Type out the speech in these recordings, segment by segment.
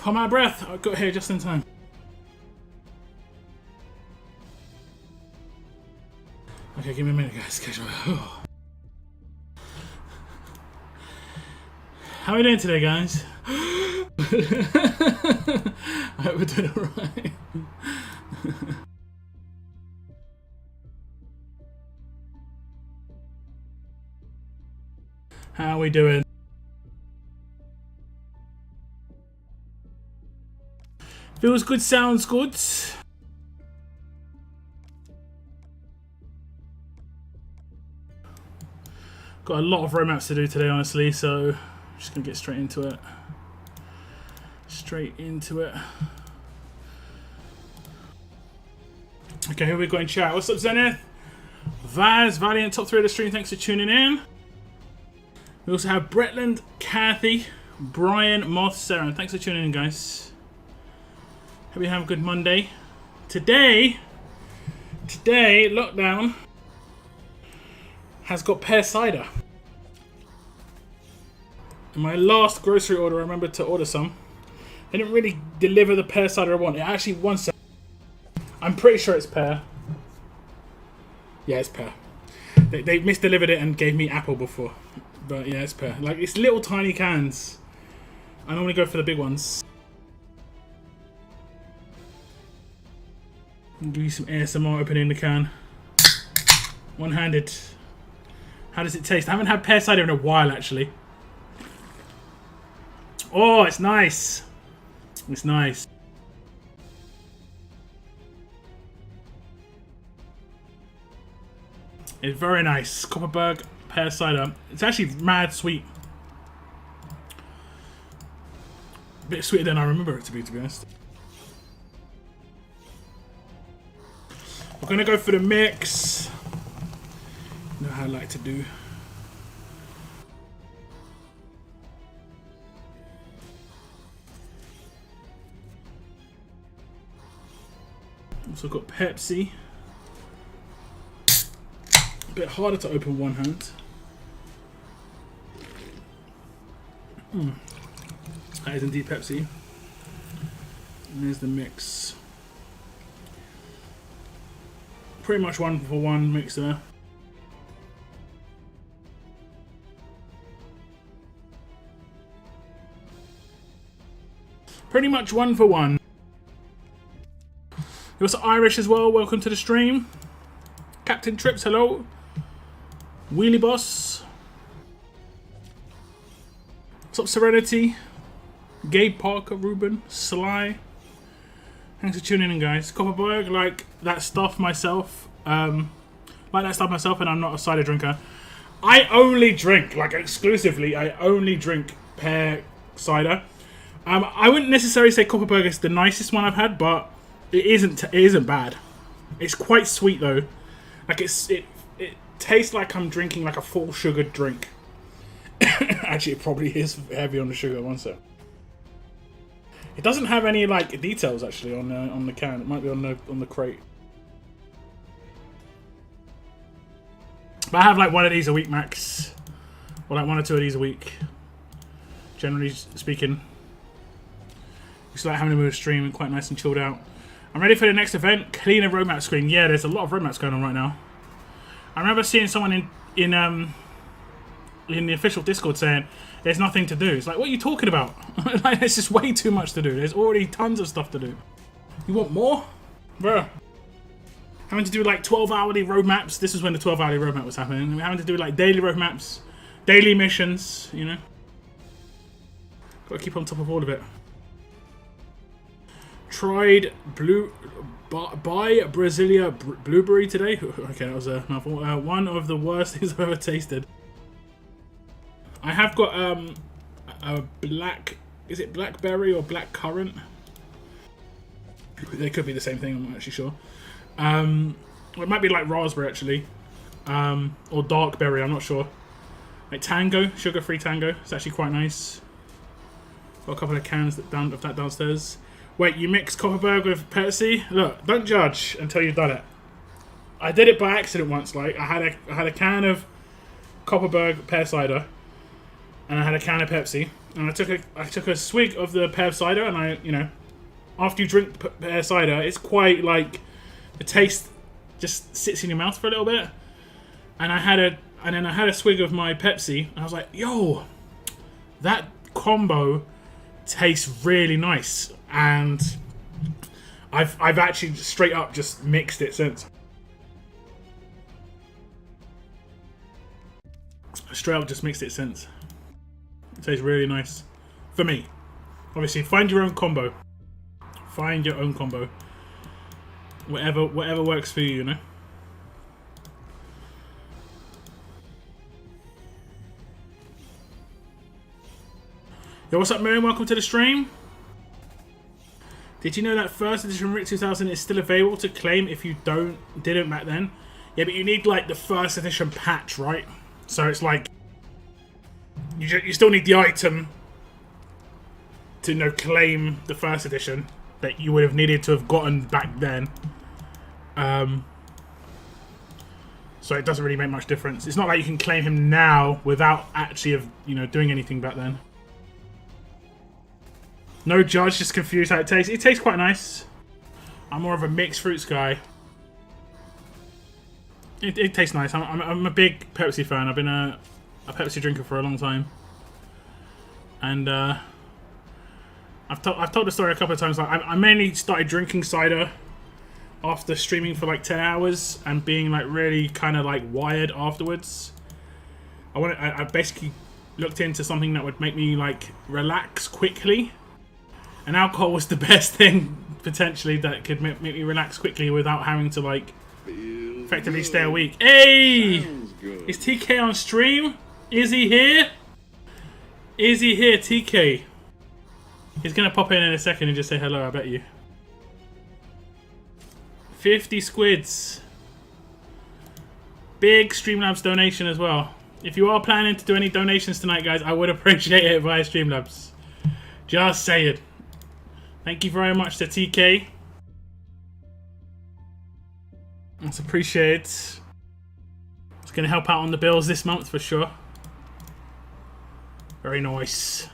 I'm out of breath. I got here just in time. Okay, give me a minute, guys. How are we doing today, guys? I hope we're doing alright. How are we doing? Feels good, sounds good. Got a lot of roadmaps to do today, honestly, so I'm just gonna get straight into it. Okay, who we got in chat? What's up, Zenith? Vaz, Valiant, top 3 of the stream, thanks for tuning in. We also have Bretland, Kathy, Brian, Moth, Sarah. Thanks for tuning in, guys. Hope you have a good Monday. Today, Lockdown has got pear cider. In my last grocery order, I remembered to order some. They didn't really deliver the pear cider I want. It actually wants some. I'm pretty sure it's pear. Yeah, it's pear. They misdelivered it and gave me apple before. But yeah, it's pear. Like, it's little tiny cans. I normally go for the big ones. I'll give you some ASMR opening the can. One-handed. How does it taste? I haven't had pear cider in a while, actually. Oh, it's nice. It's nice. It's very nice. Copperberg pear cider. It's actually mad sweet. A bit sweeter than I remember it to be honest. We're gonna go for the mix. You know how I like to do. Also got Pepsi. A bit harder to open one hand. That is indeed Pepsi. And there's the mix. Pretty much 1-for-1 mix there. Pretty much 1-for-1. You're also Irish as well. Welcome to the stream. Captain Trips, hello. Wheelie Boss. What's up, Serenity? Gabe Parker, Ruben, Sly. Thanks for tuning in, guys. Copperberg, like that stuff myself. And I'm not a cider drinker. I only drink, like exclusively, I only drink pear cider. I wouldn't necessarily say Copperberg is the nicest one I've had, but it isn't bad. It's quite sweet though. Like it tastes like I'm drinking like a full sugared drink. Actually, it probably is heavy on the sugar. One sec. It doesn't have any like details actually on the can. It might be on the crate. But I have like one of these a week max, or like 1 or 2 of these a week. Generally speaking, just like having a move stream and quite nice and chilled out. I'm ready for the next event. Clean a roadmap screen. Yeah, there's a lot of roadmaps going on right now. I remember seeing someone in the official Discord saying there's nothing to do. It's like, what are you talking about? Like, there's just way too much to do. There's already tons of stuff to do. You want more? Bruh. Having to do like 12-hourly roadmaps. This is when the 12-hourly roadmap was happening. We're having to do like daily roadmaps, daily missions, you know. Gotta keep on top of all of it. Tried buy Brasilia blueberry today. Okay, that was a mouthful. One of the worst things I've ever tasted. I have got a black, is it blackberry or black currant? They could be the same thing, I'm not actually sure. It might be like raspberry actually, or dark berry, I'm not sure. Like tango, sugar-free tango. It's actually quite nice. Got a couple of cans of that downstairs. Wait, you mix Copperberg with Pepsi? Look, don't judge until you've done it. I did it by accident once. Like I had a can of Copperberg pear cider, and I had a can of Pepsi, and I took a swig of the pear cider, and I, you know, after you drink pear cider, it's quite like the taste just sits in your mouth for a little bit, and then I had a swig of my Pepsi, and I was like, yo, that combo tastes really nice, and I've actually straight up just mixed it since. Straight up just mixed it since. It tastes really nice. For me. Obviously, find your own combo. Find your own combo. Whatever works for you, you know? Yo, what's up, Miriam? Welcome to the stream. Did you know that first edition RIT 2000 is still available to claim if you didn't back then? Yeah, but you need like the first edition patch, right? So it's like you still need the item to, you know, claim the first edition that you would have needed to have gotten back then. So it doesn't really make much difference. It's not like you can claim him now without actually doing anything back then. No judge, just confused how it tastes. It tastes quite nice. I'm more of a mixed fruits guy. It tastes nice. I'm a big Pepsi fan. I've been a Pepsi drinker for a long time. And I've told the story a couple of times. Like I mainly started drinking cider after streaming for like 10 hours and being like really kind of like wired afterwards. I basically looked into something that would make me like relax quickly. And alcohol was the best thing, potentially, that could make me relax quickly without having to, like, effectively stay awake. Hey! Is TK on stream? Is he here? Is he here, TK? He's going to pop in a second and just say hello, I bet you. 50 squids. Big Streamlabs donation as well. If you are planning to do any donations tonight, guys, I would appreciate it via Streamlabs. Just say it. Thank you very much to TK. That's appreciated. It's going to help out on the bills this month for sure. Very nice.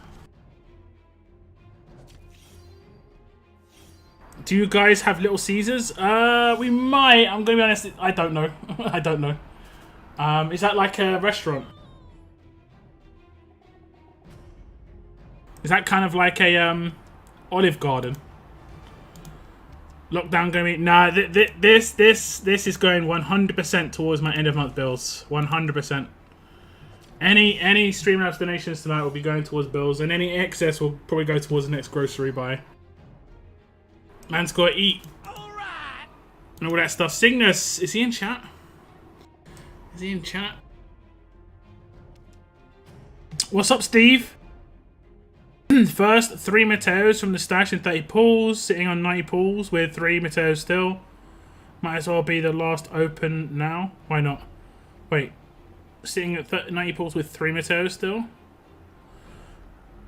Do you guys have Little Caesars? We might. I'm going to be honest. I don't know. I don't know. Is that like a restaurant? Is that kind of like a Olive Garden? Lockdown going to be... Nah, this is going 100% towards my end of month bills. 100%. Any Streamlabs donations tonight will be going towards bills, and any excess will probably go towards the next grocery buy. Man's got to eat. Alright. And all that stuff. Cygnus, is he in chat? Is he in chat? What's up, Steve? First, 3 Mateos from the stash in 30 pools, sitting on 90 pools with 3 Mateos still. Might as well be the last open now. Why not? Wait, sitting at 90 pools with 3 Mateos still?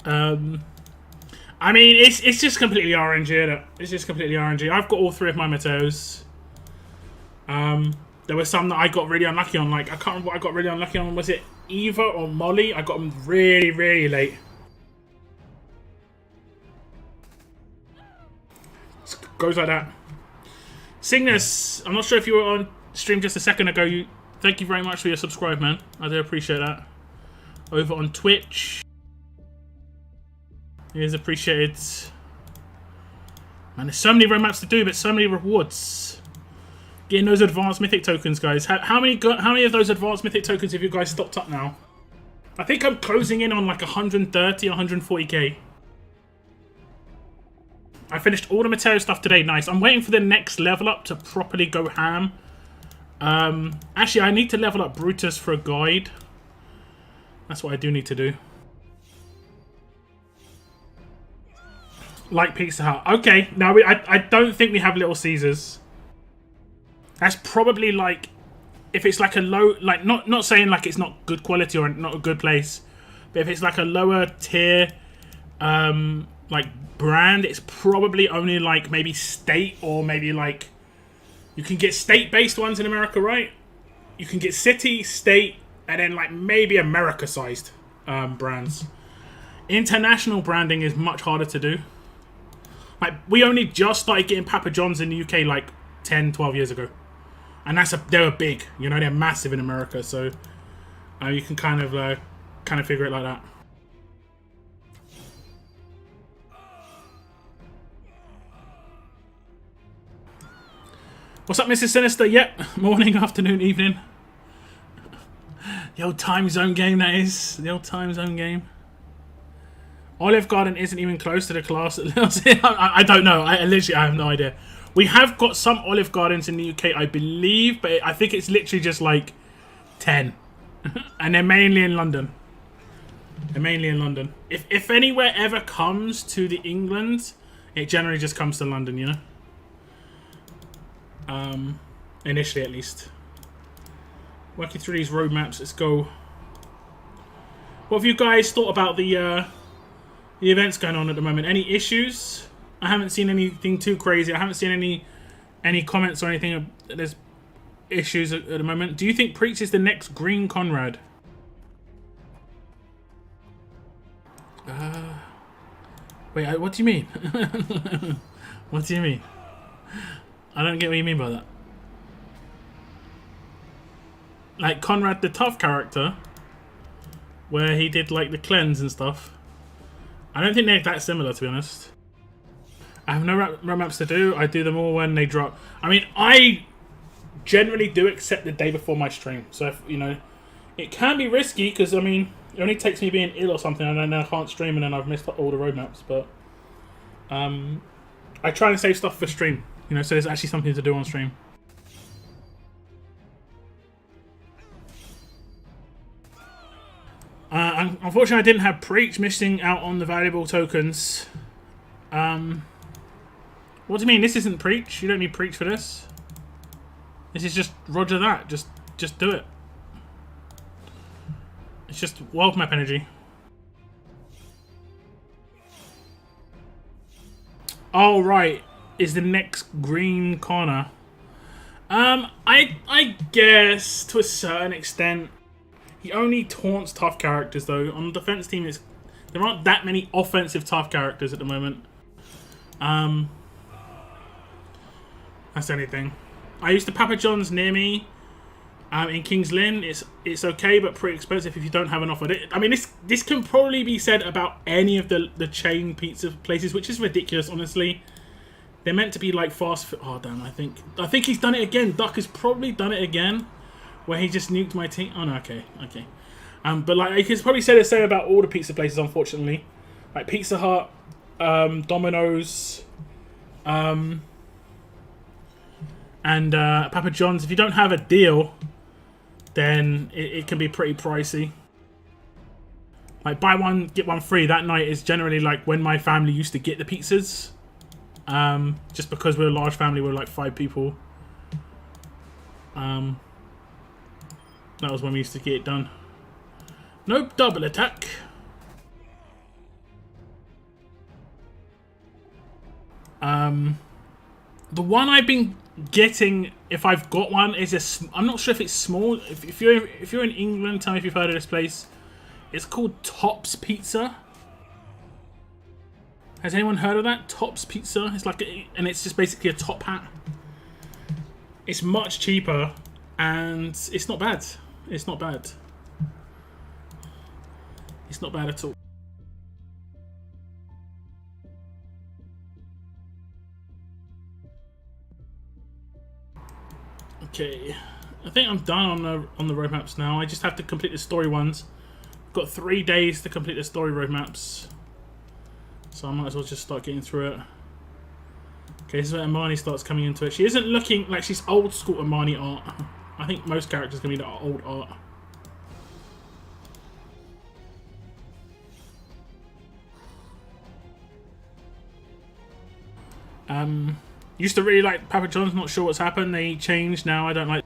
I mean, it's just completely RNG, isn't it? It's just completely RNG. I've got all 3 of my Mateos. There were some that I got really unlucky on. Like, I can't remember what I got really unlucky on. Was it Eva or Molly? I got them really, really late. Goes like that. Cygnus, I'm not sure if you were on stream just a second ago. Thank you very much for your subscribe, man. I do appreciate that. Over on Twitch. It is appreciated. Man, there's so many roadmaps to do, but so many rewards. Getting those advanced mythic tokens, guys. How many of those advanced mythic tokens have you guys stocked up now? I think I'm closing in on like 130 or 140k. I finished all the Mateo stuff today. Nice. I'm waiting for the next level up to properly go ham. Actually, I need to level up Brutus for a guide. That's what I do need to do. Like Pizza Hut. Okay. Now, I don't think we have Little Caesars. That's probably like... If it's like a low... Like, not saying like it's not good quality or not a good place. But if it's like a lower tier... like... brand, it's probably only like maybe state, or maybe like you can get state-based ones in America, right? You can get city, state, and then like maybe America-sized. brands. International branding is much harder to do. Like, we only just started getting Papa John's in the UK like 10, 12 years ago. And they were big, you know, they're massive in America, so you can kind of figure it like that. What's up, Mrs. Sinister? Yep, morning, afternoon, evening. The old time zone game, that is. The old time zone game. Olive Garden isn't even close to the class. I don't know. I have no idea. We have got some Olive Gardens in the UK, I believe, but I think it's literally just like 10. And they're mainly in London. They're mainly in London. If anywhere ever comes to the England, it generally just comes to London, you know? Initially at least. Working through these roadmaps, let's go. What have you guys thought about the events going on at the moment? Any issues? I haven't seen anything too crazy. I haven't seen any comments or anything. There's issues at the moment. Do you think Preach is the next Green Conrad? Wait, what do you mean? What do you mean? I don't get what you mean by that. Like Conrad the tough character, where he did like the cleanse and stuff. I don't think they're that similar, to be honest. I have no roadmaps to do. I do them all when they drop. I mean, I generally do accept the day before my stream. So, if, you know, it can be risky because, I mean, it only takes me being ill or something and then I can't stream and then I've missed all the roadmaps. But I try and save stuff for stream, you know, so there's actually something to do on stream. Unfortunately, I didn't have Preach, missing out on the valuable tokens. What do you mean? This isn't Preach? You don't need Preach for this. This is just Roger that. Just do it. It's just world map energy. Oh, right. Is the next Green Corner. I guess to a certain extent. He only taunts tough characters, though. On the defense team, there aren't that many offensive tough characters at the moment. That's anything. I used the Papa John's near me in King's Lynn. It's okay, but pretty expensive if you don't have enough of it. I mean, this can probably be said about any of the chain pizza places, which is ridiculous, honestly. They're meant to be like fast food. Oh, damn, I think he's done it again. Duck has probably done it again. Where he just nuked my team. Oh no, okay. But like you could probably say the same about all the pizza places, unfortunately. Like Pizza Hut, Domino's, and Papa John's. If you don't have a deal, then it can be pretty pricey. Like buy one get one free. That night is generally like when my family used to get the pizzas. Just because we're a large family, we're like 5 people. That was when we used to get it done. Nope, double attack. The one I've been getting, if I've got one, is I'm not sure if it's small. If you're in England, tell me if you've heard of this place. It's called Tops Pizza. Has anyone heard of that? Tops Pizza. It's like, and it's just basically a top hat. It's much cheaper, and it's not bad. It's not bad. It's not bad at all. Okay, I think I'm done on the roadmaps now. I just have to complete the story ones. I've got 3 days to complete the story roadmaps, so I might as well just start getting through it. Okay, this is where Imani starts coming into it. She isn't looking like she's old school Imani art. I think most characters can be the old art. Used to really like Papa John's, not sure what's happened. They changed now. I don't like.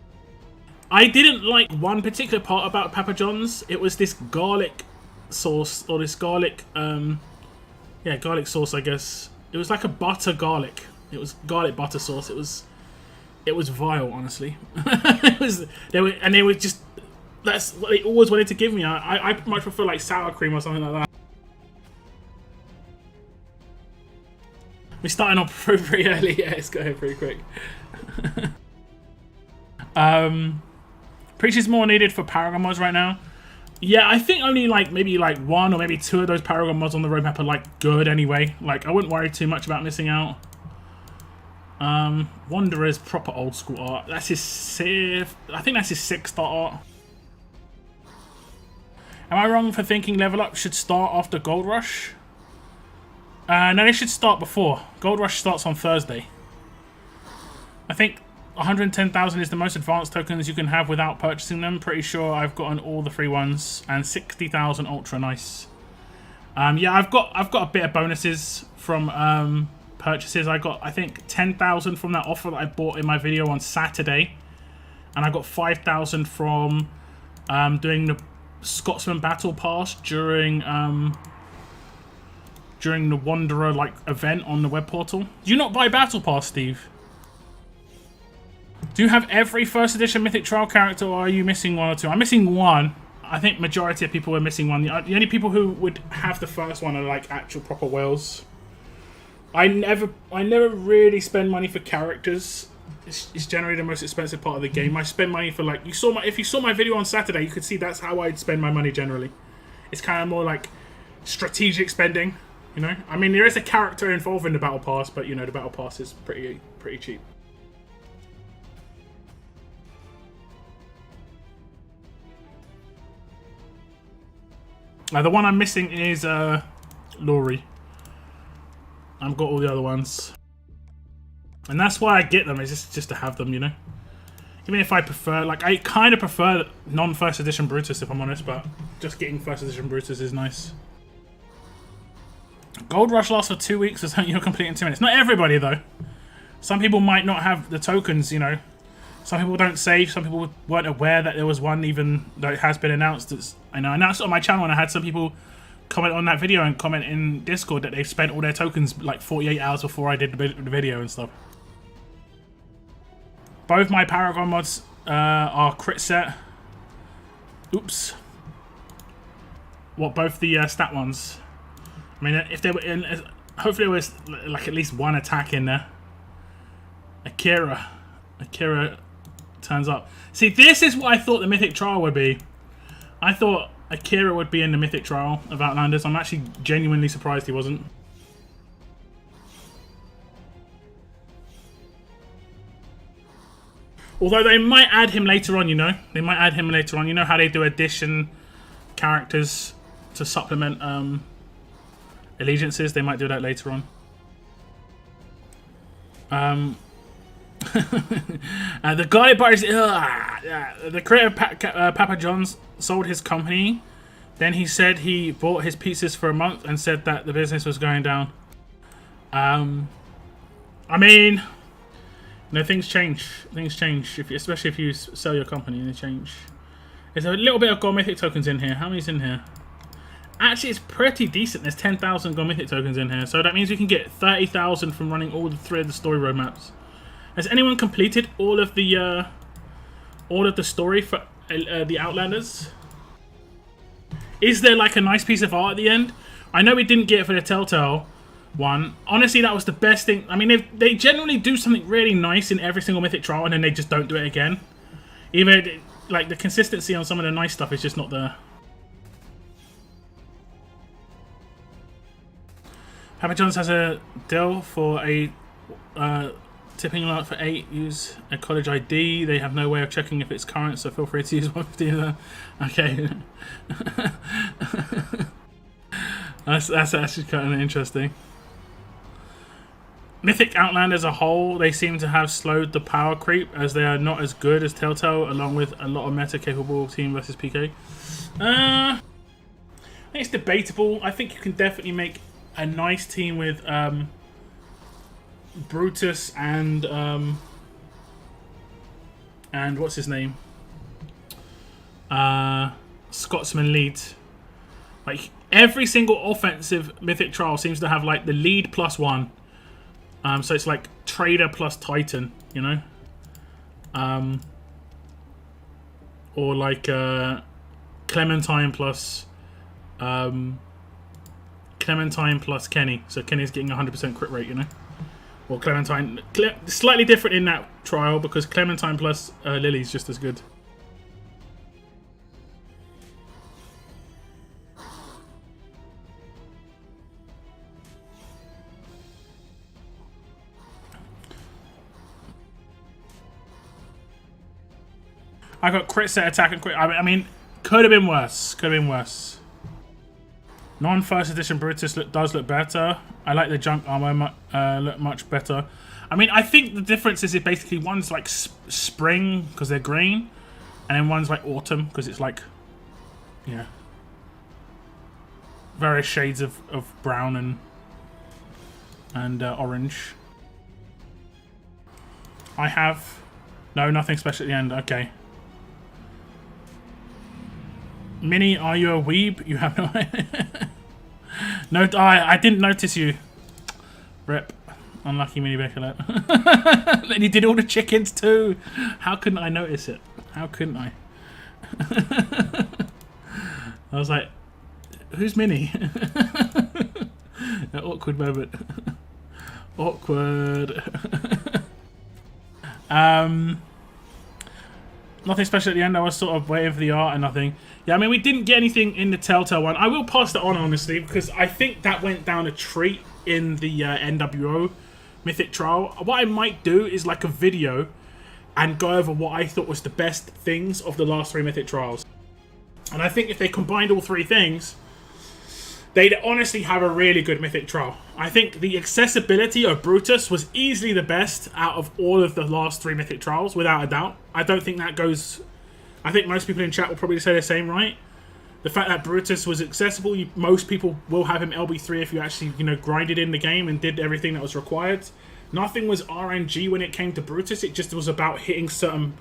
I didn't like one particular part about Papa John's. It was this garlic sauce, or this garlic, yeah, garlic sauce, I guess. It was like a butter garlic. It was garlic butter sauce. It was vile, honestly. They were just that's what they always wanted to give me. I much prefer like sour cream or something like that. We're starting off pretty early. Yeah, it's going pretty quick. Preacher's more needed for Paragon mods right now. Yeah, I think only like maybe like 1 or maybe 2 of those Paragon mods on the roadmap are like good anyway. Like I wouldn't worry too much about missing out. Wanderer's proper old school art. That's his 6th. I think that's his 6th star art. Am I wrong for thinking Level Up should start after Gold Rush? No, they should start before. Gold Rush starts on Thursday. I think 110,000 is the most advanced tokens you can have without purchasing them. Pretty sure I've gotten all the free ones, and 60,000 ultra nice. Yeah, I've got a bit of bonuses from purchases. I got, I think, 10,000 from that offer that I bought in my video on Saturday, and I got 5,000 from doing the Scotsman Battle Pass during the Wanderer like event on the web portal. Do you not buy Battle Pass, Steve? Do you have every first edition Mythic Trial character, or are you missing 1 or 2? I'm missing 1. I think majority of people are missing 1. The only people who would have the first one are like actual proper whales. I never really spend money for characters. It's generally the most expensive part of the game. I spend money for like if you saw my video on Saturday, you could see that's how I'd spend my money generally. It's kind of more like strategic spending, you know. I mean, there is a character involved in the Battle Pass, but you know the Battle Pass is pretty cheap. The one I'm missing is Laurie. I've got all the other ones. And that's why I get them, is just to have them, you know? Even if I prefer, like, I kind of prefer non-first edition Brutus, if I'm honest, but just getting first edition Brutus is nice. Gold Rush lasts for 2 weeks, or something you'll complete in 2 minutes. Not everybody, though. Some people might not have the tokens, you know. Some people don't save, some people weren't aware that there was one, even though it has been announced. I announced it on my channel, and I had some people comment on that video and comment in Discord that they've spent all their tokens like 48 hours before I did the video and stuff. Both my Paragon mods are crit set. Oops. What, both the stat ones? I mean, if they were in, hopefully there was like at least 1 attack in there. Akira turns up. See, this is what I thought the Mythic Trial would be. I thought Akira would be in the Mythic Trial of Outlanders. I'm actually genuinely surprised he wasn't. Although they might add him later on, you know. They might add him later on. You know how they do addition characters to supplement allegiances? They might do that later on. The guy buys the creator Papa John's sold his company. Then he said he bought his pizzas for a month and said that the business was going down. I mean, you know, things change. Things change, especially if you sell your company. They change. There's a little bit of Gold Mythic tokens in here. How many's in here? Actually, it's pretty decent. There's 10,000 Gold Mythic tokens in here, so that means we can get 30,000 from running all 3 of the story roadmaps. Has anyone completed all of the story for the Outlanders? Is there like a nice piece of art at the end? I know we didn't get it for the Telltale one. Honestly, that was the best thing. I mean, they generally do something really nice in every single Mythic Trial, and then they just don't do it again. Even like the consistency on some of the nice stuff is just not there. Papa John's has a deal for a tipping alert for 8. Use a college ID. They have no way of checking if it's current, so feel free to use 150. Okay. that's actually kind of interesting. Mythic Outlanders as a whole, they seem to have slowed the power creep as they are not as good as Telltale, along with a lot of meta-capable team versus PK. I think it's debatable. I think you can definitely make a nice team with Brutus and what's his name? Scotsman lead. Like every single offensive Mythic Trial seems to have like the lead +1. So it's like Trader plus Titan, you know? or like Clementine plus Kenny. So Kenny's getting 100% crit rate, you know. Or Clementine, slightly different in that trial because Clementine plus Lily's just as good. I got crit set attack and crit. I mean, could have been worse. Could have been worse. Non-first edition Brutus does look better. I like the junk armor look much better. I mean, I think the difference is basically one's like spring because they're green, and then one's like autumn because it's like, yeah, various shades of brown and orange. I have nothing special at the end. Okay. Minnie, are you a weeb? You have no idea. No, I didn't notice you. Rip. Unlucky Mini Bacolet. And he did all the chickens too. How couldn't I notice it? How couldn't I? I was like, who's Minnie? An awkward moment. Awkward. Nothing special at the end. I was sort of waiting for the art and nothing. Yeah, I mean, we didn't get anything in the Telltale one. I will pass that on, honestly, because I think that went down a treat in the NWO Mythic Trial. What I might do is like a video and go over what I thought was the best things of the last 3 Mythic Trials. And I think if they combined all 3 things, they'd honestly have a really good Mythic Trial. I think the accessibility of Brutus was easily the best out of all of the last 3 Mythic Trials, without a doubt. I don't think that goes... I think most people in chat will probably say the same, right? The fact that Brutus was accessible, most people will have him LB3 if you actually, you know, grinded in the game and did everything that was required. Nothing was RNG when it came to Brutus. It just was about hitting certain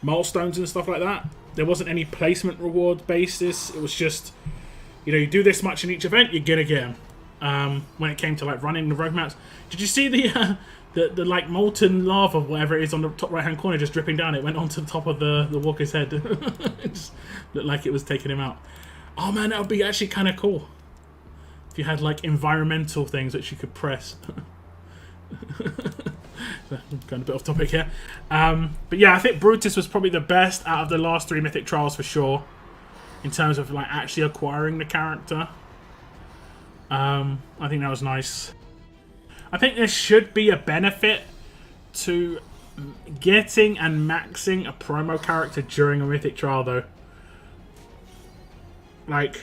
milestones and stuff like that. There wasn't any placement reward basis. It was just, you know, you do this much in each event, you're gonna get him. When it came to like running the road maps, did you see the like molten lava, whatever it is, on the top right hand corner, just dripping down? It went onto the top of the walker's head. It just looked like it was taking him out. Oh man, that would be actually kind of cool if you had like environmental things which you could press. Going a bit off topic here, but yeah, I think Brutus was probably the best out of the last 3 Mythic Trials for sure, in terms of like actually acquiring the character. I think that was nice. I think there should be a benefit to getting and maxing a promo character during a Mythic Trial though. Like,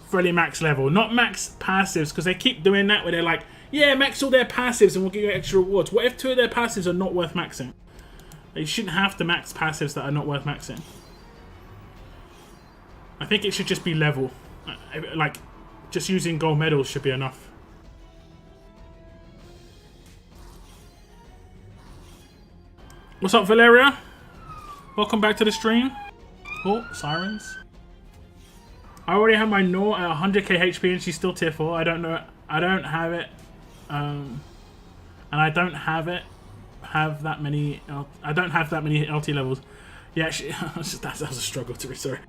fully max level. Not max passives, because they keep doing that where they're like, yeah, max all their passives and we'll give you extra rewards. What if 2 of their passives are not worth maxing? They shouldn't have to max passives that are not worth maxing. I think it should just be level. Like, just using gold medals should be enough. What's up, Valeria? Welcome back to the stream. Oh, sirens. I already have my Nor at 100k HP and she's still tier 4. I don't know. I don't have it. And I don't have that many. I don't have that many LT levels. Yeah, that was a struggle to be sorry.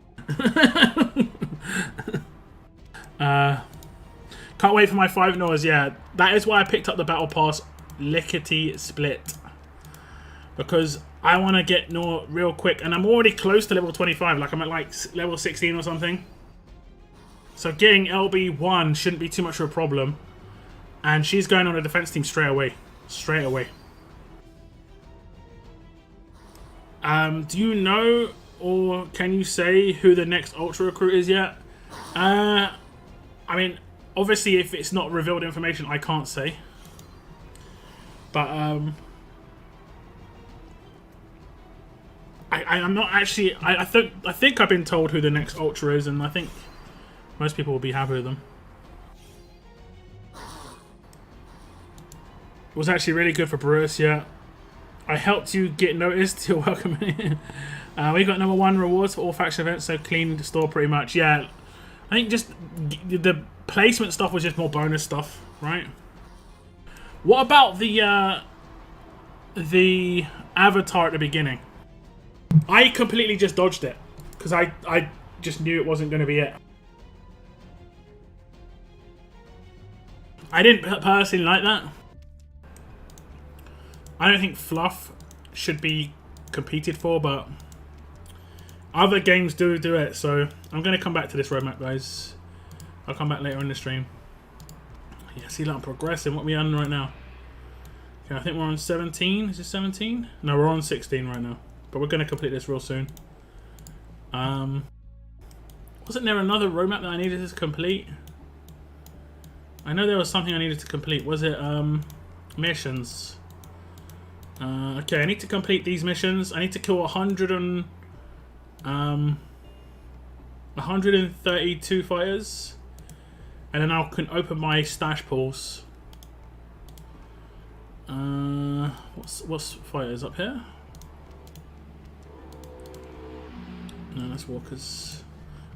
Can't wait for my 5 Nors. Yeah, that is why I picked up the Battle Pass lickety split, because I want to get Nor real quick, and I'm already close to level 25. Like I'm at like level 16 or something. So getting LB1 shouldn't be too much of a problem. And she's going on a defense team straight away. Straight away. Do you know, or can you say who the next Ultra Recruit is yet? I mean, obviously if it's not revealed information, I can't say. But, I'm not actually... I think I've been told who the next Ultra is, and I think most people will be happy with them. It was actually really good for Brutus, yeah. I helped you get noticed. You're welcome. We got #1 rewards for all faction events, so clean the store pretty much. Yeah, I think just the placement stuff was just more bonus stuff, right? What about the avatar at the beginning? I completely just dodged it because I just knew it wasn't going to be it. I didn't personally like that. I don't think fluff should be competed for, but other games do it. So I'm going to come back to this roadmap, guys. I'll come back later in the stream. Yeah, see that I'm progressing. What are we on right now? Okay, I think we're on 17. Is it 17? No, we're on 16 right now. But we're going to complete this real soon. Wasn't there another roadmap that I needed to complete? I know there was something I needed to complete. Was it missions? Okay, I need to complete these missions. I need to kill 132 fighters. And then I can open my stash pools. What's fighters up here? No, that's walkers.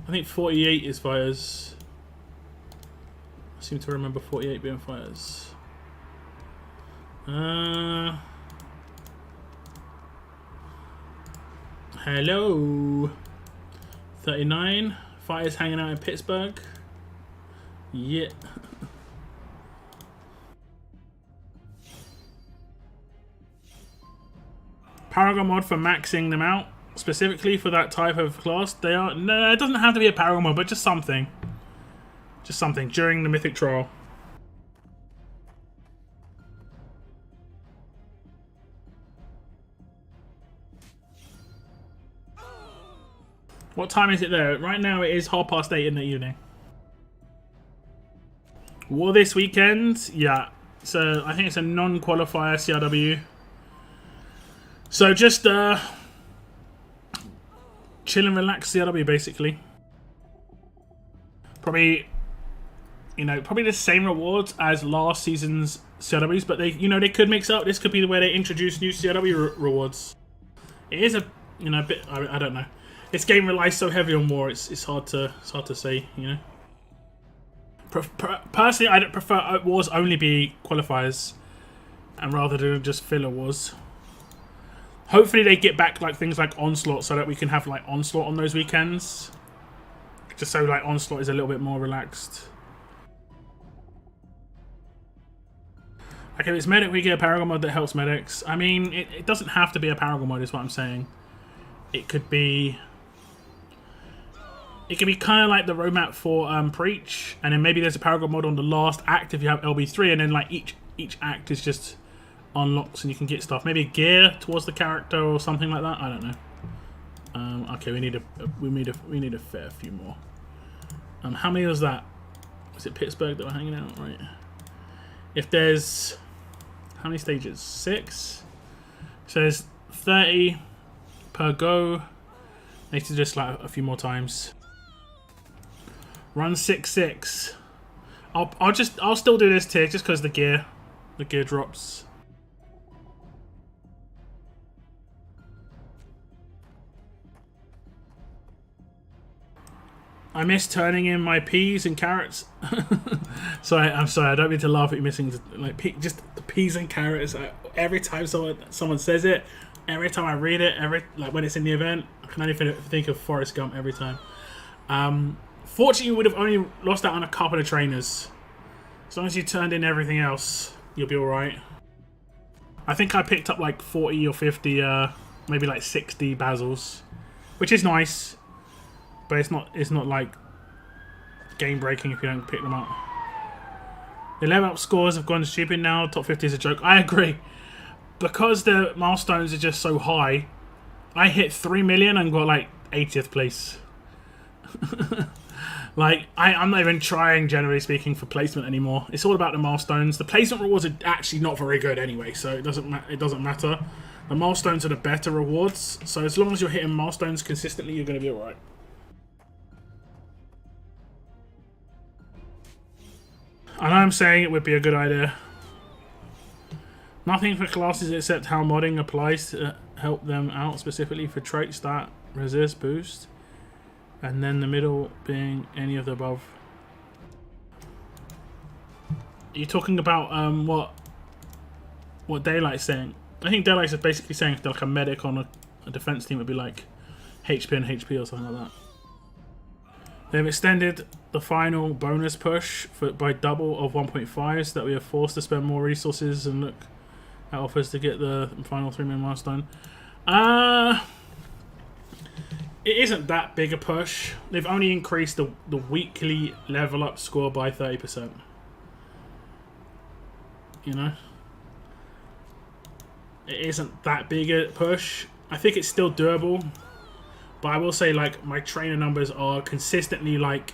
I think 48 is fighters. I seem to remember 48 being fighters. Hello. 39 fighters hanging out in Pittsburgh. Yeah. Paragon mod for maxing them out, specifically for that type of class. They are no, it doesn't have to be a Paragon mod, but just something during the Mythic trial. What time is it there? Right now it is 8:30 in the evening. War this weekend, yeah. So I think it's a non-qualifier CRW. So just chill and relax CRW basically. Probably, you know, probably the same rewards as last season's CRWs, but they, you know, they could mix up. This could be the way they introduce new CRW rewards. It is a, you know, a bit. I don't know. This game relies so heavy on war. It's hard to say, you know. Personally, I don't prefer wars only be qualifiers, and rather than just filler wars. Hopefully they get back like things like Onslaught so that we can have like Onslaught on those weekends. Just so like Onslaught is a little bit more relaxed. Okay, if it's medic, we get a Paragon mod that helps medics. I mean, it doesn't have to be a Paragon mod is what I'm saying. It could be kind of like the roadmap for Preach, and then maybe there's a Paragon mod on the last act if you have LB3, and then like each act is just unlocks and you can get stuff. Maybe gear towards the character or something like that. I don't know. Okay, we need a fair few more. How many was that? Was it Pittsburgh that we're hanging out? Right. If there's how many stages? 6. So there's 30 per go. Need to just like a few more times. Run 6-6. I'll still do this tier just because the gear drops. I miss turning in my peas and carrots. Sorry, I'm sorry. I don't mean to laugh at you missing like just the peas and carrots. Every time someone says it, every time I read it, like when it's in the event, I can only think of Forrest Gump every time. Fortunately, you would have only lost out on a couple of trainers. As long as you turned in everything else, you'll be all right. I think I picked up like 40 or 50, maybe like 60 basils, which is nice. But it's not like game breaking if you don't pick them up. The level up scores have gone stupid now. Top 50 is a joke. I agree. Because the milestones are just so high, I hit 3 million and got like 80th place. Like I'm not even trying, generally speaking, for placement anymore. It's all about the milestones. The placement rewards are actually not very good anyway, so it doesn't matter. The milestones are the better rewards. So as long as you're hitting milestones consistently, you're going to be alright. I know I'm saying it would be a good idea. Nothing for classes except how modding applies to help them out, specifically for traits that resist boost. And then the middle being any of the above. Are you talking about what Daylight's saying? I think Daylight's is basically saying if they're like a medic on A defense team would be like HP and HP or something like that. They've extended the final bonus push by double of 1.5, so that we are forced to spend more resources and look at offers to get the final 3-man milestone. It isn't that big a push. They've only increased the weekly level up score by 30%. You know? It isn't that big a push. I think it's still doable. But I will say, like, my trainer numbers are consistently, like,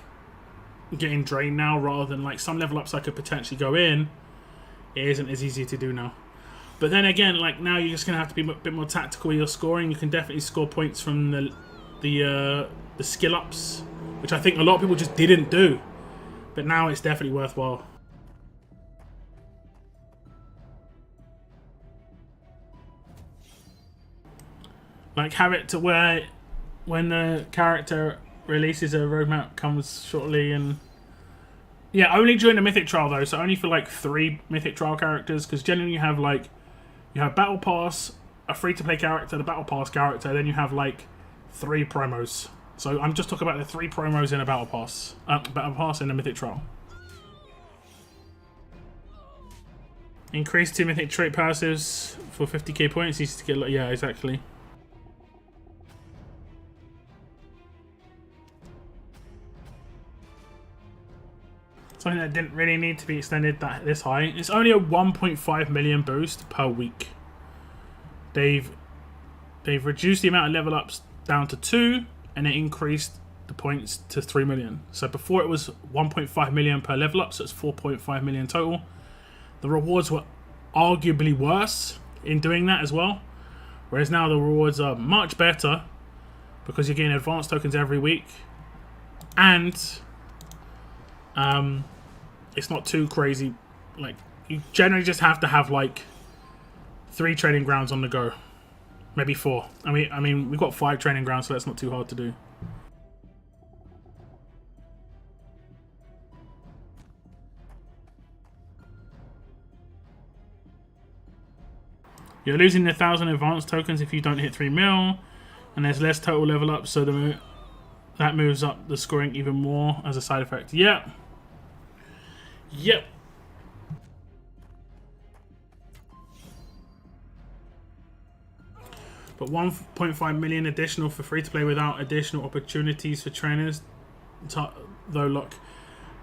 getting drained now, rather than, like, some level ups I could potentially go in. It isn't as easy to do now. But then again, like, now you're just going to have to be a bit more tactical with your scoring. You can definitely score points from the skill ups, which I think a lot of people just didn't do. But now it's definitely worthwhile. Like, have it to where when the character releases, a roadmap comes shortly, and yeah, only during the mythic trial though, so only for like 3 mythic trial characters, because generally you have like, you have battle pass, a free to play character, the battle pass character, then you have like 3 promos. So I'm just talking about the 3 promos in a battle pass in a mythic trial. Increase 2 mythic trait passives for 50k points. You used to get, yeah, exactly. Something that didn't really need to be extended this high. It's only a 1.5 million boost per week. They've reduced the amount of level ups down to 2, and they increased the points to 3 million. So before it was 1.5 million per level up, so it's 4.5 million total. The rewards were arguably worse in doing that as well. Whereas now the rewards are much better because you're getting advanced tokens every week. And it's not too crazy. Like, you generally just have to have like 3 training grounds on the go, maybe 4. I mean we've got 5 training grounds, so that's not too hard to do. You're losing 1,000 advanced tokens if you don't hit 3 mil, and there's less total level up, so that moves up the scoring even more as a side effect. Yep. Yep. But 1.5 million additional for free to play without additional opportunities for trainers. Though, look,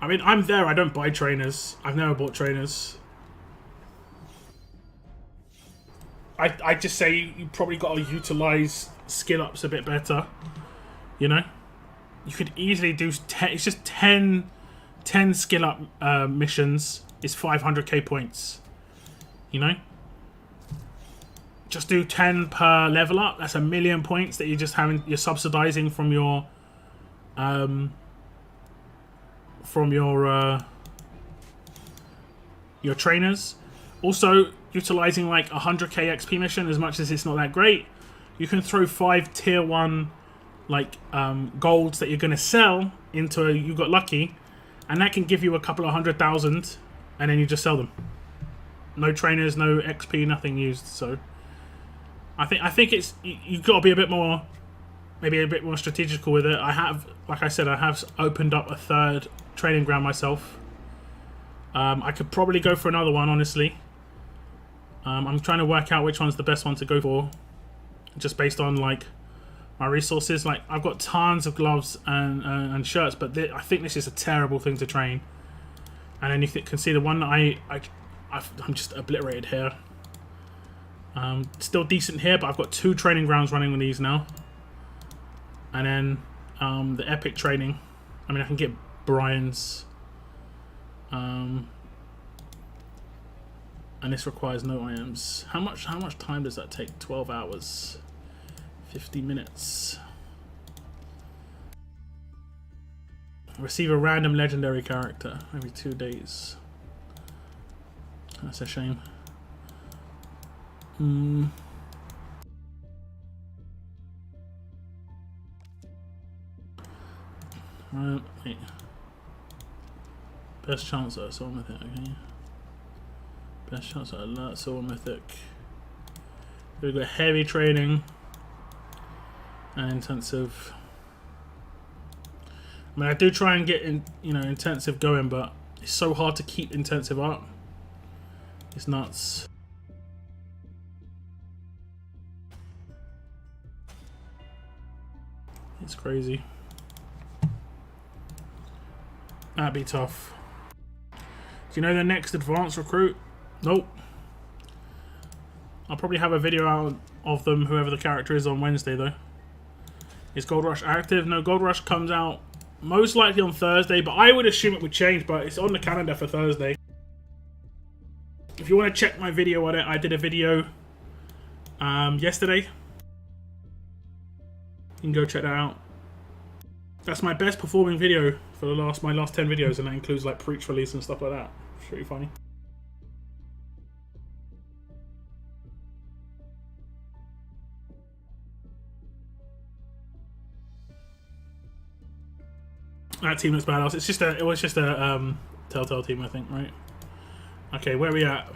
I mean, I'm there. I don't buy trainers. I've never bought trainers. I just say you probably got to utilize skill ups a bit better. You know, you could easily do 10. It's just 10 skill up missions is 500k points. You know, just do 10 per level up. That's 1 million points that you're subsidizing from your trainers. Also, utilizing like 100k XP mission, as much as it's not that great, you can throw 5 tier 1 like golds that you're going to sell into You Got Lucky, and that can give you a couple of 100,000, and then you just sell them. No trainers, no XP, nothing used. So I think it's, you've got to be a bit more, maybe a bit more strategical with it. I have, like I said, I have opened up a 3rd training ground myself. I could probably go for another one, honestly. I'm trying to work out which one's the best one to go for, just based on like my resources. Like, I've got tons of gloves and shirts, but I think this is a terrible thing to train. And then you can see the one that I'm just obliterated here. Still decent here, but I've got 2 training grounds running with these now. And then the epic training. I mean, I can get Brian's. And this requires no IMs. How much time does that take? 12 hours. 50 minutes. Receive a random legendary character every 2 days. That's a shame. Right, wait. Best chance at a soul mythic, okay. Best chance at alert soul mythic. We've got heavy training. and intensive. I mean, I do try and get in, intensive going, but it's so hard to keep intensive up. It's nuts. It's crazy. That'd be tough. Do you know the next advanced recruit? Nope. I'll probably have a video out of them, whoever the character is, on Wednesday though. Is Gold Rush active? No, Gold Rush comes out most likely on Thursday, but I would assume it would change, but it's on the calendar for Thursday. If you want to check my video on it, I did a video yesterday. You can go check that out. That's my best performing video for my last 10 videos, and that includes like Preach release and stuff like that. It's pretty funny. That team looks badass. It was just a Telltale team, I think, right? Okay, where are we at?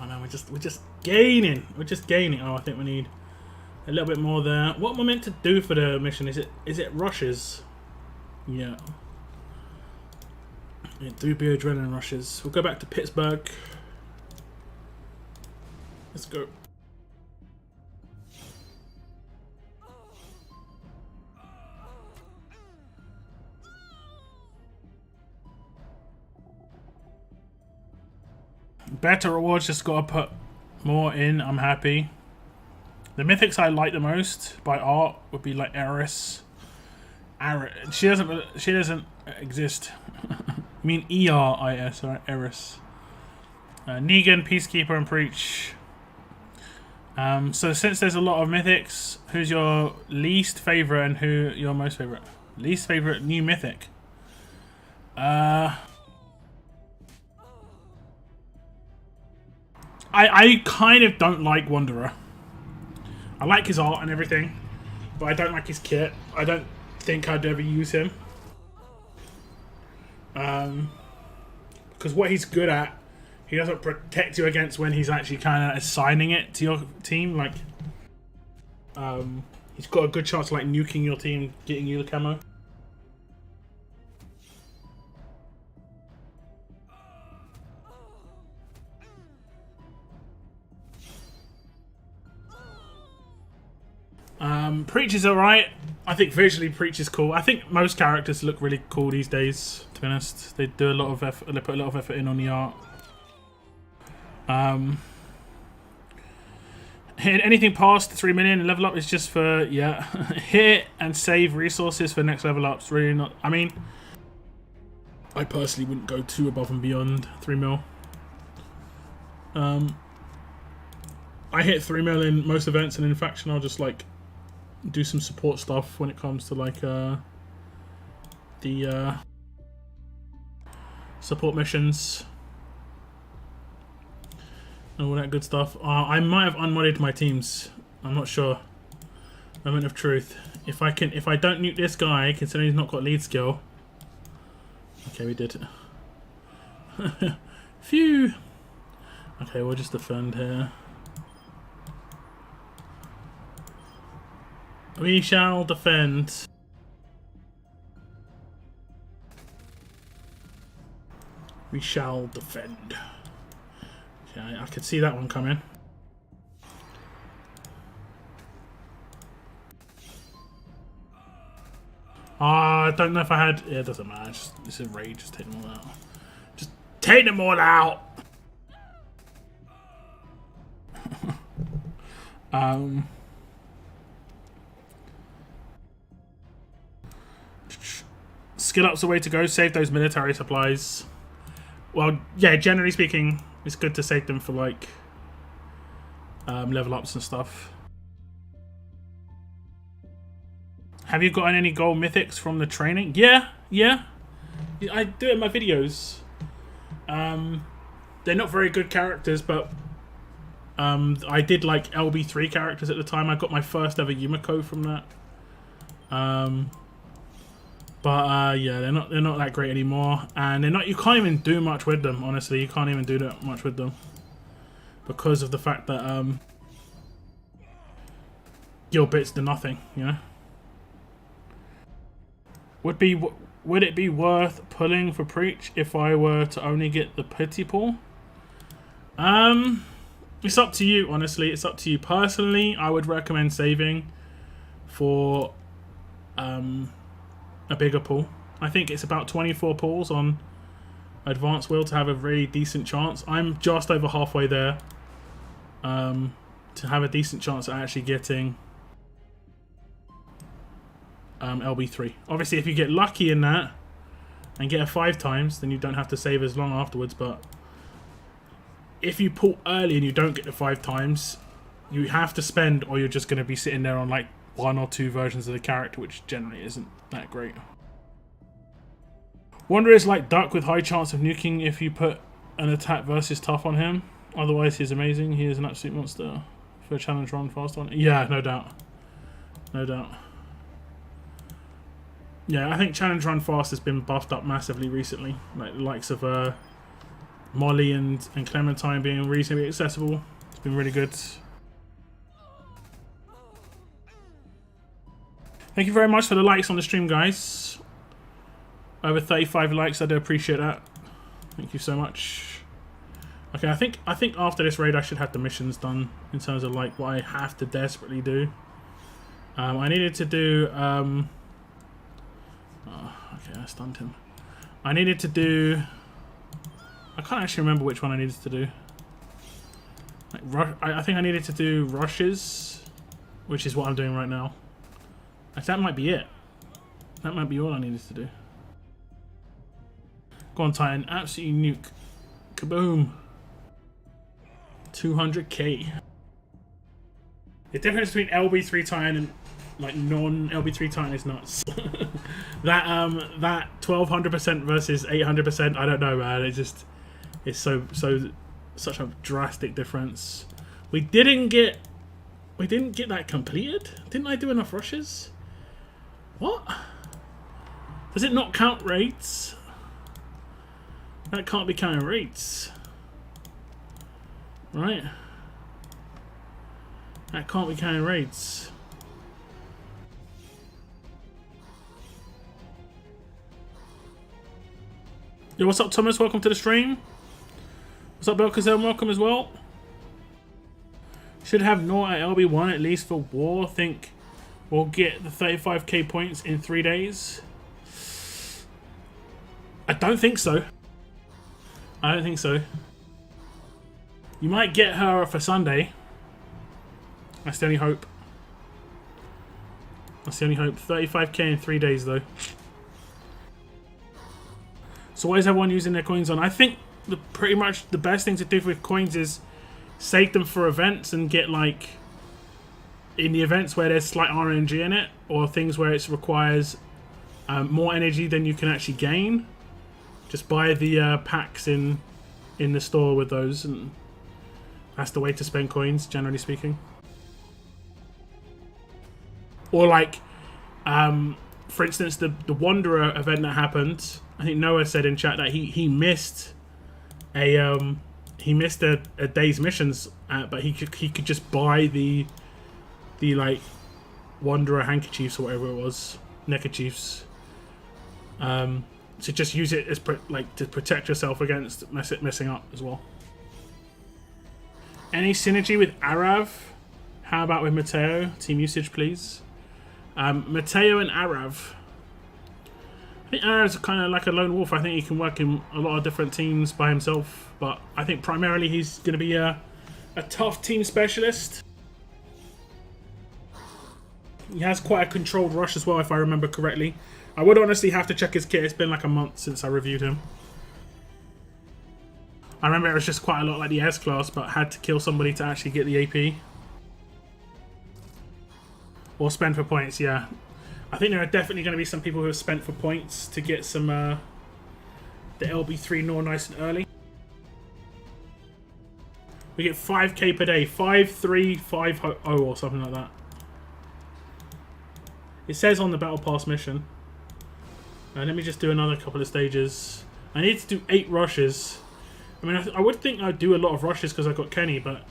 Oh no, we're just gaining. We're just gaining. Oh, I think we need a little bit more there. What am I meant to do for the mission? Is it rushes? Yeah. It do be adrenaline rushes. We'll go back to Pittsburgh. Let's go. Better rewards, just gotta put more in. I'm happy. The mythics I like the most by art would be like Eris. She doesn't exist. I mean ERIS, right? Eris. Negan, Peacekeeper, and Preach. So since there's a lot of mythics, who's your least favorite and who your most favorite? Least favorite new mythic. I kind of don't like Wanderer. I like his art and everything, but I don't like his kit. I don't think I'd ever use him. Because what he's good at, he doesn't protect you against when he's actually kind of assigning it to your team. Like, he's got a good chance of like nuking your team, getting you the camo. Preach is alright. I think visually Preach is cool. I think most characters look really cool these days, to be honest. They do a lot of effort, they put a lot of effort in on the art. Hit anything past 3 million and level up is just for, yeah. Hit and save resources for next level ups. Really not. I mean, I personally wouldn't go too above and beyond 3 mil. I hit 3 mil in most events, and in faction I'll just like do some support stuff when it comes to like the support missions and all that good stuff. I might have unmodded my teams. I'm not sure. Moment of truth. If I don't nuke this guy, considering he's not got lead skill. Okay, we did. Phew. Okay, we'll just defend here. We shall defend. We shall defend. Okay, I could see that one coming. I don't know if I had. Yeah, it doesn't matter. This is rage. Just take them all out. Just take them all out. Skill up's the way to go. Save those military supplies. Well, yeah, generally speaking, it's good to save them for like level ups and stuff. Have you gotten any gold mythics from the training? Yeah. I do it in my videos. They're not very good characters, but I did like LB3 characters at the time. I got my first ever Yumiko from that. But yeah, they're not that great anymore, and you can't even do much with them. Honestly, you can't even do that much with them because of the fact that guild bits do nothing. You know, Would it be worth pulling for Preach if I were to only get the pity pull? It's up to you, honestly. It's up to you. Personally, I would recommend saving for a bigger pull. I think it's about 24 pulls on Advanced Will to have a really decent chance. I'm just over halfway there to have a decent chance at actually getting LB3. Obviously, if you get lucky in that and get a 5 times, then you don't have to save as long afterwards. But if you pull early and you don't get the 5 times, you have to spend, or you're just going to be sitting there on like 1 or 2 versions of the character, which generally isn't that great. Wanderer is like Duck with high chance of nuking if you put an attack versus tough on him. Otherwise, he's amazing. He is an absolute monster for a challenge run fast one. Yeah, no doubt. No doubt. Yeah, I think challenge run fast has been buffed up massively recently. Like the likes of Molly and Clementine being reasonably accessible. It's been really good. Thank you very much for the likes on the stream, guys. Over 35 likes, I do appreciate that. Thank you so much. Okay, I think after this raid I should have the missions done in terms of like what I have to desperately do. I needed to do oh, okay, I stunned him. I needed to do, I can't actually remember which one I needed to do. Like, I think I needed to do rushes, which is what I'm doing right now. Actually, that might be it. That might be all I needed to do. Go on, Titan. Absolutely nuke. Kaboom. 200k. The difference between LB3 Titan and like non-LB3 Titan is nuts. that 1200% versus 800%, I don't know, man. It's such a drastic difference. We didn't get that completed. Didn't I do enough rushes? What? Does it not count raids? That can't be counting raids, right? That can't be counting raids. Yo, what's up, Thomas? Welcome to the stream. What's up, Belkazem? Welcome as well. Should have Nor at LB1 at least for war. Think we'll get the 35k points in 3 days. I don't think so. I don't think so. You might get her for Sunday. That's the only hope. That's the only hope. 35k in 3 days, though. So why is everyone using their coins on? I think pretty much the best thing to do with coins is save them for events and get, like, in the events where there's slight RNG in it, or things where it requires more energy than you can actually gain. Just buy the packs in the store with those, and that's the way to spend coins, generally speaking. Or like, for instance, the Wanderer event that happened. I think Noah said in chat that he missed a day's missions, but he could just buy the like Wanderer handkerchiefs or whatever it was, neckerchiefs. To just use it as to protect yourself against messing up as well. Any synergy with Arav? How about with Mateo? Team usage, please. Mateo and Arav. I think Arav's kind of like a lone wolf. I think he can work in a lot of different teams by himself, but I think primarily he's going to be a tough team specialist. He has quite a controlled rush as well, if I remember correctly. I would honestly have to check his kit. It's been like a month since I reviewed him. I remember it was just quite a lot like the S-Class, but had to kill somebody to actually get the AP. Or spend for points, yeah. I think there are definitely going to be some people who have spent for points to get some the LB3 Nor nice and early. We get 5k per day. 5350 or something like that. It says on the Battle Pass mission. Let me just do another couple of stages. I need to do 8 rushes. I mean, I would think I'd do a lot of rushes because I've got Kenny, but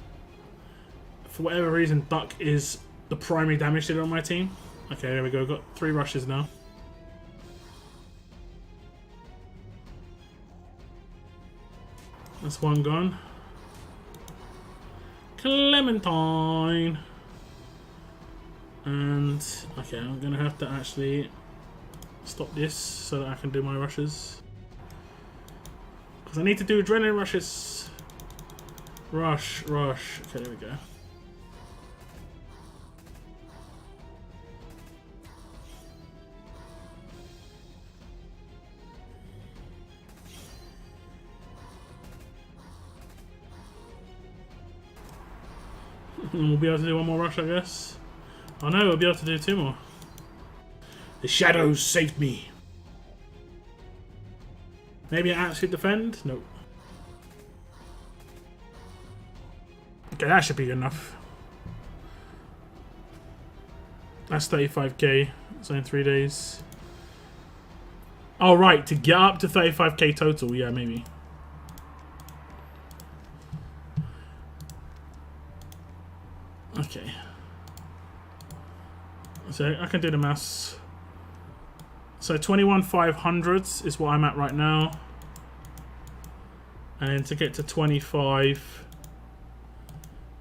for whatever reason, Duck is the primary damage dealer on my team. Okay, there we go. Got 3 rushes now. That's one gone. Clementine. And okay, I'm gonna have to actually stop this so that I can do my rushes. Because I need to do adrenaline rushes. Rush, rush. Okay, there we go. And we'll be able to do one more rush, I guess. Oh no, we'll be able to do two more. The shadows saved me. Maybe an absolute defend? Nope. Okay, that should be good enough. That's 35k, so in 3 days. Oh right, to get up to 35k total, yeah, maybe. Okay. So I can do the maths. So 21,500 is what I'm at right now. And to get to 25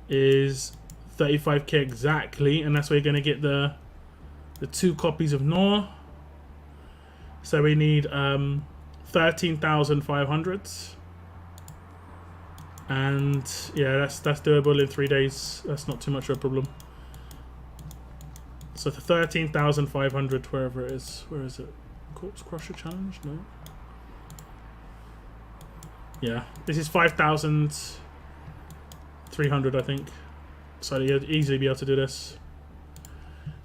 is 35k exactly, and that's where you're going to get the 2 copies of Nor. So we need 13,500. And yeah, that's doable in 3 days. That's not too much of a problem. So for 13,500, wherever it is. Where is it? Corpse Crusher Challenge? No. Yeah, this is 5,300, I think. So you'd easily be able to do this.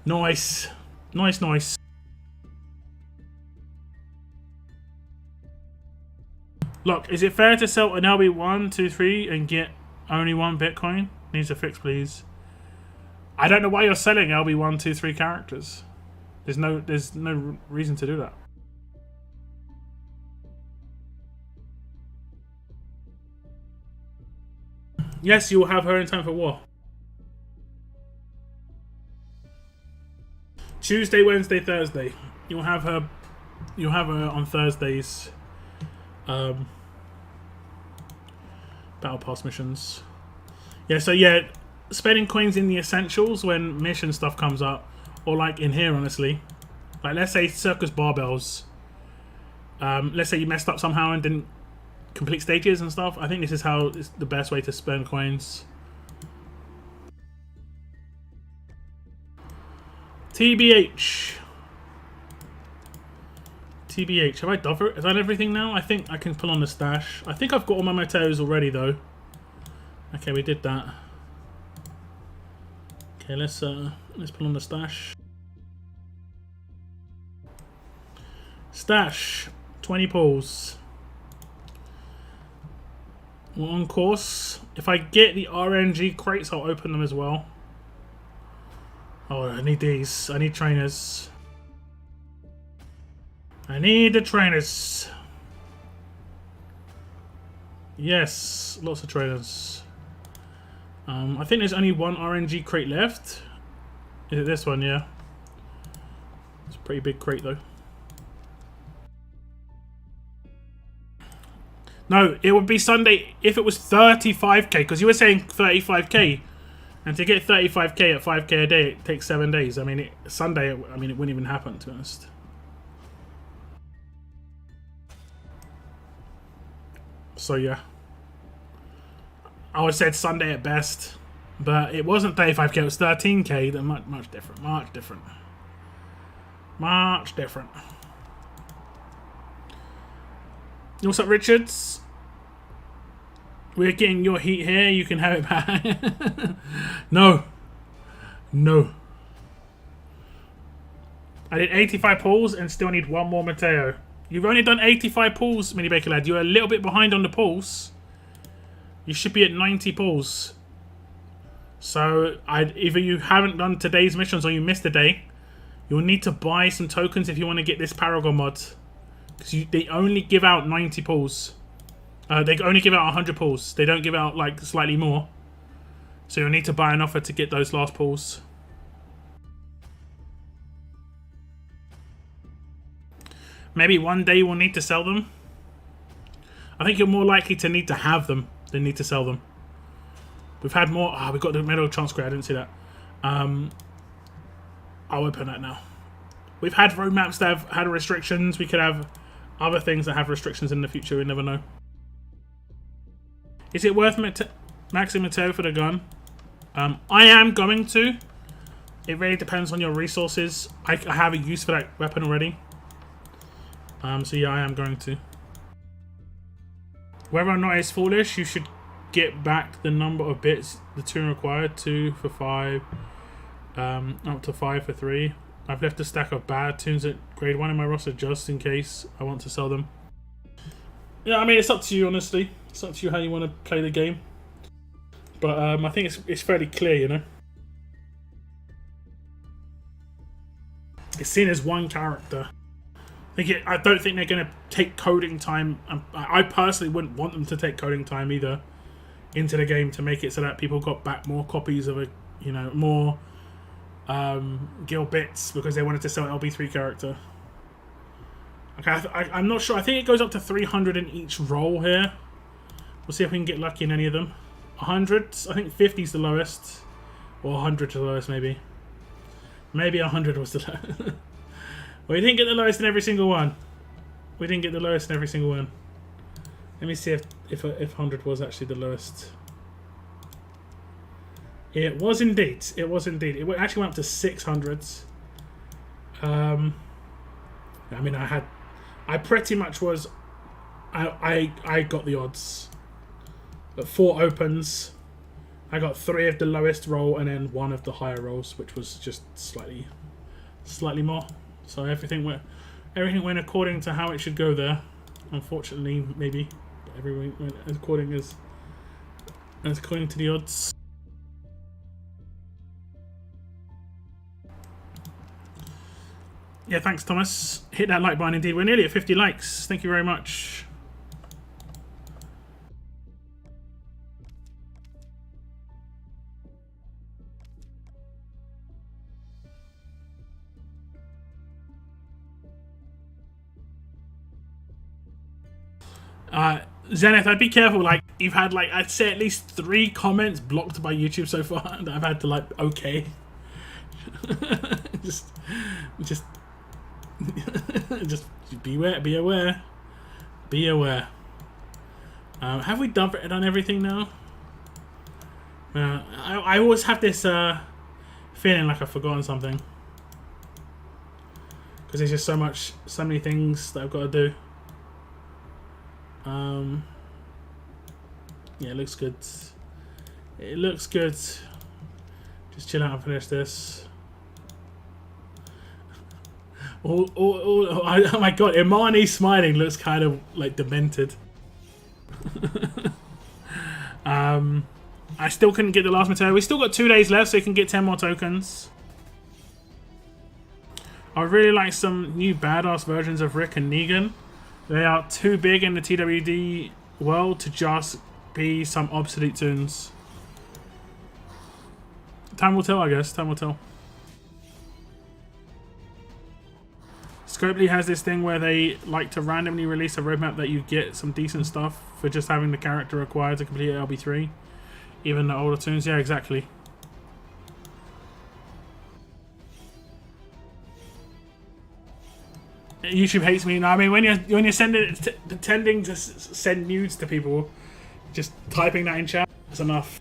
Nice. Nice, nice. Look, is it fair to sell an LB 1, 2, 3 and get only 1 Bitcoin? Needs a fix, please. I don't know why you're selling LB 1, 2, 3 characters. There's no reason to do that. Yes, you will have her in time for war. Tuesday, Wednesday, Thursday. You'll have her. You'll have her on Thursdays. Battle Pass missions. Yeah, so yeah, spending coins in the essentials when mission stuff comes up, or like in here, honestly. Like let's say Circus Barbells. Let's say you messed up somehow and didn't complete stages and stuff. I think this is how it's the best way to spend coins. TBH. TBH. Have I done everything now? I think I can pull on the stash. I think I've got all my Mateos already though. Okay, we did that. Okay, let's pull on the stash. Stash. 20 pulls. We're on course. If I get the RNG crates, I'll open them as well. Oh, I need these. I need trainers. I need the trainers. Yes, lots of trainers. I think there's only 1 RNG crate left. Is it this one? Yeah. It's a pretty big crate though. No, it would be Sunday if it was 35k, because you were saying 35k. And to get 35k at 5k a day, it takes 7 days. I mean, Sunday, I mean, it wouldn't even happen, to be honest. So, yeah. I would have said Sunday at best. But it wasn't 35k, it was 13k. They're much different. Much different. Much different. What's up, Richards? We're getting your heat here. You can have it back. No. No. I did 85 pulls and still need 1 more Mateo. You've only done 85 pulls, Mini Baker Lad. You're a little bit behind on the pulls. You should be at 90 pulls. So either you haven't done today's missions or you missed a day. You'll need to buy some tokens if you want to get this Paragon mod. Because they only give out 90 pulls. They only give out 100 pulls. They don't give out like slightly more. So you'll need to buy an offer to get those last pulls. Maybe one day we'll need to sell them. I think you're more likely to need to have them than need to sell them. We've had more. We've got the medal transcript. I didn't see that. I'll open that now. We've had roadmaps that have had restrictions. We could have other things that have restrictions in the future. We never know. Is it worth maxing Mateo for the gun? I am going to. It really depends on your resources. I have a use for that weapon already. So yeah, I am going to. Whether or not it's foolish, you should get back the number of bits the tune required. 2 for 5, up to 5 for 3. I've left a stack of bad tunes at grade 1 in my roster just in case I want to sell them. Yeah, I mean, it's up to you, honestly. It's up to you how you want to play the game. But I think it's fairly clear, you know. It's seen as one character. I don't think they're going to take coding time. I personally wouldn't want them to take coding time either into the game to make it so that people got back more copies of a, you know, more guild bits because they wanted to sell an LB3 character. Okay, I'm not sure. I think it goes up to 300 in each role here. We'll see if we can get lucky in any of them. 100, I think 50 is the lowest. Or 100 is the lowest, maybe. Maybe 100 was the lowest. Well, we didn't get the lowest in every single one. We didn't get the lowest in every single one. Let me see if 100 was actually the lowest. It was indeed. It was indeed. It actually went up to 600s. I mean, I pretty much was. I got the odds. But 4 opens. I got 3 of the lowest roll and then 1 of the higher rolls, which was just slightly more. So everything went according to how it should go there. Unfortunately, maybe everything went according to the odds. Yeah, thanks, Thomas. Hit that like button, indeed. We're nearly at 50 likes. Thank you very much. Zenith, I'd be careful. Like, you've had, like, I'd say at least 3 comments blocked by YouTube so far that I've had to, like, okay. just be aware. Have we done everything now? I always have this feeling like I've forgotten something because there's just so many things that I've got to do. Yeah, it looks good. It looks good. Just chill out and finish this. Oh my god, Imani smiling looks kind of like demented. I still couldn't get the last Mateo. We still got 2 days left, so you can get 10 more tokens. I really like some new badass versions of Rick and Negan. They are too big in the TWD world to just be some obsolete tunes. Time will tell, I guess. Time will tell. Scopely has this thing where they like to randomly release a roadmap that you get some decent stuff for just having the character required to complete LB3. Even the older tunes. Yeah, exactly. YouTube hates me. No, I mean when you're sending pretending to send nudes to people, just typing that in chat is enough.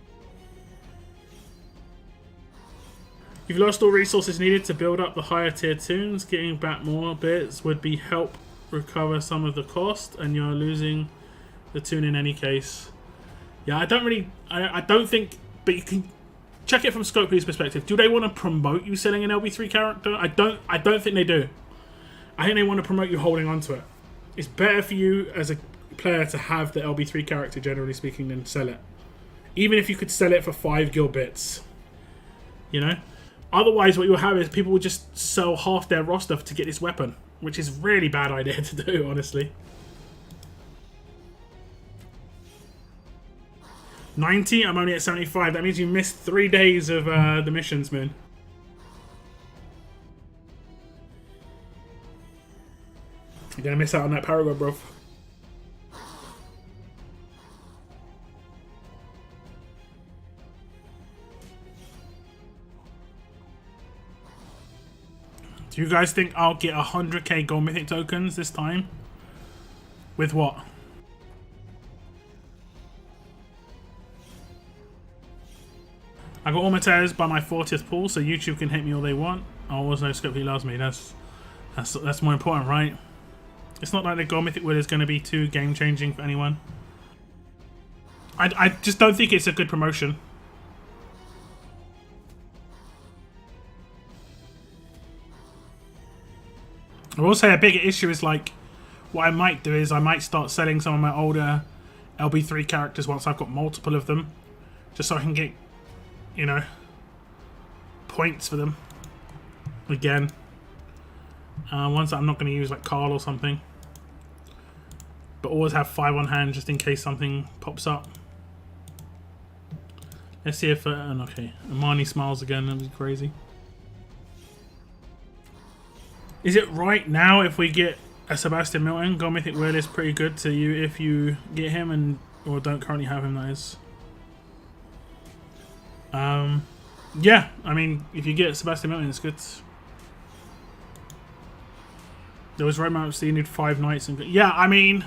You've lost all resources needed to build up the higher tier tunes. Getting back more bits would be help recover some of the cost, and you're losing the tune in any case. Yeah, I don't think, but you can check it from Scopely's perspective. Do they want to promote you selling an LB3 character? I don't think they do. I think they want to promote you holding on to it. It's better for you as a player to have the LB3 character, generally speaking, than sell it. Even if you could sell it for 5 guild bits. You know? Otherwise, what you'll have is people will just sell half their roster to get this weapon, which is a really bad idea to do, honestly. 90? I'm only at 75. That means you missed 3 days of the missions, Moon. You're gonna miss out on that paragraph, bro. Do you guys think I'll get 100k gold mythic tokens this time? With what? I got all Mateos by my 40th pull, so YouTube can hit me all they want. Oh, always no scope he loves me. That's more important, right? It's not like the gold mythic wheel is going to be too game changing for anyone. I just don't think it's a good promotion. I will say a bigger issue is like, what I might do is I might start selling some of my older LB3 characters once I've got multiple of them, just so I can get, you know, points for them again. Ones that I'm not going to use, like Carl or something, but always have 5 on hand just in case something pops up. Let's see if okay, Amani smiles again. That was crazy. Is it right now if we get a Sebastian Milton, gold mythic wheel is pretty good to you if you get him and or don't currently have him, that is. Yeah, I mean, if you get Sebastian Milton, it's good. There was romance, so you need 5 knights and yeah, I mean,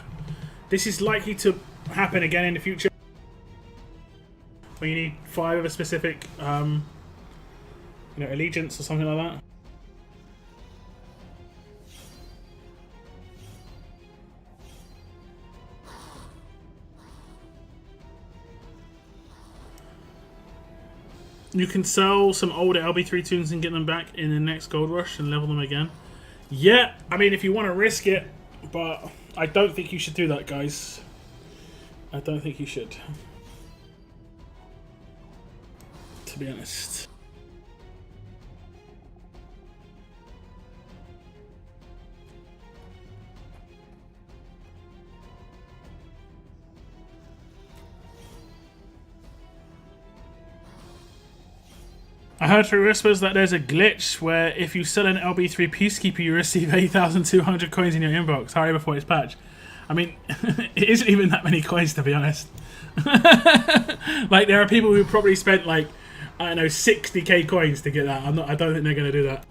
this is likely to happen again in the future. Where you need 5 of a specific, you know, allegiance or something like that. You can sell some older LB3 tunes and get them back in the next gold rush and level them again. Yeah, I mean, if you want to risk it, but I don't think you should do that, guys. I don't think you should. To be honest. I heard through whispers that there's a glitch where if you sell an LB3 Peacekeeper, you receive 8,200 coins in your inbox. Hurry before it's patched. I mean, it isn't even that many coins, to be honest. Like, there are people who probably spent, like, I don't know, 60k coins to get that. I don't think they're going to do that.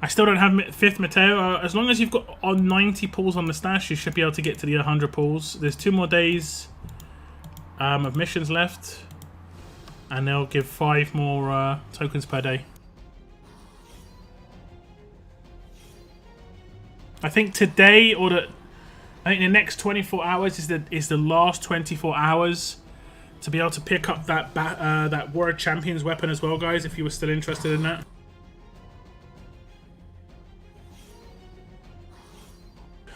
I still don't have 5th Mateo. As long as you've got 90 pulls on the stash, you should be able to get to the 100 pulls. There's 2 more days of missions left, and they'll give 5 more tokens per day. I think today, I think the next 24 hours is the last 24 hours to be able to pick up that World Champions weapon as well, guys, if you were still interested in that.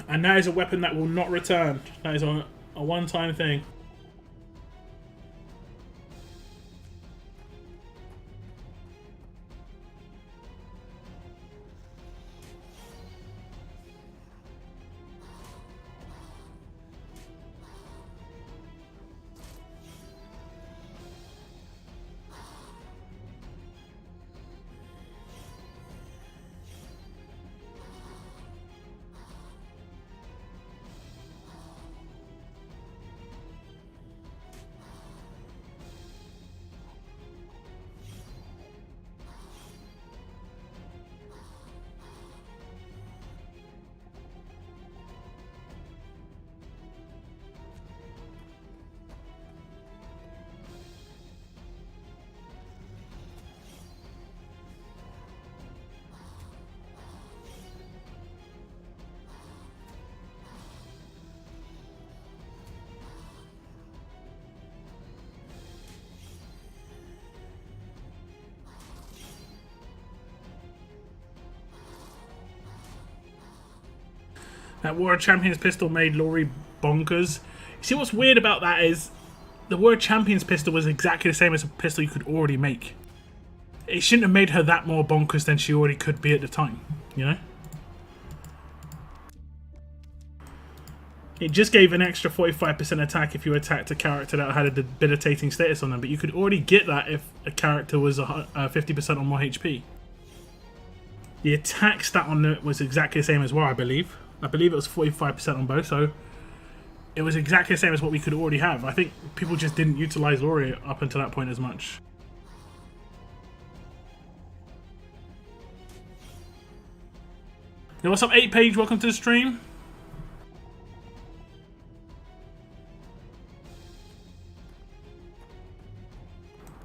And that is a weapon that will not return. That is a one-time thing. That World Champions pistol made Laurie bonkers. You see what's weird about that is the World Champions pistol was exactly the same as a pistol you could already make. It shouldn't have made her that more bonkers than she already could be at the time, you know? It just gave an extra 45% attack if you attacked a character that had a debilitating status on them, but you could already get that if a character was 50% or more HP. The attack stat on it was exactly the same as well, I believe. I believe it was 45% on both, so it was exactly the same as what we could already have. I think people just didn't utilize Laurie up until that point as much. Yo, what's up, 8page? Welcome to the stream.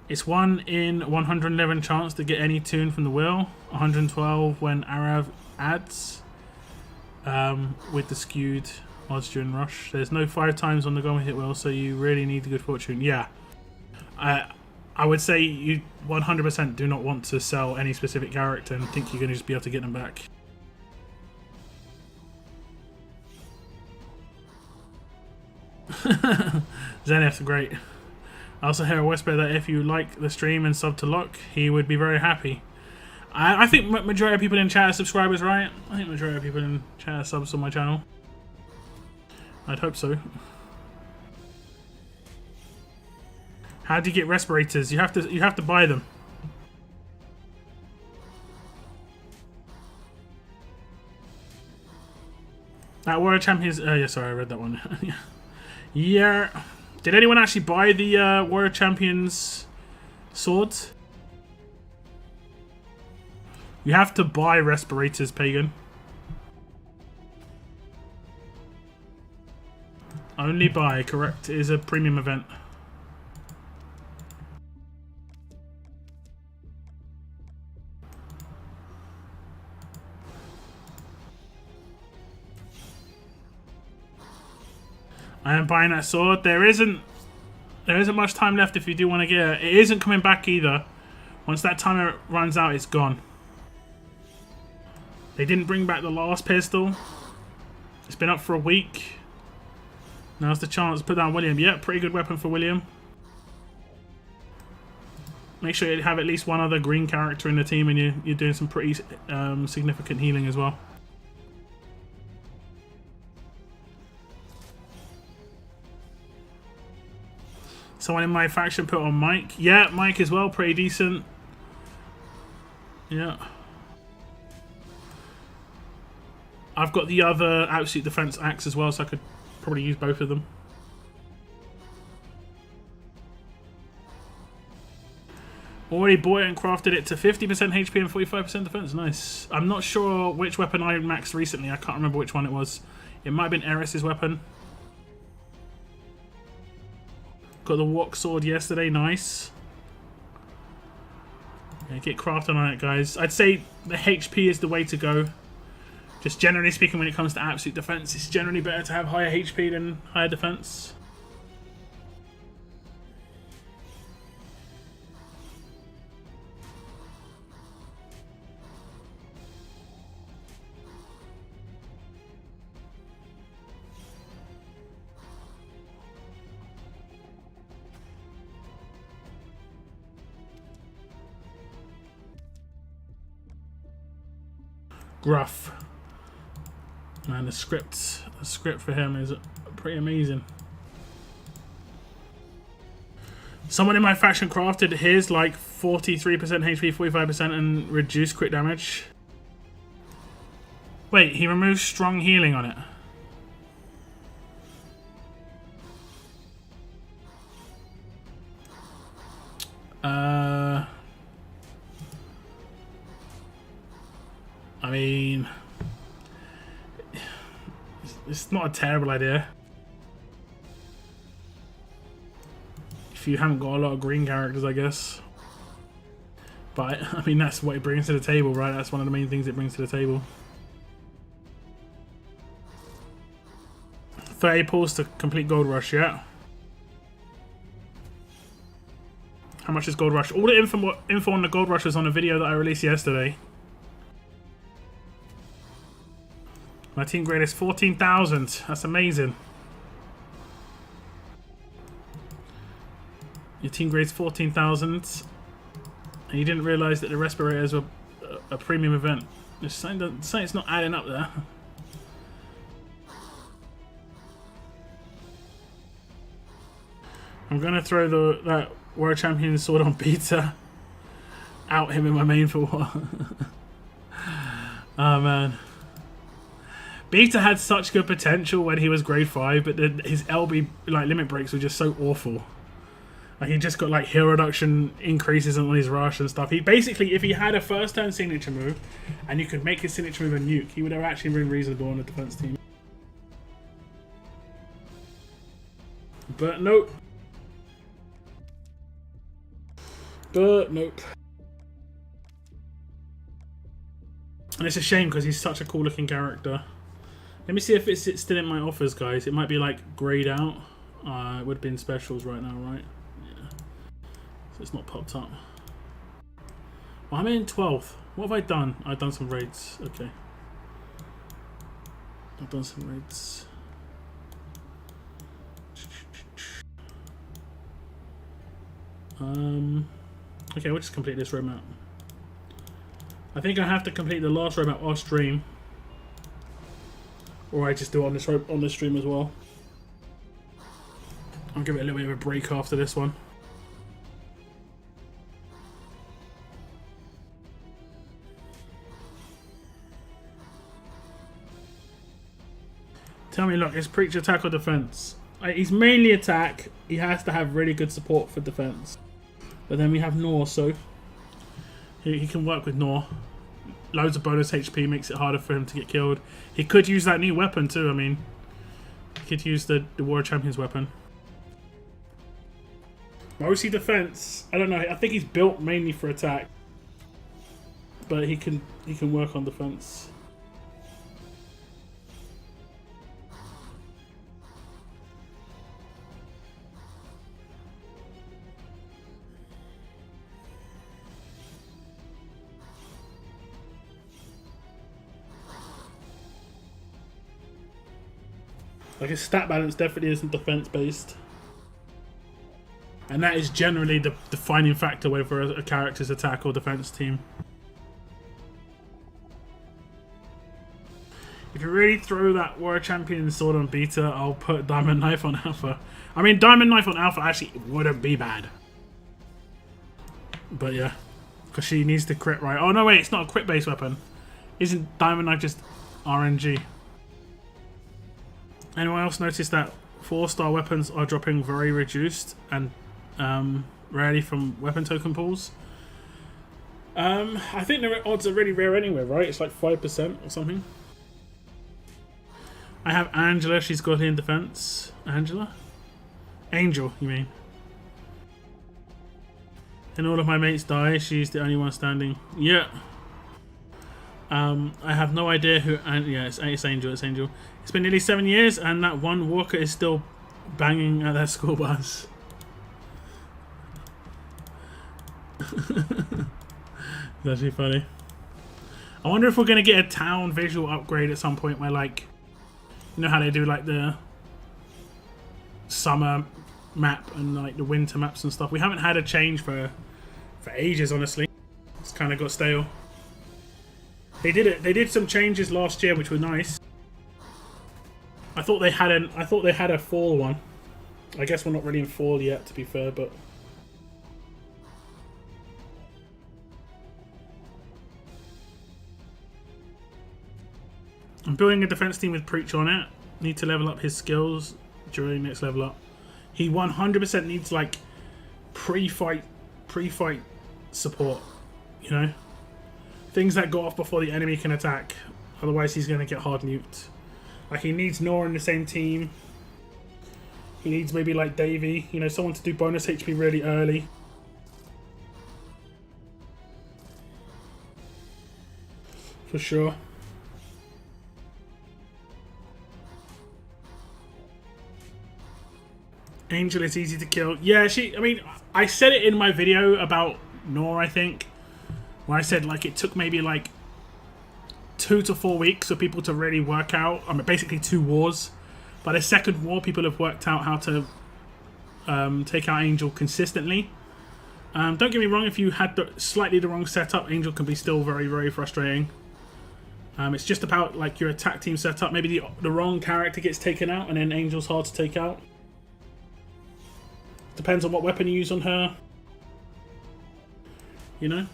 It's 1 in 111 chance to get any tune from the wheel. 112 when Arav adds. With the skewed odds during rush. There's no 5 times on the go hit wheel, so you really need the good fortune. Yeah. I would say you 100% do not want to sell any specific character and think you're going to just be able to get them back. Zenith's great. I also hear a whisper that if you like the stream and sub to Locke, he would be very happy. I think majority of people in chat are subscribers, right? I think majority of people in chat are subs on my channel. I'd hope so. How do you get respirators? You have to buy them. That Warrior Champions. Yeah, sorry, I read that one. Yeah. Did anyone actually buy the Warrior Champions swords? You have to buy respirators, Pagan. Only buy, correct. It is a premium event. I am buying that sword. There isn't much time left if you do want to get it. It isn't coming back either. Once that timer runs out, it's gone. They didn't bring back the last pistol. It's been up for a week. Now's the chance to put down William. Yeah, pretty good weapon for William. Make sure you have at least one other green character in the team and you're doing some pretty significant healing as well. Someone in my faction put on Mike. Yeah, Mike as well, pretty decent. Yeah. I've got the other Absolute Defense axe as well, so I could probably use both of them. Already bought it and crafted it to 50% HP and 45% defense. Nice. I'm not sure which weapon I maxed recently. I can't remember which one it was. It might have been Eris's weapon. Got the walk sword yesterday. Nice. Yeah, get crafting on it, guys. I'd say the HP is the way to go. Just generally speaking, when it comes to absolute defense, it's generally better to have higher HP than higher defense. Gruff. Man, the script for him is pretty amazing. Someone in my faction crafted his like 43% HP, 45% and reduced crit damage. Wait, he removes strong healing on it. I mean, it's not a terrible idea. If you haven't got a lot of green characters, I guess. But, I mean, that's what it brings to the table, right? That's one of the main things it brings to the table. 30 pulls to complete Gold Rush, yeah. How much is Gold Rush? All the info on the Gold Rush was on a video that I released yesterday. My team grade is 14,000. That's amazing. Your team grade's 14,000. And you didn't realise that the respirators were a premium event. Just something's not adding up there. I'm going to throw that World Champion sword on Peter. Out him in my main for what? Oh man. Beta had such good potential when he was grade 5, but his LB like limit breaks were just so awful. Like he just got like heal reduction increases on his rush and stuff. He basically, if he had a first turn signature move, and you could make his signature move a nuke, he would have actually been reasonable on the defense team. But nope. But nope. And it's a shame because he's such a cool looking character. Let me see if it's still in my offers, guys. It might be like grayed out. It would have been specials right now, right? Yeah. So it's not popped up. Well, I'm in 12th. What have I done? I've done some raids. Okay. I've done some raids. Okay, we'll just complete this roadmap. I think I have to complete the last roadmap off stream. Or I just do it on this stream as well. I'll give it a little bit of a break after this one. Tell me, look, is Preach attack or defense? He's mainly attack. He has to have really good support for defense. But then we have Nor, so he can work with Nor. Loads of bonus HP makes it harder for him to get killed. He could use that new weapon too. I mean, he could use the War Champions weapon. Mostly defense. I don't know. I think he's built mainly for attack, but he can work on defense. Like his stat balance definitely isn't defense based. And that is generally the defining factor whether a character's attack or defense team. If you really throw that War Champion sword on beta, I'll put Diamond Knife on alpha. I mean, Diamond Knife on alpha actually wouldn't be bad. But yeah, because she needs to crit right. Oh no, wait, it's not a crit based weapon. Isn't Diamond Knife just RNG? Anyone else notice that 4-star weapons are dropping very reduced and rarely from weapon token pools? I think the odds are really rare anyway, right? It's like 5% or something. I have Angela, she's got in defense. Angela? Angel, you mean? And all of my mates die, she's the only one standing. Yeah. I have no idea who. Yeah, it's Angel. It's Angel. It's been nearly 7 years, and that one Walker is still banging at that school bus. That's actually funny. I wonder if we're gonna get a town visual upgrade at some point, where like, you know how they do like the summer map and like the winter maps and stuff. We haven't had a change for ages, honestly. It's kind of got stale. They did it. They did some changes last year, which were nice. I thought they had a fall one. I guess we're not really in fall yet, to be fair, but I'm building a defense team with Preach on it. Need to level up his skills during next level up. He 100% needs like pre-fight support. You know, things that go off before the enemy can attack. Otherwise, he's going to get hard nuked. Like he needs Nora in the same team. He needs maybe like Davey, you know, someone to do bonus HP really early. For sure. Angel is easy to kill. Yeah, I mean, I said it in my video about Nora, I think. Where I said like it took maybe like 2 to 4 weeks for people to really work out. I mean, basically 2 wars. By the second war, people have worked out how to take out Angel consistently. Don't get me wrong, if you had slightly the wrong setup, Angel can be still very, very frustrating. It's just about like your attack team setup. Maybe the wrong character gets taken out and then Angel's hard to take out. Depends on what weapon you use on her. You know?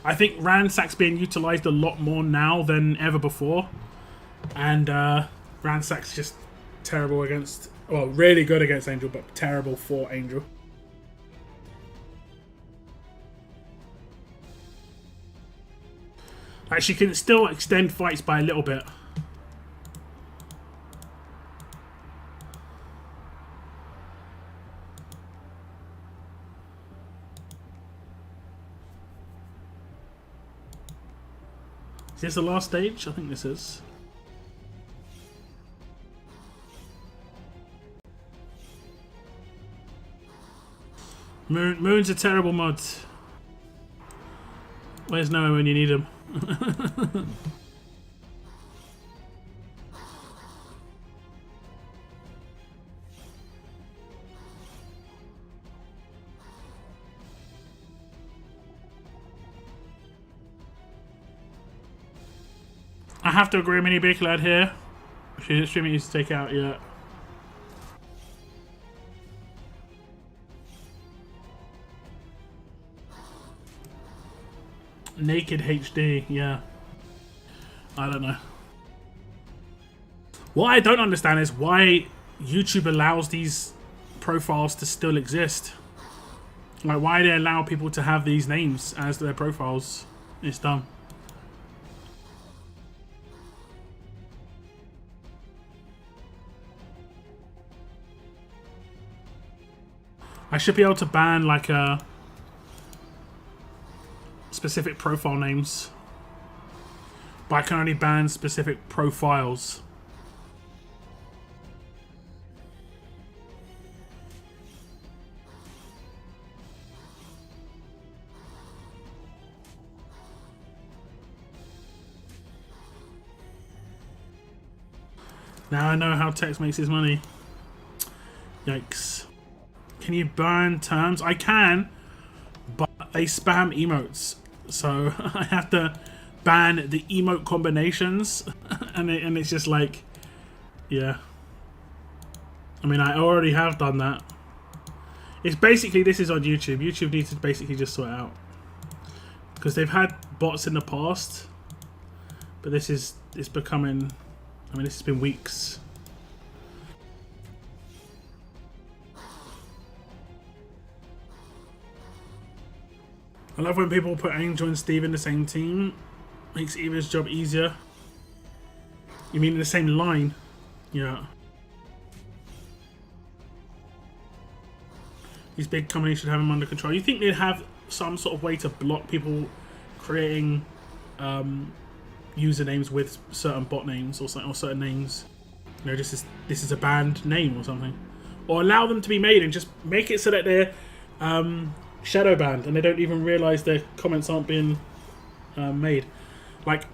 I think Ransack's being utilised a lot more now than ever before. And Ransack's just terrible against... Well, really good against Angel, but terrible for Angel. Like, she can still extend fights by a little bit. Is this the last stage? I think this is. Moon's a terrible mod. Where's Noah when you need him? I have to agree, Mini Big Lad here. She's extremely easy to take out, yeah. Naked HD, yeah. I don't know. What I don't understand is why YouTube allows these profiles to still exist. Like, why they allow people to have these names as their profiles. It's dumb. I should be able to ban, like, specific profile names, but I can only ban specific profiles. Now I know how Tex makes his money. Yikes. Can you ban terms? I can, but they spam emotes. So I have to ban the emote combinations. and it's just like, yeah. I mean, I already have done that. It's basically, this is on YouTube. YouTube needs to basically just sort it out. Because they've had bots in the past. But this is, it's becoming, I mean, this has been weeks. I love when people put Angel and Steve in the same team. Makes Eva's job easier. You mean in the same line? Yeah. These big companies should have them under control. You think they'd have some sort of way to block people creating usernames with certain bot names or certain names? You know, this is a banned name or something. Or allow them to be made and just make it so that they're shadow banned and they don't even realize their comments aren't being made. Like,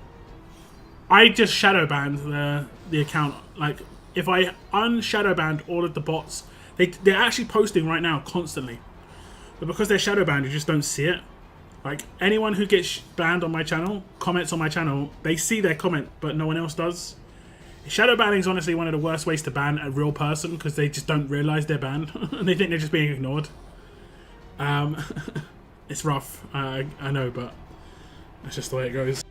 I just shadow banned the account. Like, if I unshadow banned all of the bots, they're actually posting right now constantly, but because they're shadow banned, you just don't see it. Like, anyone who gets banned on my channel, comments on my channel, they see their comment, but no one else does. Shadow banning is honestly one of the worst ways to ban a real person because they just don't realize they're banned and they think they're just being ignored. It's rough, I know, but that's just the way it goes.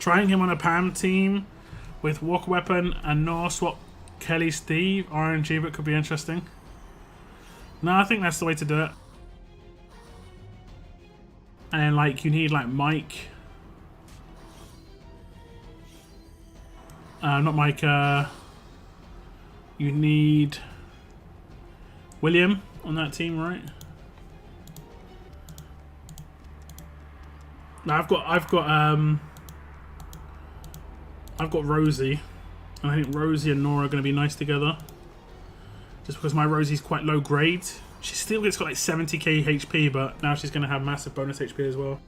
Trying him on a PAM team with Walker Weapon and Nor swap Kelly Steve, RNG, but could be interesting. No, I think that's the way to do it. And like, you need like Mike. Not Mike, you need William on that team, right? No, I've got Rosie. And I think Rosie and Nora are going to be nice together. Just because my Rosie's quite low grade. She still gets got like 70k HP, but now she's going to have massive bonus HP as well.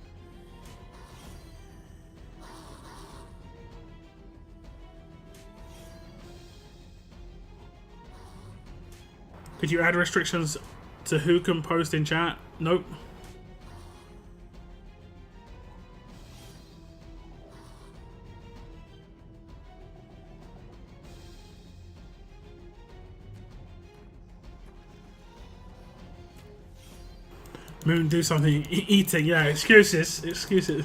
Could you add restrictions to who can post in chat? Nope. Moon, do something. Eating, yeah. Excuses. Excuses.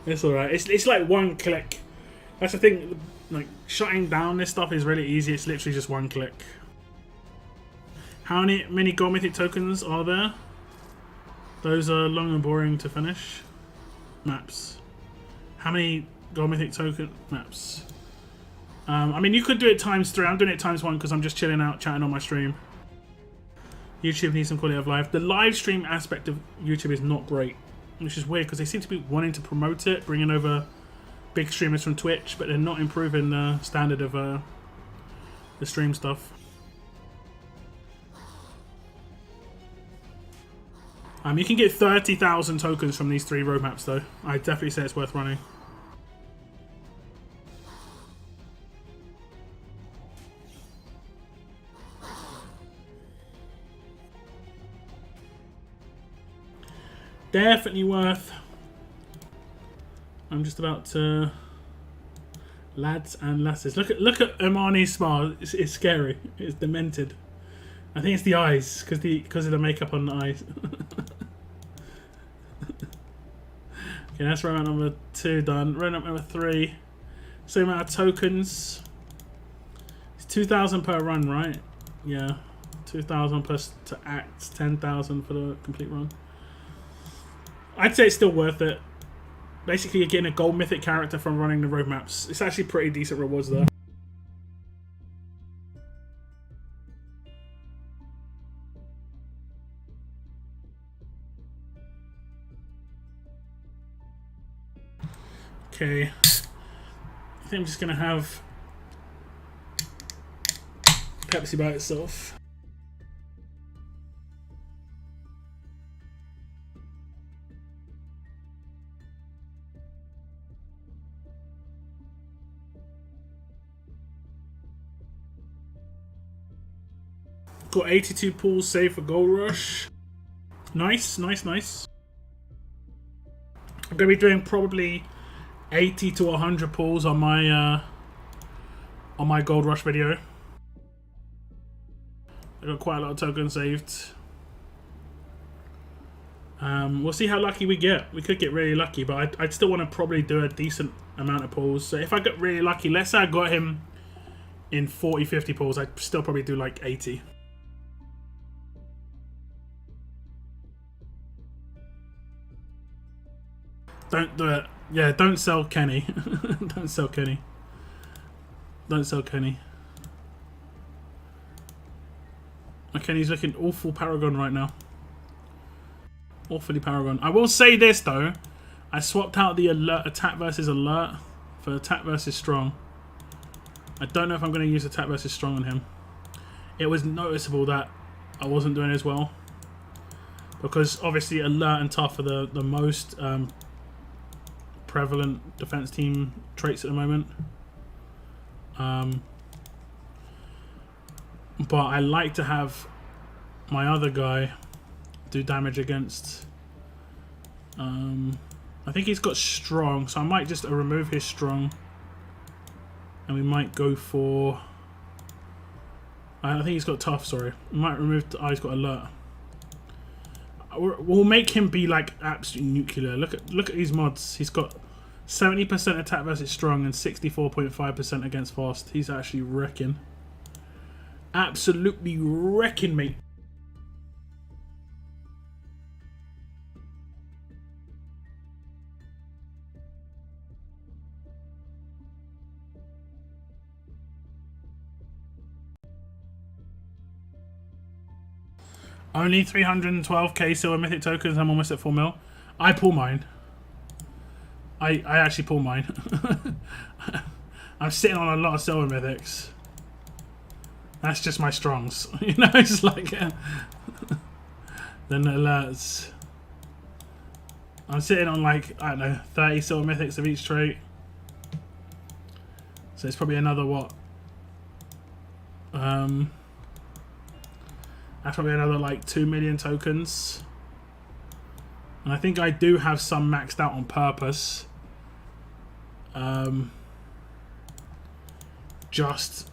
It's alright. It's like one click. That's the thing. Like, shutting down this stuff is really easy. It's literally just one click. How many gold mythic tokens are there? Those are long and boring to finish. Maps. How many gold mythic token maps? I mean, you could do it ×3. I'm doing it ×1 because I'm just chilling out, chatting on my stream. YouTube needs some quality of life. The live stream aspect of YouTube is not great, which is weird because they seem to be wanting to promote it, bringing over big streamers from Twitch, but they're not improving the standard of the stream stuff. You can get 30,000 tokens from these 3 roadmaps, though. I definitely say it's worth running. Definitely worth. I'm just about to. Lads and lasses. Look at Imani's smile. It's scary. It's demented. I think it's the eyes because of the makeup on the eyes. Okay, that's round number 2 done. Round number 3. Same amount of tokens. It's 2,000 per run, right? Yeah, 2,000 plus to act. 10,000 for the complete run. I'd say it's still worth it. Basically, you're getting a gold mythic character from running the road maps. It's actually pretty decent rewards there. Okay. I think I'm just going to have Pepsi by itself. Got 82 pulls saved for Gold Rush. Nice, nice, nice. I'm going to be doing probably 80 to 100 pulls on my Gold Rush video. I got quite a lot of tokens saved. We'll see how lucky we get. We could get really lucky, but I'd still want to probably do a decent amount of pulls. So if I get really lucky, let's say I got him in 40, 50 pulls, I'd still probably do like 80. Don't do it. Yeah, don't sell Kenny. Don't sell Kenny. Don't sell Kenny. My Kenny's looking awful Paragon right now. Awfully Paragon. I will say this though. I swapped out the alert attack versus alert for attack versus strong. I don't know if I'm going to use attack versus strong on him. It was noticeable that I wasn't doing as well. Because obviously alert and tough are the most prevalent defense team traits at the moment. But I like to have my other guy do damage against I think he's got strong, so I might just remove his strong and we might go for I think he's got tough, sorry. We might remove he's got alert. We'll make him be like absolute nuclear. Look at these mods. He's got 70% attack versus strong and 64.5% against fast. He's actually wrecking. Absolutely wrecking, mate. Only 312k silver mythic tokens. I'm almost at 4 mil. I pull mine. I actually pull mine. I'm sitting on a lot of silver mythics. That's just my strongs. You know, it's like then alerts. I'm sitting on like, I don't know, 30 silver mythics of each trait. So it's probably another what? That's probably another like 2 million tokens. And I think I do have some maxed out on purpose. Just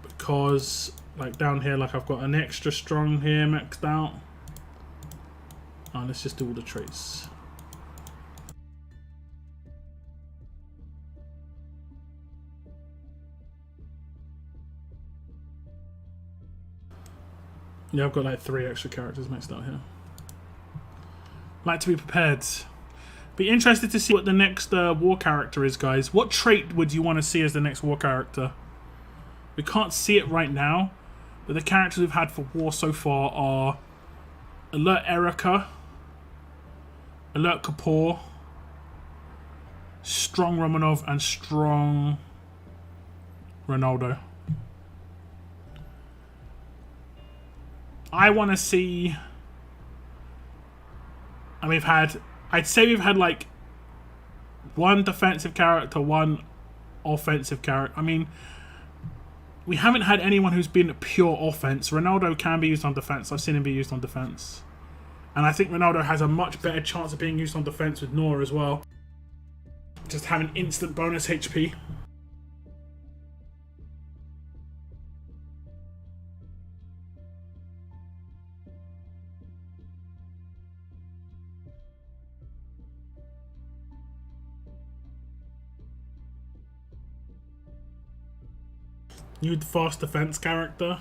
because like down here, like I've got an extra strong here maxed out. let's just do all the traits. Yeah, I've got like 3 extra characters maxed out here. Like to be prepared. Be interested to see what the next war character is, guys. What trait would you want to see as the next war character? We can't see it right now, but the characters we've had for war so far are Alert Erica, Alert Kapoor, Strong Romanov, and Strong Ronaldo. I want to see... And we've had... I'd say we've had like 1 defensive character, 1 offensive character. I mean, we haven't had anyone who's been pure offense. Ronaldo can be used on defense. I've seen him be used on defense. And I think Ronaldo has a much better chance of being used on defense with Nora as well. Just having instant bonus HP. New fast defense character.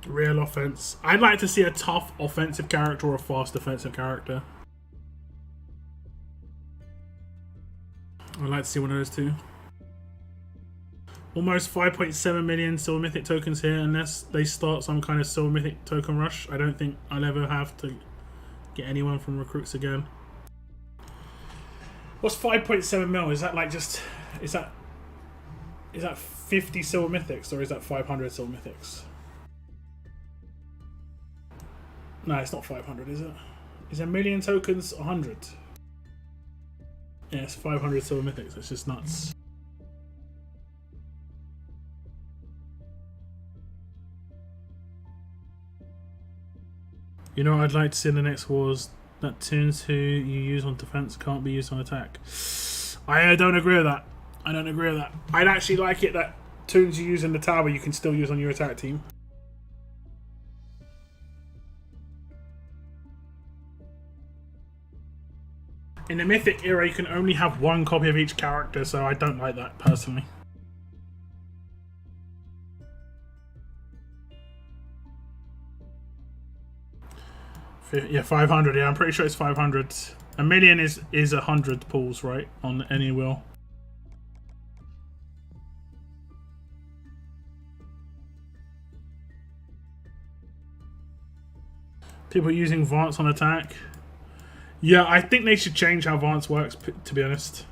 Real offense. I'd like to see a tough offensive character or a fast defensive character. I'd like to see one of those two. Almost 5.7 million silver mythic tokens here, unless they start some kind of silver mythic token rush. I don't think I'll ever have to get anyone from recruits again. What's 5.7 mil? Is that like just... Is that 50 silver mythics, or is that 500 silver mythics? No, it's not 500, is it? Is a million tokens 100? Yeah, it's 500 silver mythics. It's just nuts. You know what I'd like to see in the next wars? That tunes who you use on defense can't be used on attack. I don't agree with that. I don't agree with that. I'd actually like it that tunes you use in the tower you can still use on your attack team. In the Mythic era, you can only have 1 copy of each character, so I don't like that personally. Yeah, 500. Yeah, I'm pretty sure it's 500. A million is 100 pulls, right, on any wheel. People using Vance on attack. Yeah, I think they should change how Vance works, to be honest.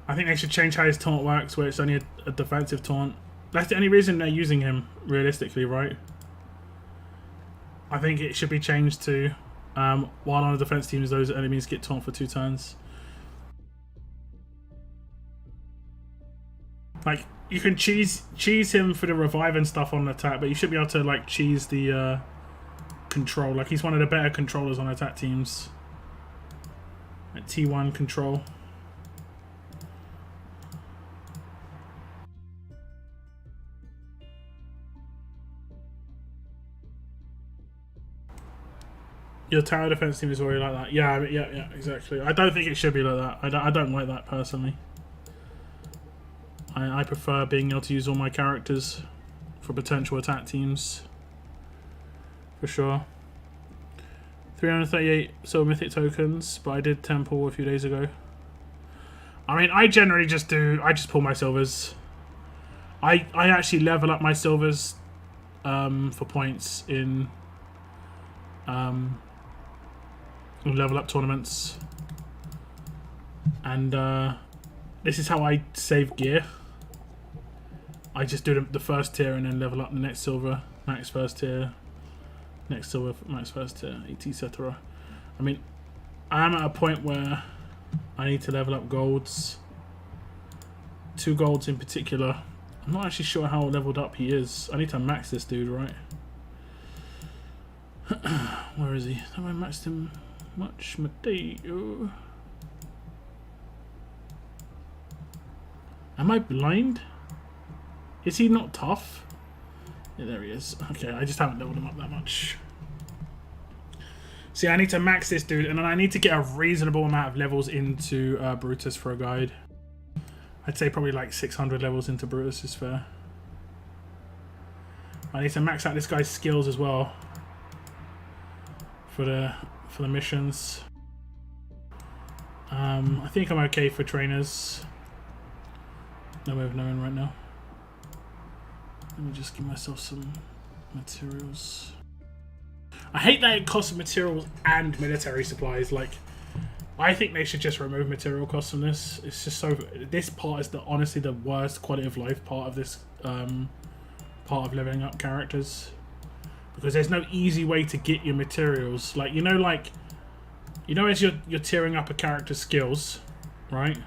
I think they should change how his taunt works, where it's only a defensive taunt. That's the only reason they're using him, realistically, right? I think it should be changed to, while on a defense team, those enemies get taunt for 2 turns. Like, you can cheese him for the revive and stuff on attack, but you should be able to, like, cheese the control. Like, he's one of the better controllers on attack teams. At T1 control. Your tower defense team is already like that. Yeah, yeah, exactly. I don't think it should be like that. I don't like that personally. I prefer being able to use all my characters for potential attack teams. For sure. 338 silver mythic tokens, but I did 10 pull a few days ago. I mean, I generally just pull my silvers. I actually level up my silvers for points in level up tournaments. And this is how I save gear. I just do the first tier and then level up the next silver, max first tier, next silver, max first tier, etc. I mean, I am at a point where I need to level up golds. 2 golds in particular. I'm not actually sure how leveled up he is. I need to max this dude, right? Where is he? Have I maxed him much? Mateo. Am I blind? Is he not tough? Yeah, there he is. Okay, I just haven't leveled him up that much. See, I need to max this dude, and then I need to get a reasonable amount of levels into Brutus for a guide. I'd say probably like 600 levels into Brutus is fair. I need to max out this guy's skills as well for the missions. I think I'm okay for trainers. No way of knowing right now. Let me just give myself some materials. I hate that it costs materials and military supplies. Like, I think they should just remove material costs from this. It's just so... This part is honestly the worst quality of life part of this part of leveling up characters. Because there's no easy way to get your materials. Like, you know, as you're tiering up a character's skills, right?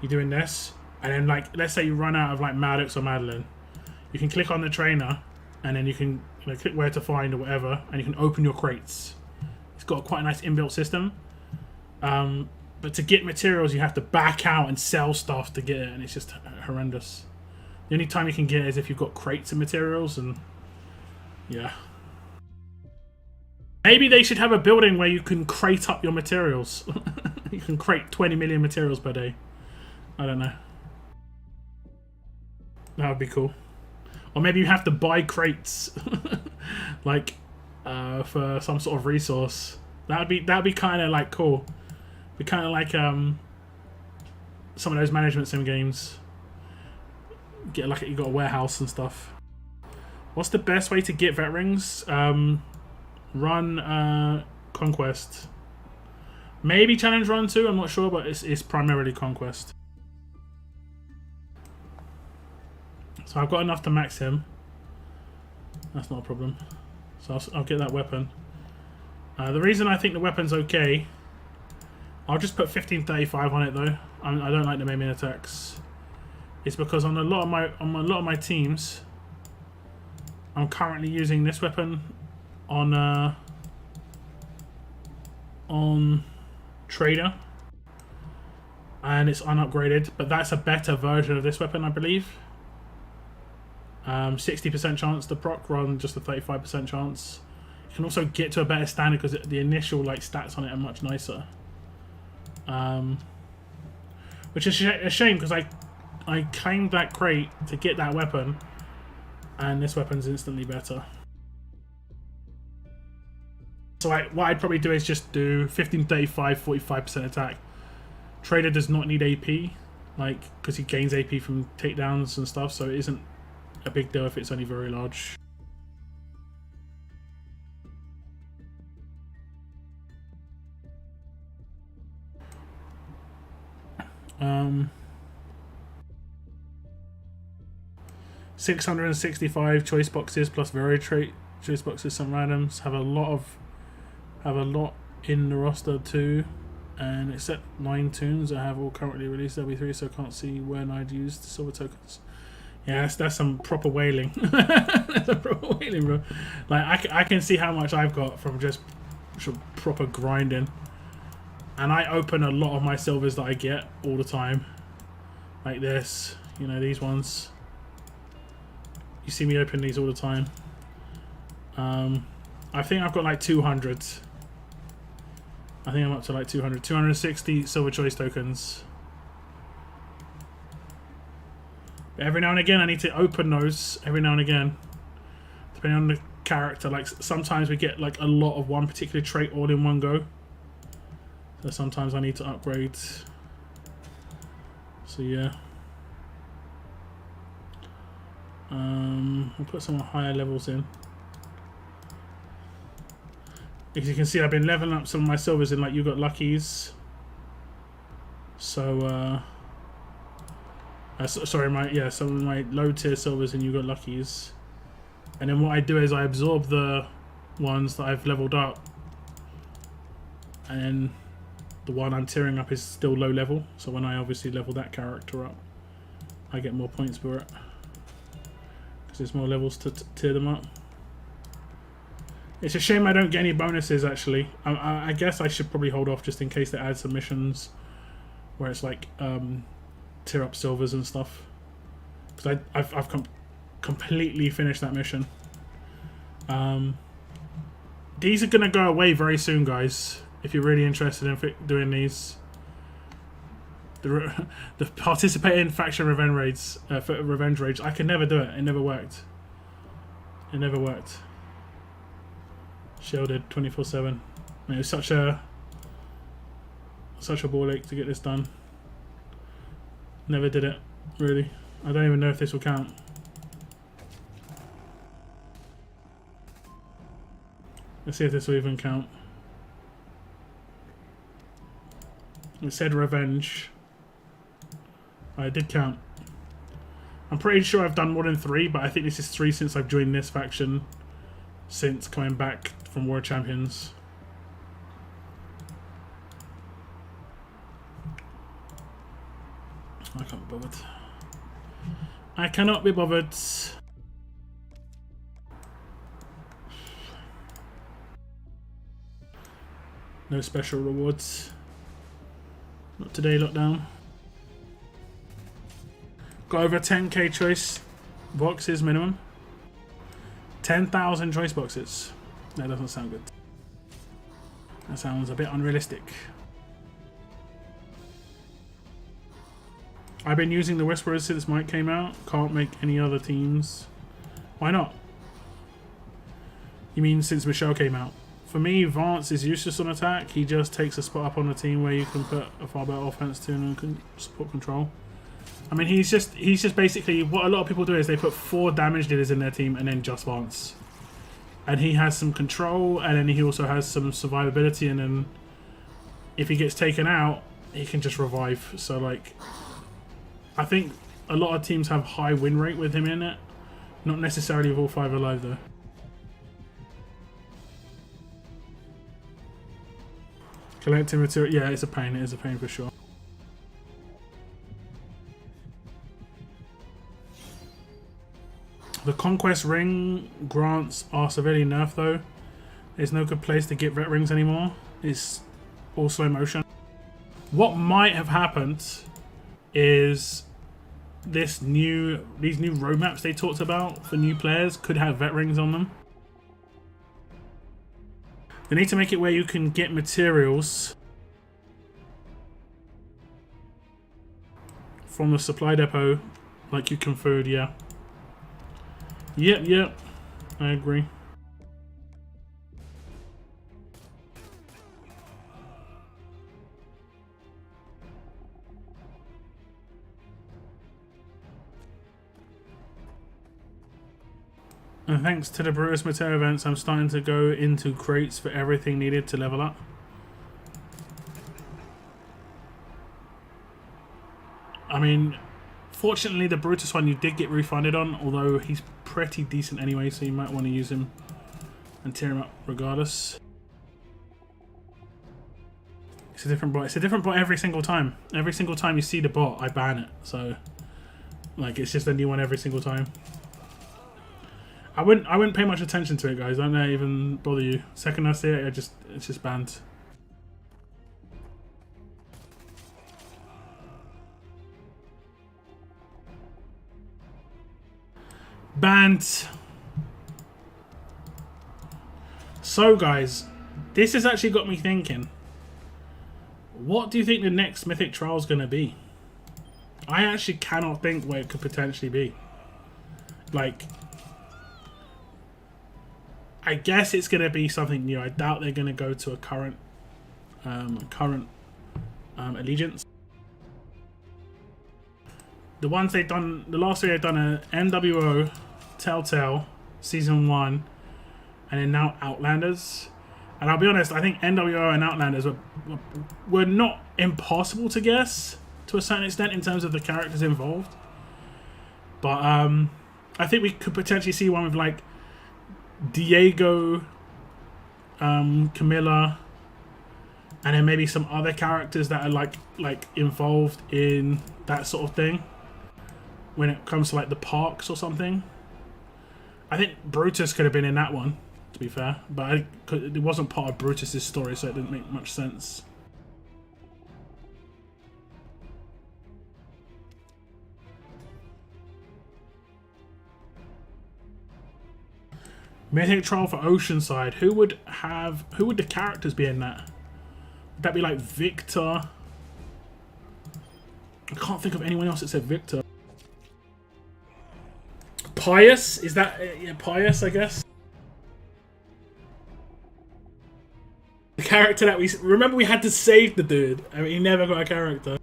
You're doing this, and then, like, let's say you run out of, like, Maddox or Madeline. You can click on the trainer, and then you can, you know, click where to find or whatever, and you can open your crates. It's got quite a nice inbuilt system. But to get materials, you have to back out and sell stuff to get it, and it's just horrendous. The only time you can get it is if you've got crates of materials, and yeah. Maybe they should have a building where you can crate up your materials. You can crate 20 million materials per day. I don't know. That would be cool. Or maybe you have to buy crates, like, for some sort of resource. That'd be kind of like cool. Be kind of like some of those management sim games. Get like you got a warehouse and stuff. What's the best way to get vet rings? Run Conquest. Maybe challenge run too. I'm not sure, but it's primarily Conquest. So I've got enough to max him. That's not a problem. So I'll get that weapon. The reason I think the weapon's okay, I'll just put 1535 on it though. I don't like the main attacks. It's because on a lot of my teams, I'm currently using this weapon on Trader, and it's unupgraded. But that's a better version of this weapon, I believe. 60% chance to proc rather than just a 35% chance. You can also get to a better standard because the initial like stats on it are much nicer. Which is a shame because I claimed that crate to get that weapon, and this weapon's instantly better. So what I'd probably do is just do 1535, 45% attack. Trader does not need AP, like, because he gains AP from takedowns and stuff, so it isn't a big deal if it's only very large. Um, 665 choice boxes plus very trait choice boxes. Some randoms have a lot in the roster too, and except 9 tunes I have all currently released LB3, so I can't see when I'd used silver tokens. Yeah, that's some proper whaling. That's a proper whaling, bro. Like I can see how much I've got from just proper grinding, and I open a lot of my silvers that I get all the time, like this. You know, these ones. You see me open these all the time. I think I've got like 200. I think I'm up to like 200. 260 silver choice tokens. But every now and again I need to open those every now and again. Depending on the character. Like sometimes we get like a lot of one particular trait all in one go. So sometimes I need to upgrade. So yeah. I'll put some higher levels in. As you can see, I've been leveling up some of my silvers in, like, you got luckies. So, sorry, some of my low tier silvers and you got luckies. And then what I do is I absorb the ones that I've leveled up. And then the one I'm tiering up is still low level. So when I obviously level that character up, I get more points for it. Because there's more levels to tier them up. It's a shame I don't get any bonuses, actually. I guess I should probably hold off just in case they add some missions where it's like tier up silvers and stuff. Because I've completely finished that mission. These are gonna go away very soon, guys. If you're really interested in doing these, the participating faction revenge raids. I could never do it. It never worked. It never worked. Shielded 24/7. It was such a ball ache to get this done. Never did it, really. I don't even know if this will count. Let's see if this will even count. It said revenge. Oh, it did count. I'm pretty sure I've done more than 3, but I think this is 3 since I've joined this faction. Since coming back from World Champions. I can't be bothered. I cannot be bothered. No special rewards. Not today, lockdown. Got over 10k choice boxes minimum. 10,000 choice boxes. That doesn't sound good. That sounds a bit unrealistic. I've been using the Whisperers since Mike came out. Can't make any other teams. Why not? You mean since Michelle came out? For me, Vance is useless on attack. He just takes a spot up on the team where you can put a far better offense to and can support control. I mean, he's just basically what a lot of people do is they put 4 damage dealers in their team and then just Vance. And he has some control, and then he also has some survivability, and then if he gets taken out, he can just revive. So like, I think a lot of teams have high win rate with him in it. Not necessarily with all 5 alive though. Collecting material, yeah, it's a pain. It is a pain for sure. The Conquest Ring grants are severely nerfed though. There's no good place to get vet rings anymore. It's all slow motion. What might have happened is these new roadmaps they talked about for new players could have vet rings on them. They need to make it where you can get materials from the supply depot like you can food, yeah. Yep, I agree. And thanks to the Brutus Mateo events, I'm starting to go into crates for everything needed to level up. I mean, fortunately the Brutus one you did get refunded on, although he's pretty decent anyway, so you might want to use him and tear him up regardless. It's a different bot. It's a different bot every single time. Every single time you see the bot, I ban it. So, like, it's just a new one every single time. I wouldn't pay much attention to it, guys. Don't let it even bother you. Second I see it, it's just banned. Banned. So, guys, this has actually got me thinking. What do you think the next Mythic Trial is going to be? I actually cannot think where it could potentially be. Like, I guess it's going to be something new. I doubt they're going to go to a current allegiance. The ones they've done, the last 3 they've done are NWO, Telltale, Season 1, and then now Outlanders. And I'll be honest, I think NWO and Outlanders were not impossible to guess to a certain extent in terms of the characters involved. But I think we could potentially see one with like Diego, Camilla, and then maybe some other characters that are like involved in that sort of thing when it comes to like the parks or something. I think Brutus could have been in that one, to be fair, but it wasn't part of Brutus's story, so it didn't make much sense. Mythic Trial for Oceanside. Who would the characters be in that? Would that be like Victor? I can't think of anyone else that said Victor. Pius? Is that yeah, Pius, I guess? The character that we remember we had to save the dude. I mean, he never got a character.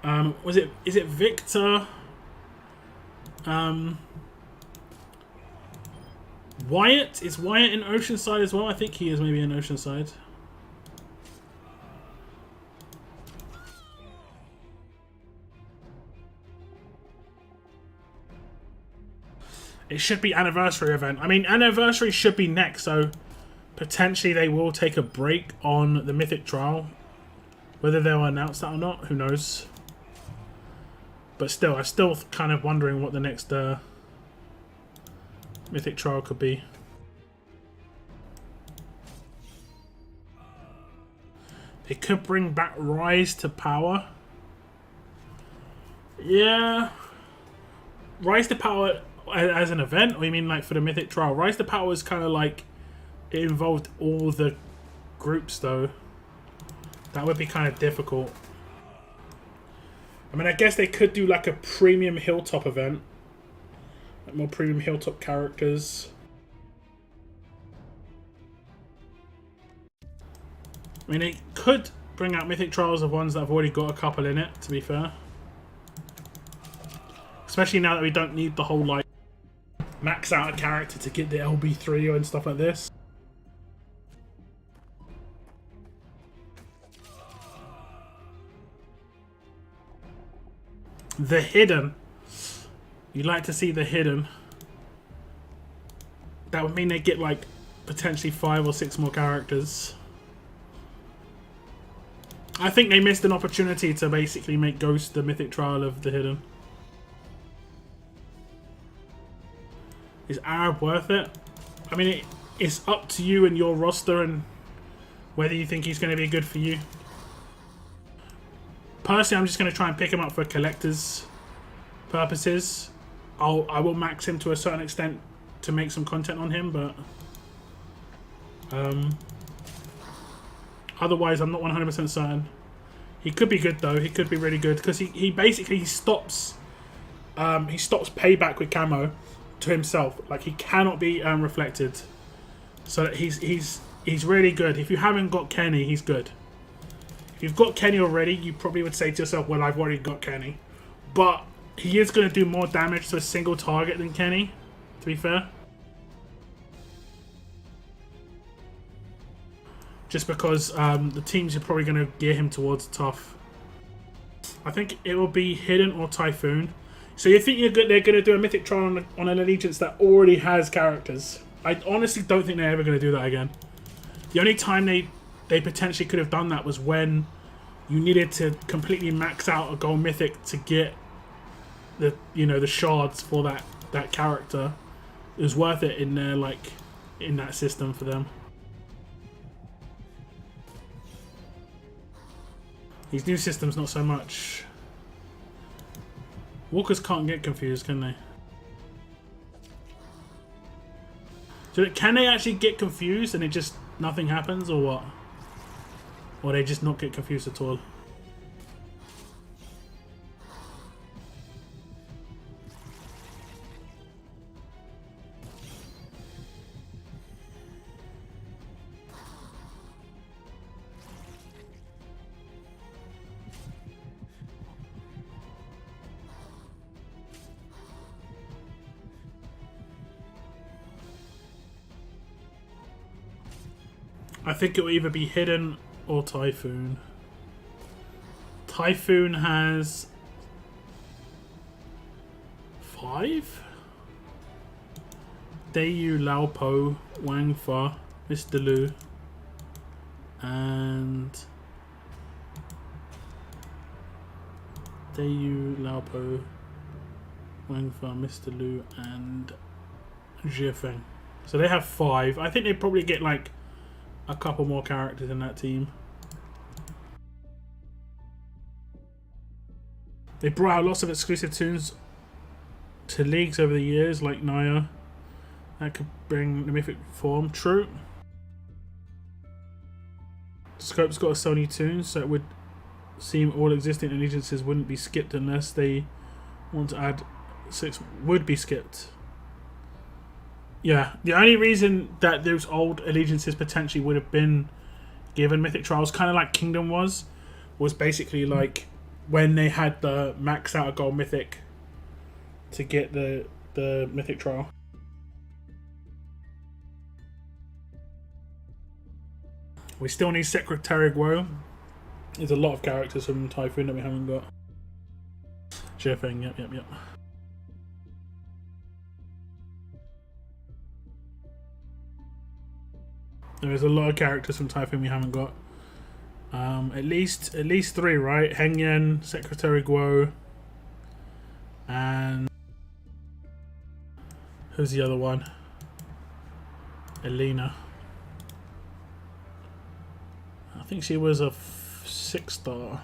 Is it Victor? Wyatt? Is Wyatt in Oceanside as well? I think he is maybe in Oceanside. It should be anniversary event. I mean, anniversary should be next, so potentially they will take a break on the Mythic Trial. Whether they'll announce that or not, who knows. But still, I'm still kind of wondering what the next Mythic Trial could be. They could bring back Rise to Power. Yeah. Rise to Power as an event? Or you mean like for the Mythic Trial? Rise to Power is kind of like... It involved all the groups though. That would be kind of difficult. I mean, I guess they could do like a premium Hilltop event. Like more premium Hilltop characters. I mean, they could bring out Mythic Trials of ones that have already got a couple in it, to be fair. Especially now that we don't need the whole, like, max out a character to get the LB3 and stuff like this. The Hidden. You'd like to see the Hidden. That would mean they get, like, potentially 5 or 6 more characters. I think they missed an opportunity to basically make Ghost the Mythic Trial of the Hidden. Is Arab worth it? I mean, it's up to you and your roster and whether you think he's going to be good for you. Personally, I'm just going to try and pick him up for collectors' purposes. I will max him to a certain extent to make some content on him, but otherwise I'm not 100% certain. He could be good though. He could be really good because he basically stops payback with camo to himself. Like he cannot be reflected. So that he's really good. If you haven't got Kenny, he's good. If you've got Kenny already, you probably would say to yourself, well, I've already got Kenny. But he is going to do more damage to a single target than Kenny, to be fair. Just because the teams are probably going to gear him towards tough. I think it will be Hidden or Typhoon. So you think they're going to do a Mythic Trial on an Allegiance that already has characters? I honestly don't think they're ever going to do that again. The only time they potentially could have done that was when you needed to completely max out a gold Mythic to get the the shards for that character. It was worth it in there, like in that system for them. These new systems, not so much. Walkers can't get confused, can they? So can they actually get confused and it just nothing happens, or what? Or they just not get confused at all? I think it will either be Hidden or Typhoon. Typhoon has 5? Dayu, Laupo, Wang Fa, Mr. Lu, and Dayu, Laupo, Wang Fa, Mr. Lu, and Jiafeng. So they have 5. I think they probably get like a couple more characters in that team. They brought out lots of exclusive tunes to leagues over the years, like Naya That could bring the mythic form. True. Scope's got a Sony tune, so it would seem all existing allegiances wouldn't be skipped unless they want to add 6 would be skipped. Yeah, the only reason that those old allegiances potentially would have been given mythic trials, kind of like Kingdom was basically like when they had the max out of gold mythic to get the mythic trial. We still need Secretary Guo. There's a lot of characters from Typhoon that we haven't got. Sure thing, yep. There is a lot of characters from Typhoon we haven't got. At least 3, right? Heng Yen, Secretary Guo, and who's the other one? Elena. I think she was a 6-star.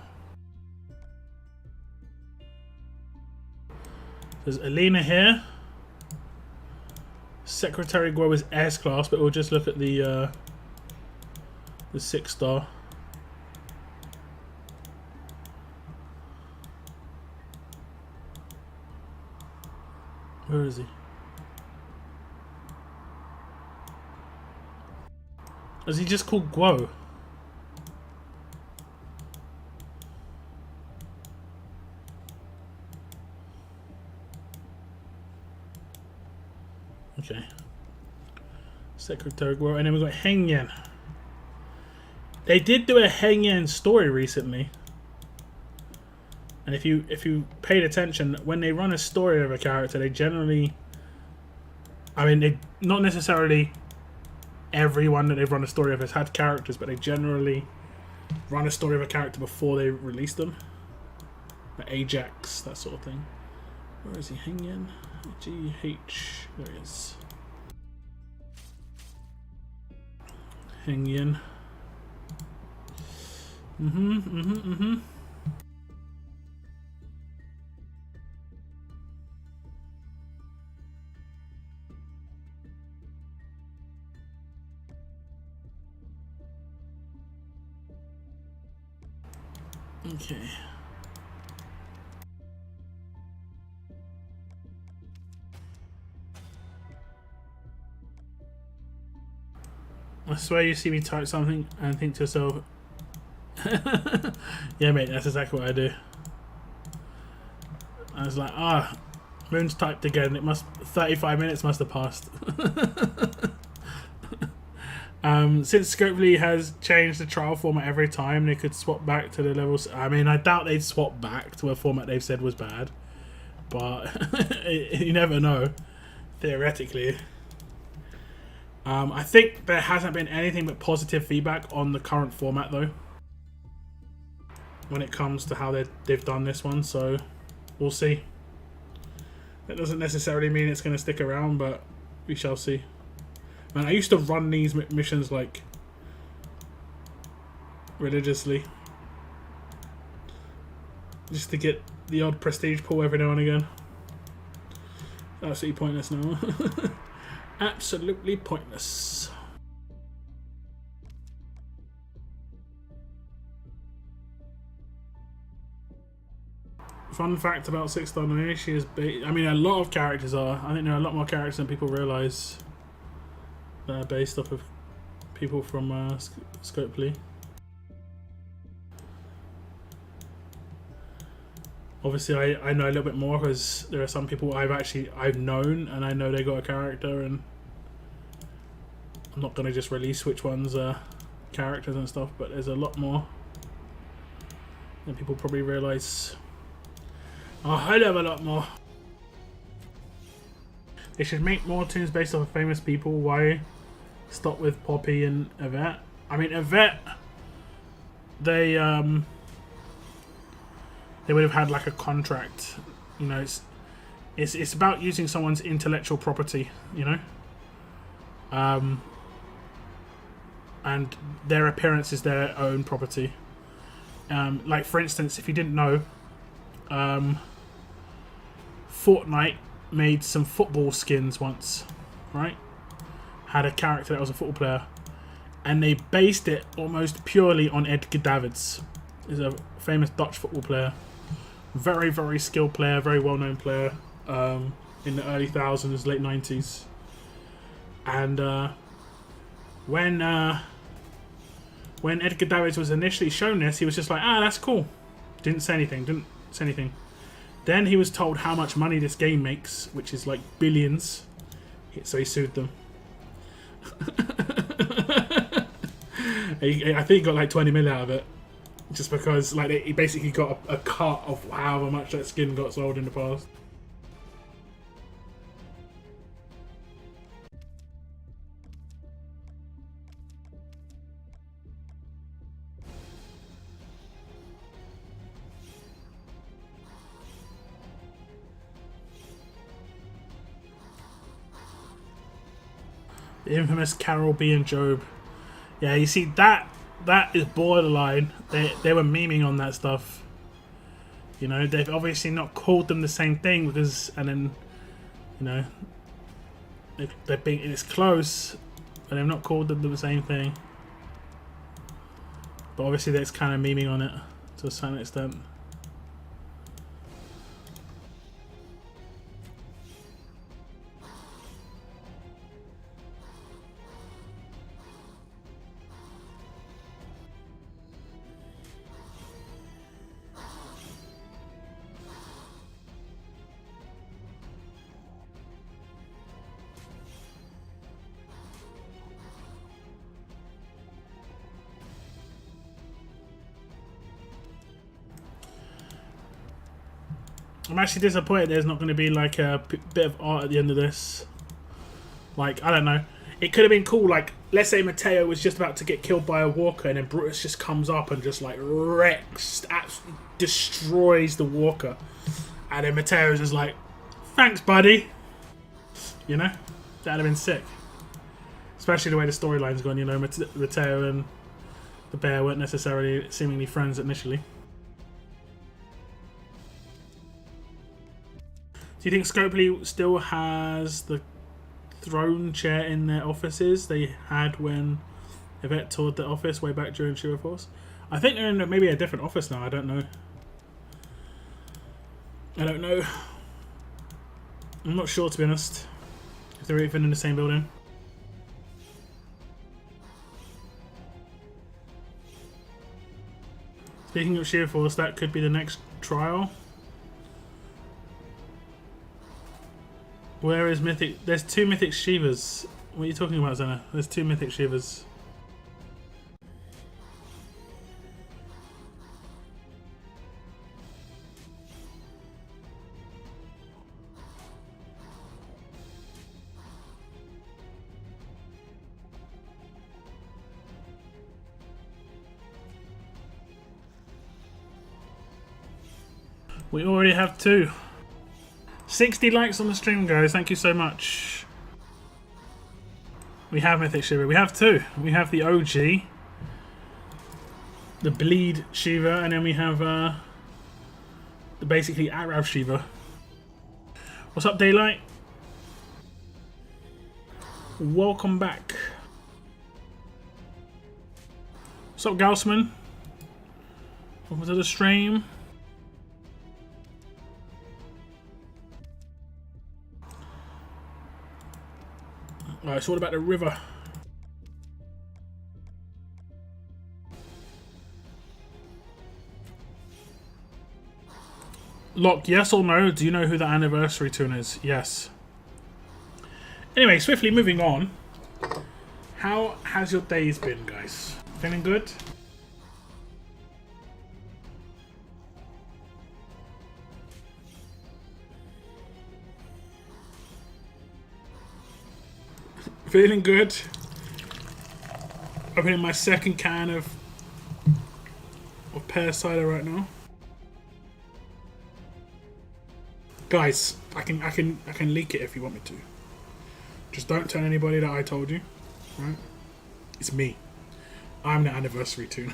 There's Elena here. Secretary Guo is S-class, but we'll just look at the 6-star. Where is he? Is he just called Guo? Okay. Secretary Guo, and then we got Heng Yen. They did do a Heng Yen story recently. And if you paid attention, when they run a story of a character, they generally, I mean, they not necessarily everyone that they've run a story of has had characters, but they generally run a story of a character before they release them. Like Ajax, that sort of thing. Where is he? Heng Yen? GH. There he is. Heng Yen. Okay. I swear you see me type something and think to yourself, yeah mate, that's exactly what I do. I was like, Moon's typed again, 35 minutes must have passed. Since Scopely has changed the trial format every time, they could swap back to the levels. I mean, I doubt they'd swap back to a format they've said was bad, but you never know, theoretically. I think there hasn't been anything but positive feedback on the current format though, when it comes to how they've done this one, so we'll see. That doesn't necessarily mean it's going to stick around, but we shall see. Man, I used to run these missions like religiously, just to get the odd prestige pull every now and again. Absolutely pointless now. Absolutely pointless. Fun fact about 6-star Naomi, she is I mean, a lot of characters are. I think there are a lot more characters than people realise that are based off of people from Scopely. Obviously, I know a little bit more because there are some people I've known and I know they got a character, and I'm not gonna just release which ones are characters and stuff, but there's a lot more than people probably realise. A hell of a lot more. They should make more tunes based off of famous people. Why stop with Poppy and Yvette? I mean, Yvette, they would have had like a contract, you know. It's about using someone's intellectual property, you know, and their appearance is their own property. Like for instance, if you didn't know, Fortnite made some football skins once, right? had a character that was a football player, and they based it almost purely on Edgar Davids. He's a famous Dutch football player, very, very skilled player, very well-known player in the early thousands, late 90s. And when Edgar Davids was initially shown this, he was just like, that's cool. Didn't say anything. Then he was told how much money this game makes, which is like billions. So he sued them. I think he got like 20 million out of it, just because like he basically got a cut of however much that skin got sold in the past. The infamous Carol B and Job. Yeah, you see that is borderline. They were memeing on that stuff. You know, they've obviously not called them the same thing because, and then, you know, they've been, it's close, but they've not called them the same thing. But obviously, that's kind of memeing on it to a certain extent. I'm actually disappointed there's not going to be like a bit of art at the end of this. Like, I don't know. It could have been cool, like, let's say Mateo was just about to get killed by a walker and then Brutus just comes up and just like wrecks, absolutely destroys the walker. And then Mateo's just like, thanks buddy. You know? That'd have been sick. Especially the way the storyline's gone, you know, Mateo and the bear weren't necessarily seemingly friends initially. Do you think Scopely still has the throne chair in their offices they had when Yvette toured the office way back during Shiva Force? I think they're in maybe a different office now. I don't know. I'm not sure, to be honest, if they're even in the same building. Speaking of Shiva Force, that could be the next trial. Where is Mythic? There's 2 Mythic Shivas. What are you talking about, Zena? There's 2 Mythic Shivas. We already have 2. 60 likes on the stream, guys. Thank you so much. We have Mythic Shiva. We have 2. We have the OG, the Bleed Shiva, and then we have the basically Arav Shiva. What's up, Daylight? Welcome back. What's up, Gaussman? Welcome to the stream. Alright, so what about the river? Lock, yes or no? Do you know who the anniversary tune is? Yes. Anyway, swiftly moving on. How has your days been, guys? Feeling good? Feeling good. Opening my second can of pear cider right now. Guys, I can leak it if you want me to. Just don't tell anybody that I told you. Right? It's me. I'm the anniversary tune.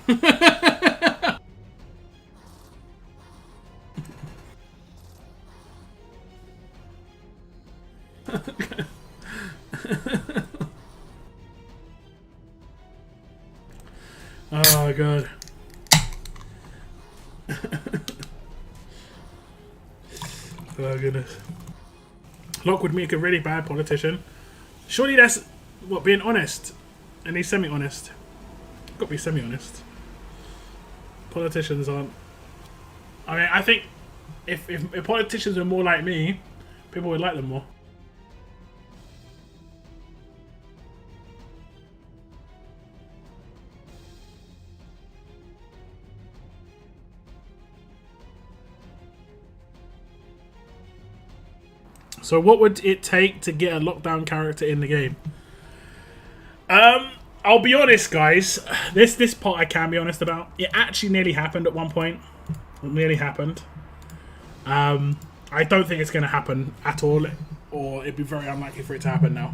Oh goodness. Locke would make a really bad politician. Surely that's what, being honest, and he's semi-honest. Got to be semi-honest. Politicians aren't. I mean, I think if politicians were more like me, people would like them more. So what would it take to get a lockdown character in the game? I'll be honest, guys. This part I can be honest about. It actually nearly happened at one point. It nearly happened. I don't think it's going to happen at all, or it'd be very unlikely for it to happen now.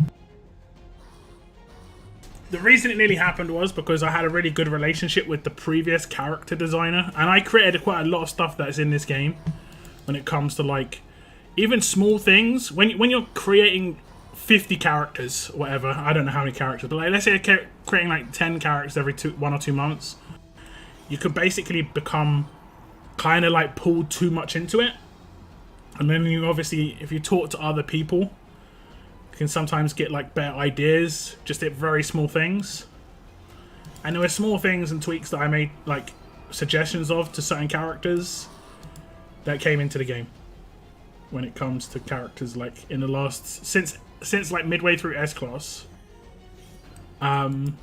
The reason it nearly happened was because I had a really good relationship with the previous character designer, and I created quite a lot of stuff that's in this game when it comes to, like, even small things. When you're creating 50 characters or whatever, I don't know how many characters, but like, let's say you're creating like 10 characters every 1 or 2 months, you could basically become kind of like pulled too much into it. And then you obviously, if you talk to other people, you can sometimes get like better ideas, just at very small things. And there were small things and tweaks that I made, like suggestions of to certain characters that came into the game. When it comes to characters, like in the last, since like midway through S-Class, some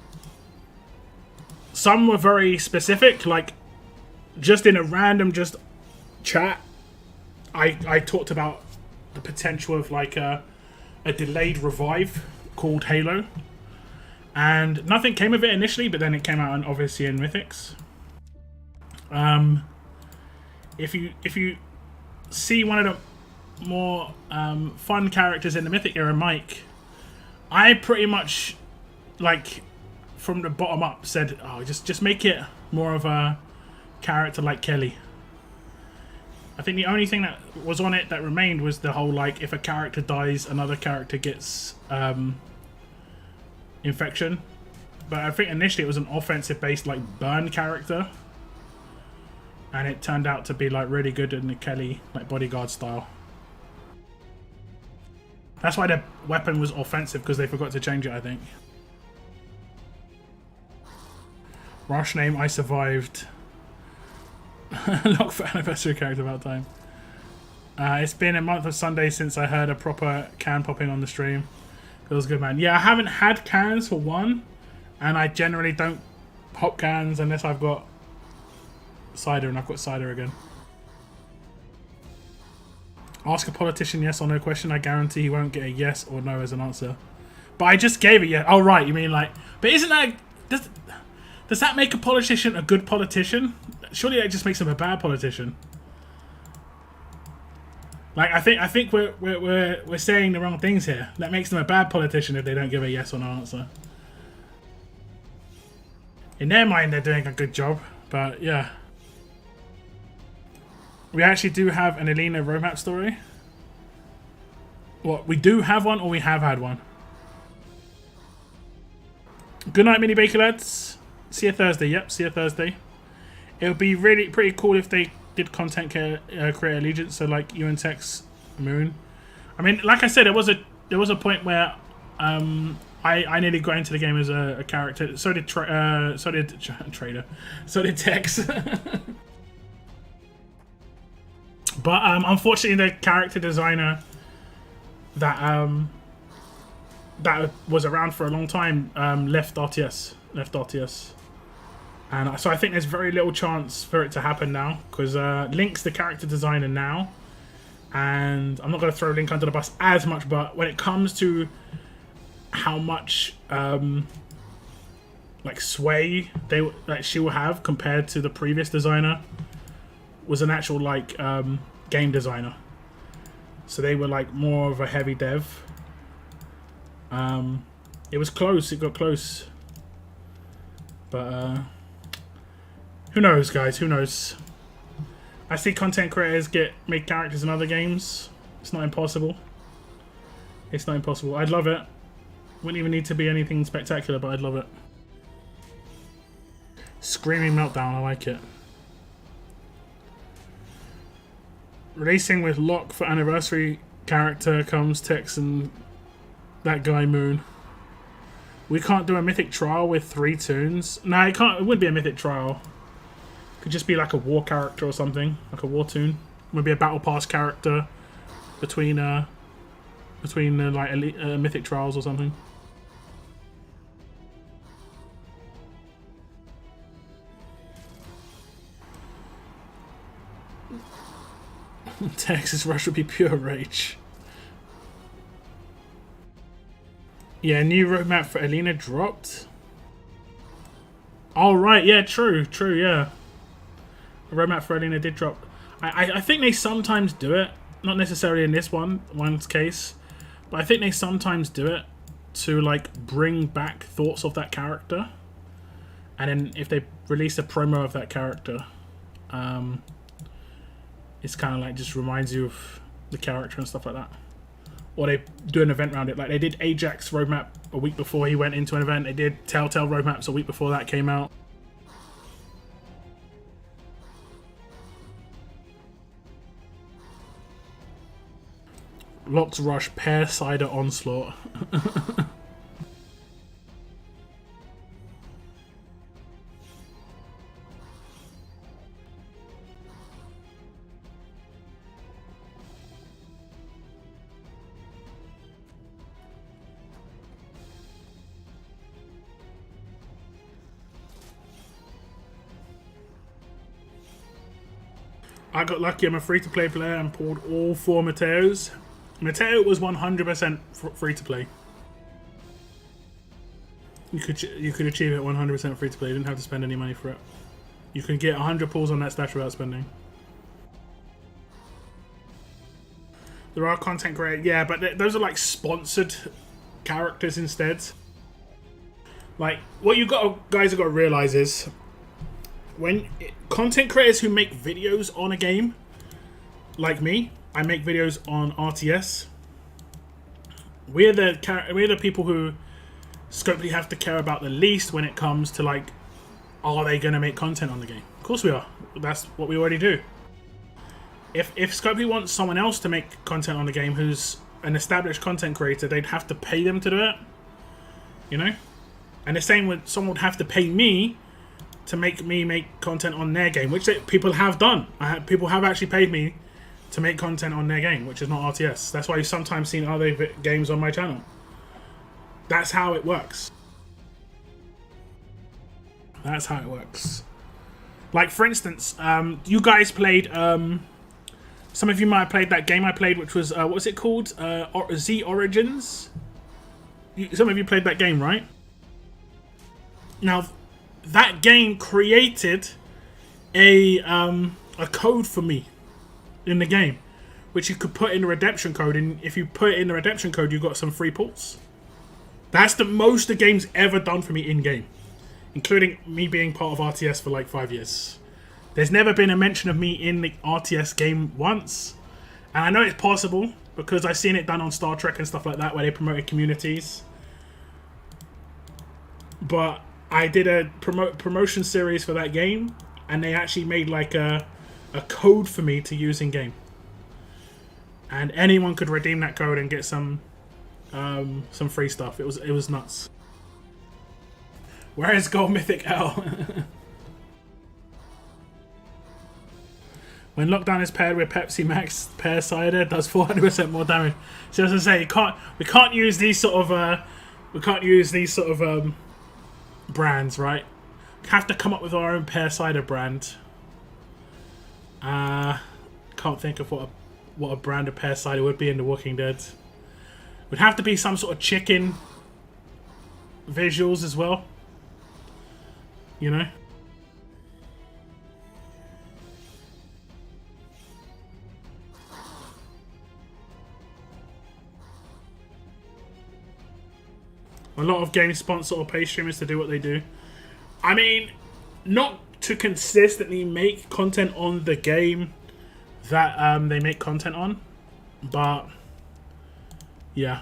were very specific, like just in a random chat, I talked about the potential of like a delayed revive called Halo, and nothing came of it initially, but then it came out and obviously in Mythics. If you see one of the more fun characters in the Mythic era, Mike, I pretty much, like, from the bottom up said, oh, just make it more of a character like Kelly. I think the only thing that was on it that remained was the whole, like, if a character dies, another character gets infection. But I think initially it was an offensive based, like, burn character, and it turned out to be like really good in the Kelly, like, bodyguard style. That's why the weapon was offensive, because they forgot to change it, I think. Rush name, I survived. Lock for anniversary character about time. It's been a month of Sunday since I heard a proper can popping on the stream. It was good, man. Yeah, I haven't had cans for one, and I generally don't pop cans unless I've got cider, and I've got cider again. Ask a politician yes or no question. I guarantee he won't get a yes or no as an answer. But I just gave it yes. Oh, right. You mean like... But isn't that... Does that make a politician a good politician? Surely that just makes him a bad politician. Like, I think we're saying the wrong things here. That makes them a bad politician if they don't give a yes or no answer. In their mind, they're doing a good job. But, yeah. We actually do have an Alina roadmap story. What, we do have one, or we have had one? Good night, Mini Baker lads. See you Thursday. Yep, see you Thursday. It would be really pretty cool if they did content create allegiance, so like you and Tex Moon. I mean, like I said, there was a point where I nearly got into the game as a character. So did Trader. So did Tex. But unfortunately, the character designer that that was around for a long time left RTS. And so I think there's very little chance for it to happen now, because Link's the character designer now, and I'm not going to throw Link under the bus as much, but when it comes to how much like sway she will have compared to the previous designer, was an actual like game designer, so they were like more of a heavy dev. It was close, it got close, but who knows, guys, who knows. I see content creators make characters in other games. It's not impossible. It's not impossible. I'd love it. Wouldn't even need to be anything spectacular, but I'd love it. Screaming meltdown, I like it. Releasing with lock for anniversary character comes Tex and that guy Moon. We can't do a mythic trial with 3 toons. No, it can't. It wouldn't be a mythic trial. It could just be like a war character or something, like a war toon. Maybe a battle pass character between like elite, mythic trials or something. Texas Rush would be pure rage. Yeah, new roadmap for Alina dropped. Oh, right, yeah, true, yeah. The roadmap for Alina did drop. I think they sometimes do it. Not necessarily in this one's case. But I think they sometimes do it to, like, bring back thoughts of that character. And then if they release a promo of that character, it's kind of like just reminds you of the character and stuff like that. Or they do an event around it. Like they did Ajax roadmap a week before he went into an event. They did Telltale roadmaps a week before that came out. Locks Rush Pear Cider Onslaught. I got lucky. I'm a free-to-play player and pulled all 4 Mateos. Mateo was 100% free-to-play. You could achieve it 100% free-to-play. You didn't have to spend any money for it. You can get 100 pulls on that stash without spending. There are content creators, yeah, but those are like sponsored characters instead. Like, what guys have got to realize is, when content creators who make videos on a game, like me, I make videos on RTS. We're the people who Scopely have to care about the least when it comes to, like, are they going to make content on the game? Of course we are. That's what we already do. If Scopely wants someone else to make content on the game who's an established content creator, they'd have to pay them to do it. You know? And the same with someone would have to pay me to make content on their game, which people have done. People have actually paid me to make content on their game, which is not RTS. That's why you've sometimes seen other games on my channel. That's how it works. That's how it works. Like, for instance, you guys played... some of you might have played that game I played, which was... what was it called? Z Origins? Some of you played that game, right? Now, that game created a code for me in the game, which you could put in the redemption code, and if you put it in the redemption code, you got some free pulls. That's the most the game's ever done for me in-game, including me being part of RTS for like 5 years. There's never been a mention of me in the RTS game once, and I know it's possible because I've seen it done on Star Trek and stuff like that, where they promoted communities. But I did a promotion series for that game, and they actually made like a code for me to use in game, and anyone could redeem that code and get some free stuff. It was nuts. Where is Gold Mythic L? When lockdown is paired with Pepsi Max Pear Cider, it does 400% more damage. So as I say, we can't use these sort of brands, right? We have to come up with our own Pear Cider brand. Can't think of what a brand of Pear Cider would be in The Walking Dead. Would have to be some sort of chicken visuals as well. You know? A lot of games sponsor or pay streamers to do what they do. I mean, not to consistently make content on the game that they make content on, but yeah.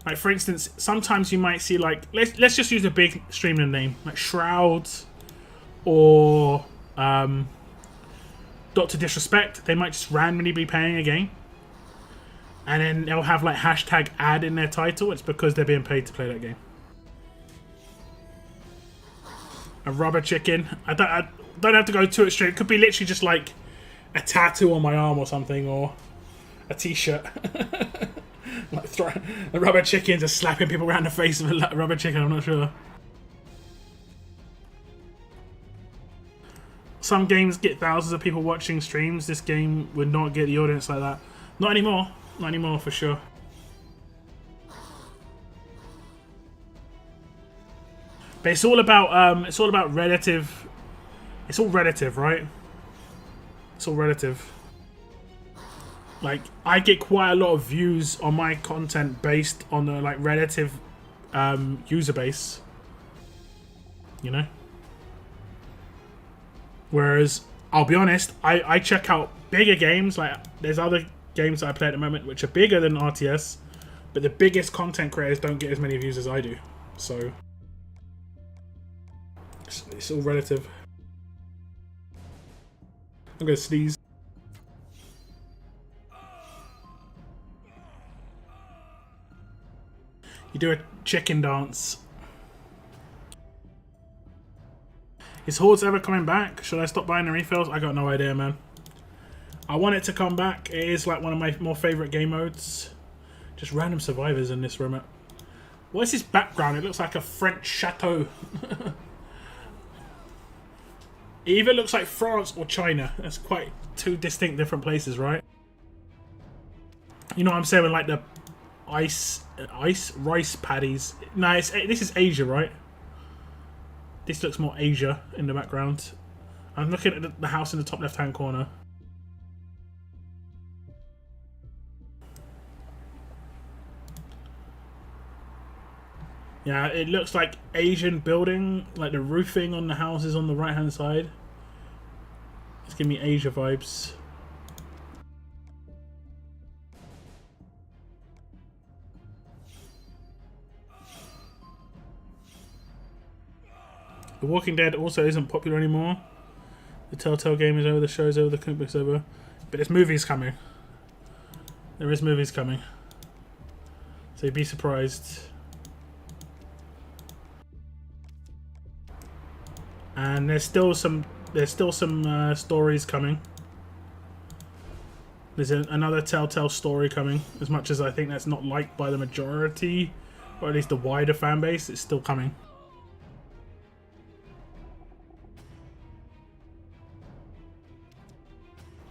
Like, for instance, sometimes you might see, like, let's just use a big streamer name, like Shroud, or Dr. Disrespect, they might just randomly be playing a game. And then they'll have like hashtag ad in their title. It's because they're being paid to play that game. A rubber chicken. I don't have to go too extreme. It could be literally just like a tattoo on my arm or something, or a t-shirt. Like throwing a rubber chicken, just slapping people around the face with a rubber chicken. I'm not sure. Some games get thousands of people watching streams. This game would not get the audience like that. Not anymore. Not anymore for sure. But it's all about relative. It's all relative, right? It's all relative. Like, I get quite a lot of views on my content based on the like relative user base. You know? Whereas, I'll be honest, I check out bigger games. Like, there's other games that I play at the moment which are bigger than RTS, but the biggest content creators don't get as many views as I do. So, it's all relative. I'm gonna sneeze. You do a chicken dance. Is Hordes ever coming back? Should I stop buying the refills? I got no idea, man. I want it to come back. It is like one of my more favourite game modes. Just random survivors in this room. What is this background? It looks like a French chateau. It either looks like France or China. That's quite two distinct different places, right? You know what I'm saying with like the ice rice paddies. No, this is Asia, right? This looks more Asia in the background. I'm looking at the house in the top left-hand corner. Yeah, it looks like Asian building, like the roofing on the houses on the right-hand side. It's giving me Asia vibes. The Walking Dead also isn't popular anymore. The Telltale game is over, the show's over, the comic book's over. But there's movies coming. There is movies coming. So you'd be surprised. And there's still some stories coming. There's another Telltale story coming. As much as I think that's not liked by the majority, or at least the wider fan base, it's still coming.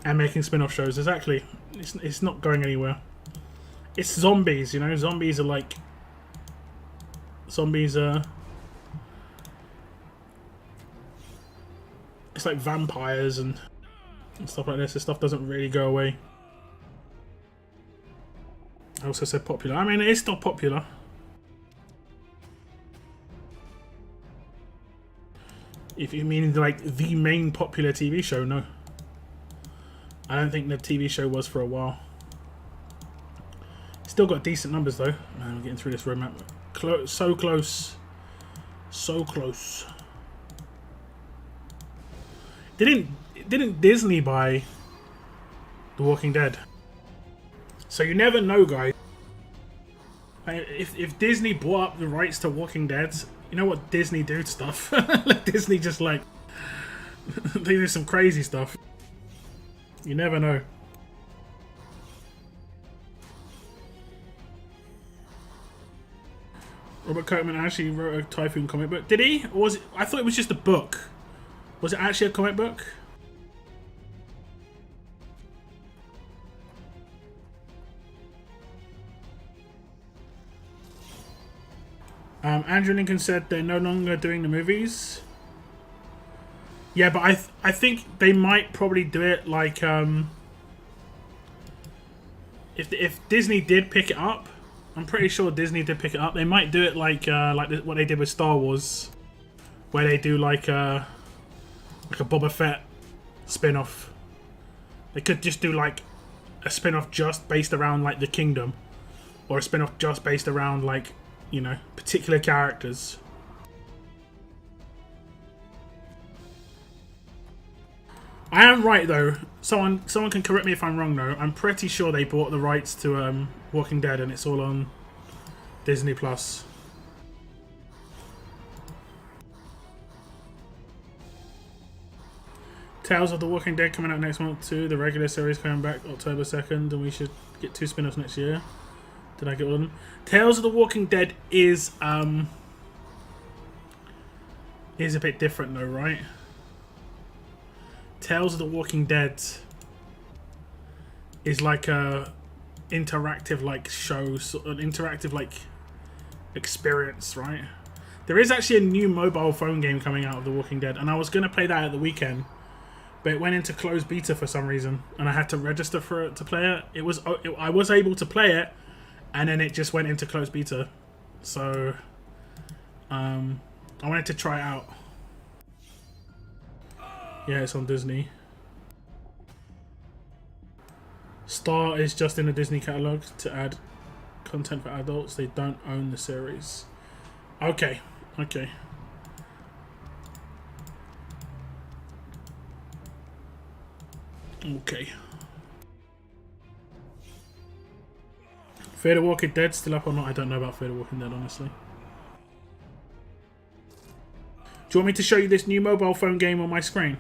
And making spin-off shows. Exactly. It's not going anywhere. It's zombies, you know. Zombies are like... Zombies are... It's like vampires and stuff like this. This stuff doesn't really go away. I also said popular. I mean, it is still popular. If you mean like the main popular TV show, no. I don't think the TV show was for a while. Still got decent numbers though. Man, we're getting through this roadmap. So close. So close. Didn't Disney buy The Walking Dead? So you never know, guys. If Disney bought up the rights to Walking Dead, you know what Disney do to stuff? Disney just like... they do some crazy stuff. You never know. Robert Kirkman actually wrote a Typhoon comic book. Did he? Or was it? I thought it was just a book. Was it actually a comic book? Andrew Lincoln said they're no longer doing the movies. Yeah, but I think they might probably do it like if Disney did pick it up, I'm pretty sure Disney did pick it up. They might do it like what they did with Star Wars, where they do like a Boba Fett spin-off. They could just do like a spin-off just based around like the kingdom, or a spin-off just based around like, you know, particular characters. I am right though. Someone can correct me if I'm wrong though. I'm pretty sure they bought the rights to Walking Dead and it's all on Disney Plus. Tales of the Walking Dead coming out next month too. The regular series coming back October 2nd, and we should get 2 spin-offs next year. Did I get all of them? Tales of the Walking Dead is a bit different though, right? Tales of the Walking Dead is like a interactive like show, an interactive like experience, right? There is actually a new mobile phone game coming out of The Walking Dead, and I was gonna play that at the weekend, but it went into closed beta for some reason, and I had to register for it to play it. I was able to play it, and then it just went into closed beta. So, I wanted to try it out. Yeah, it's on Disney. Star is just in the Disney catalog to add content for adults. They don't own the series. Okay, okay. Okay. Fear the Walking Dead still up or not? I don't know about Fear the Walking Dead, honestly. Do you want me to show you this new mobile phone game on my screen?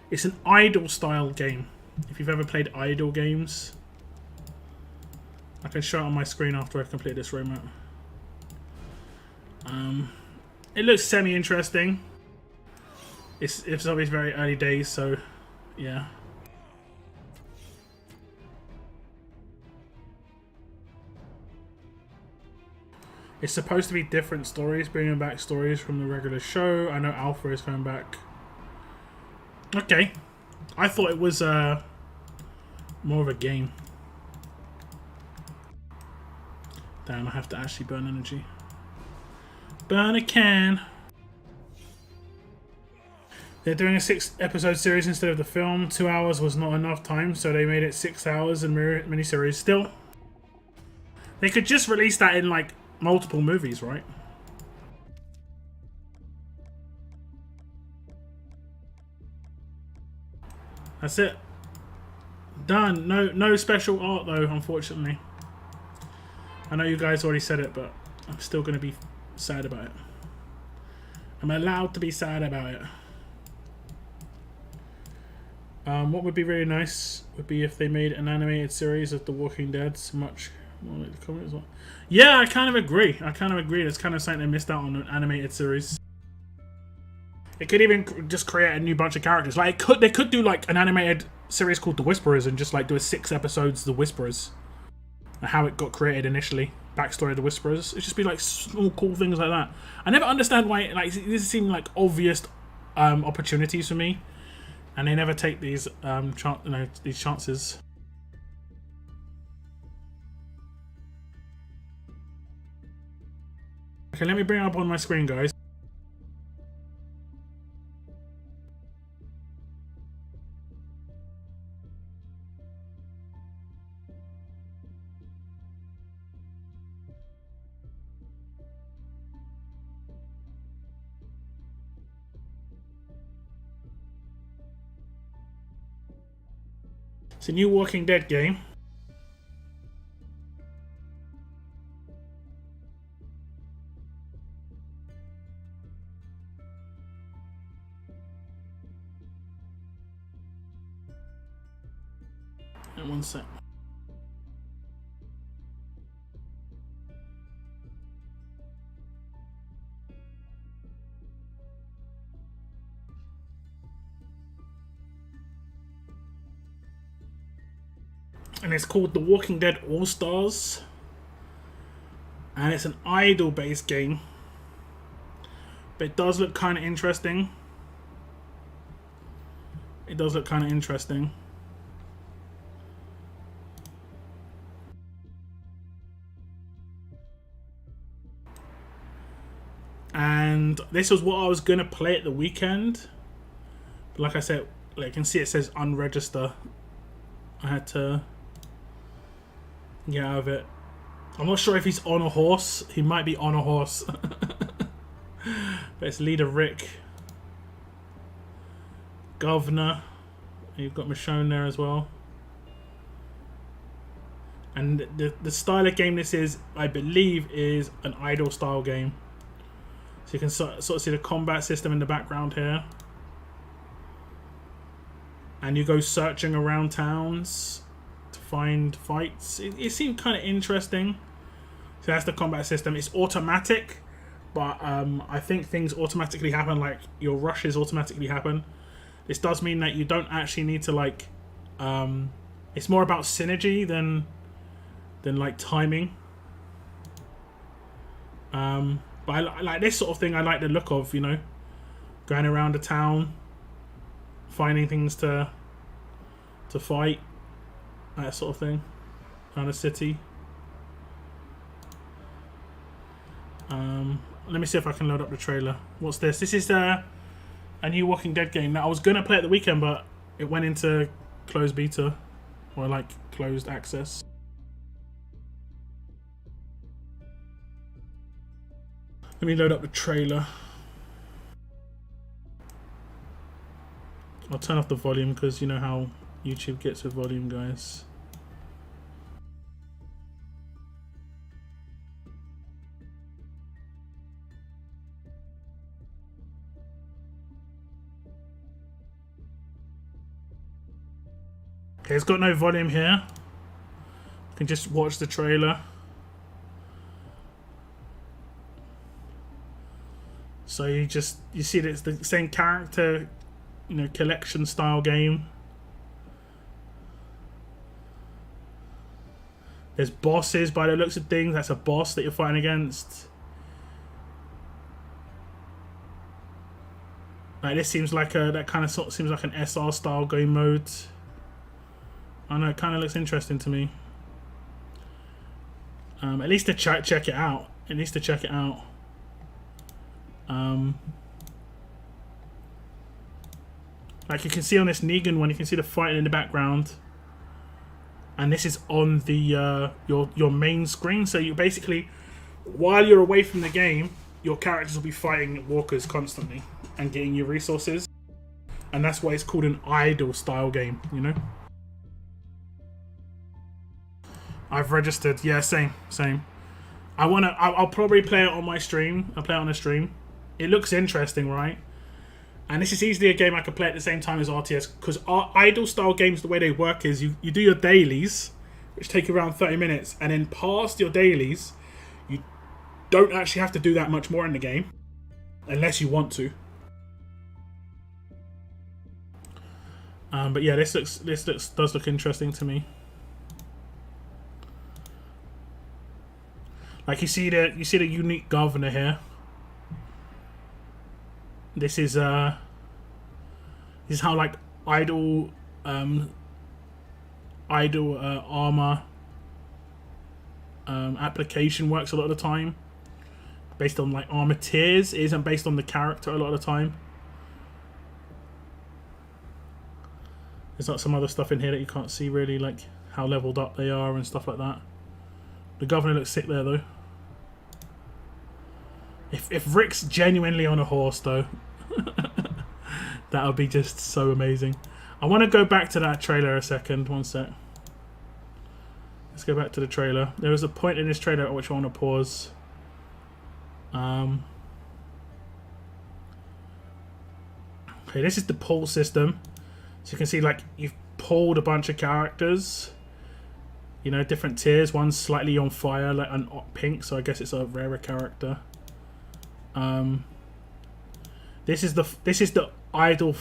It's an idle style game. If you've ever played idle games, I can show it on my screen after I complete this roadmap. It looks semi-interesting. It's obviously very early days, so yeah. It's supposed to be different stories, bringing back stories from the regular show. I know Alpha is coming back. Okay. I thought it was more of a game. Damn, I have to actually burn energy. Burn a can. They're doing a 6-episode series instead of the film. 2 hours was not enough time, so they made it 6 hours in miniseries. Still, they could just release that in like multiple movies, right? That's it. Done. No special art though, unfortunately. I know you guys already said it, but I'm still going to be sad about it. I'm allowed to be sad about it. What would be really nice would be if they made an animated series of The Walking Dead. Much more like the comic as well. Yeah, I kind of agree. It's kind of something they missed out on an animated series. It could even just create a new bunch of characters. Like they could do like an animated series called The Whisperers and just like do a 6 episodes of The Whisperers. How it got created initially, backstory of the Whisperers. It just be like small cool things like that. I never understand why like these seem like obvious opportunities for me, and they never take these these chances. Okay, let me bring it up on my screen, guys. It's a new Walking Dead game. One sec. And it's called The Walking Dead All-Stars. And it's an idle-based game. But it does look kind of interesting. And this was what I was going to play at the weekend. But like I said, like you can see it says unregister. I had to get out of it. I'm not sure if he's on a horse. He might be on a horse. But it's Leader Rick. governor. You've got Michonne there as well. And the style of game this is, I believe, is an idle style game. So you can sort of see the combat system in the background here. And you go searching around towns to find fights. It seemed kind of interesting. So that's the combat system. It's automatic, but I think things automatically happen, like your rushes automatically happen. This does mean that you don't actually need to like... it's more about synergy than like timing. But I like this sort of thing. I like the look of, you know, going around a town, finding things to fight, that sort of thing, around a city. Let me see if I can load up the trailer. What's this? This is a new Walking Dead game that I was gonna play at the weekend, but it went into closed beta, or like closed access. Let me load up the trailer. I'll turn off the volume because you know how YouTube gets with volume, guys. Okay, it's got no volume here. You can just watch the trailer. So you see that it's the same character, you know, collection style game. There's bosses by the looks of things. That's a boss that you're fighting against. Like this seems like that kind of sort of seems like an SR style game mode. I don't know, it kind of looks interesting to me. At least to check it out. At least to check it out. Like you can see on this Negan one, you can see the fighting in the background, and this is on the your main screen. So you basically, while you're away from the game, your characters will be fighting walkers constantly and getting you resources, and that's why it's called an idle style game. You know. I've registered. Yeah, same. I'll probably play it on my stream. I'll play it on a stream. It looks interesting, right? And this is easily a game I could play at the same time as RTS, because idle style games, the way they work is you do your dailies, which take around 30 minutes, and then past your dailies, you don't actually have to do that much more in the game, unless you want to. But yeah, this does look interesting to me. Like you see the unique governor here. This is how like idle armor application works a lot of the time, based on like armor tiers. It isn't based on the character a lot of the time. There's not some other stuff in here that you can't see really, like how leveled up they are and stuff like that. The governor looks sick there though. If Rick's genuinely on a horse though, that would be just so amazing. I want to go back to that trailer a second. One sec. Let's go back to the trailer. There is a point in this trailer at which I want to pause. Okay, this is the pull system. So you can see like you've pulled a bunch of characters. You know, different tiers. One's slightly on fire, like an pink, so I guess it's a rarer character. This is the idle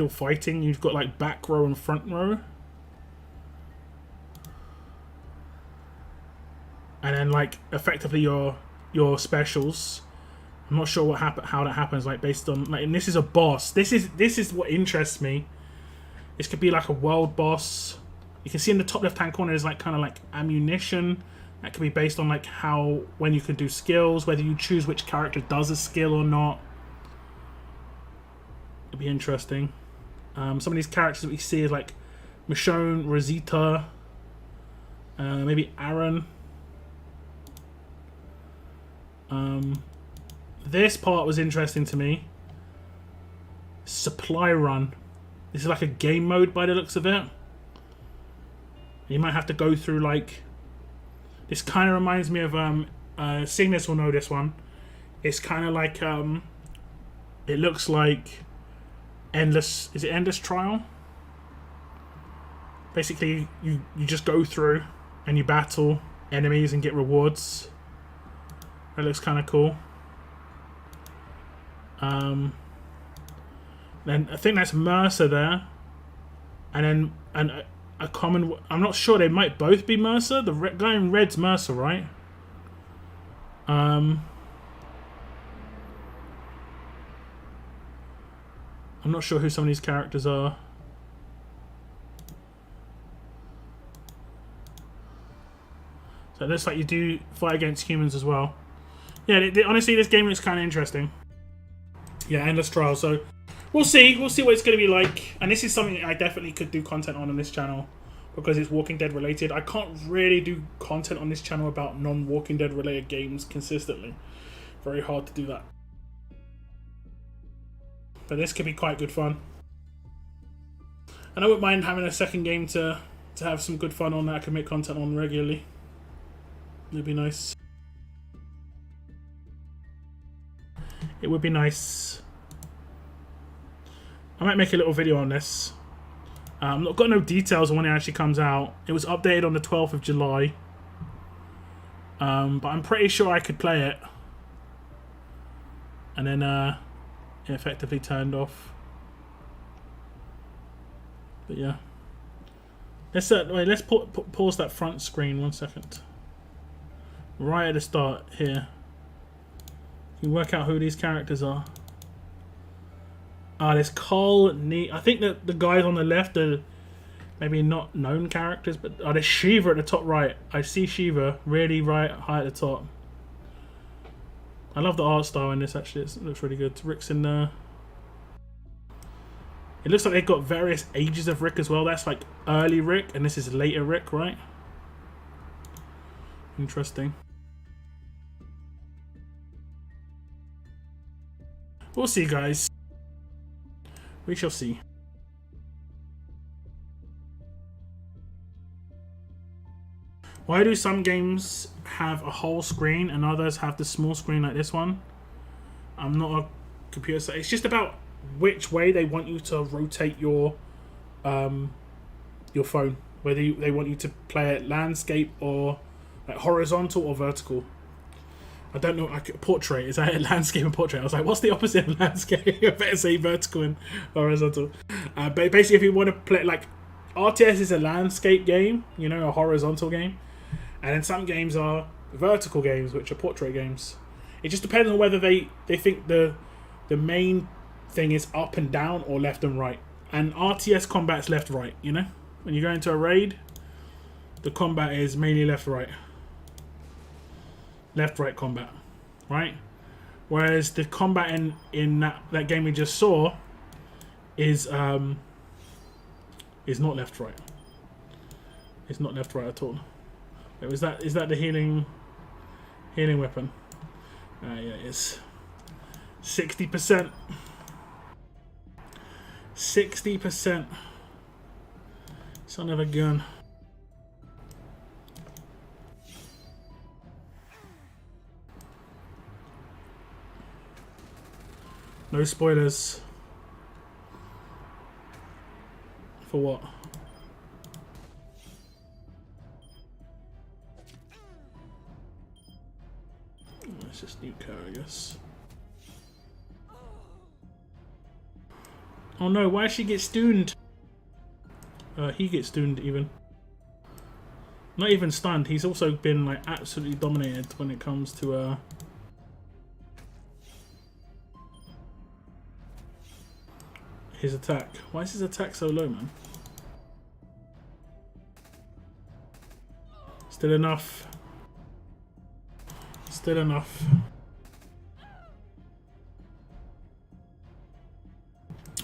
fighting. You've got like back row and front row, and then like effectively your specials. I'm not sure how that happens. Like based on like, and this is a boss. This is what interests me. This could be like a world boss. You can see in the top left hand corner is like kind of like ammunition. That could be based on like when you can do skills, whether you choose which character does a skill or not. It'll be interesting. Some of these characters that we see is like Michonne, Rosita, maybe Aaron. This part was interesting to me. Supply run. This is like a game mode by the looks of it. You might have to go through like... This kind of reminds me of... Cygnus will know this one. It's kind of like... it looks like... Endless... Is it Endless Trial? Basically, you just go through and you battle enemies and get rewards. That looks kind of cool. Then I think that's Mercer there, and then a common. I'm not sure, they might both be Mercer. The guy in red's Mercer, right? I'm not sure who some of these characters are. So it looks like you do fight against humans as well. Yeah, honestly, this game looks kind of interesting. Yeah, Endless Trial. So we'll see. We'll see what it's going to be like. And this is something I definitely could do content on this channel because it's Walking Dead related. I can't really do content on this channel about non-Walking Dead related games consistently. Very hard to do that. But this could be quite good fun. And I wouldn't mind having a second game to have some good fun on that I can make content on regularly. It'd be nice. It would be nice. I might make a little video on this. I've got no details on when it actually comes out. It was updated on the 12th of July. But I'm pretty sure I could play it. And then it effectively turned off. But yeah. Let's wait, let's pause that front screen 1 second. Right at the start here. You work out who these characters are. There's Carl, I think that the guys on the left are maybe not known characters, but there's Shiva at the top right. I see Shiva really right high at the top. I love the art style in this actually. It looks really good. Rick's in there. It looks like they've got various ages of Rick as well. That's like early Rick, and this is later Rick, right? Interesting. We'll see, guys. We shall see. Why do some games have a whole screen and others have the small screen like this one? I'm not a computer scientist. It's just about which way they want you to rotate your phone. Whether they want you to play it landscape or like horizontal or vertical. I don't know. Portrait, is that a landscape and portrait? I was like, what's the opposite of landscape? I better say vertical and horizontal. But basically, if you want to play, like, RTS is a landscape game, you know, a horizontal game. And then some games are vertical games, which are portrait games. It just depends on whether they think the main thing is up and down or left and right. And RTS combat's left-right, you know? When you go into a raid, the combat is mainly left-right. Left-right combat, right? Whereas the combat in that game we just saw is not left-right. It's not left-right at all. Wait, is that the healing weapon? Yeah, it is. 60%. 60%. Son of a gun. No spoilers. For what? It's just nuke her, I guess. Oh no, why does she get stunned? He gets stunned even. Not even stunned, he's also been like absolutely dominated when it comes to his attack. Why is his attack so low, man? Still enough. Still enough.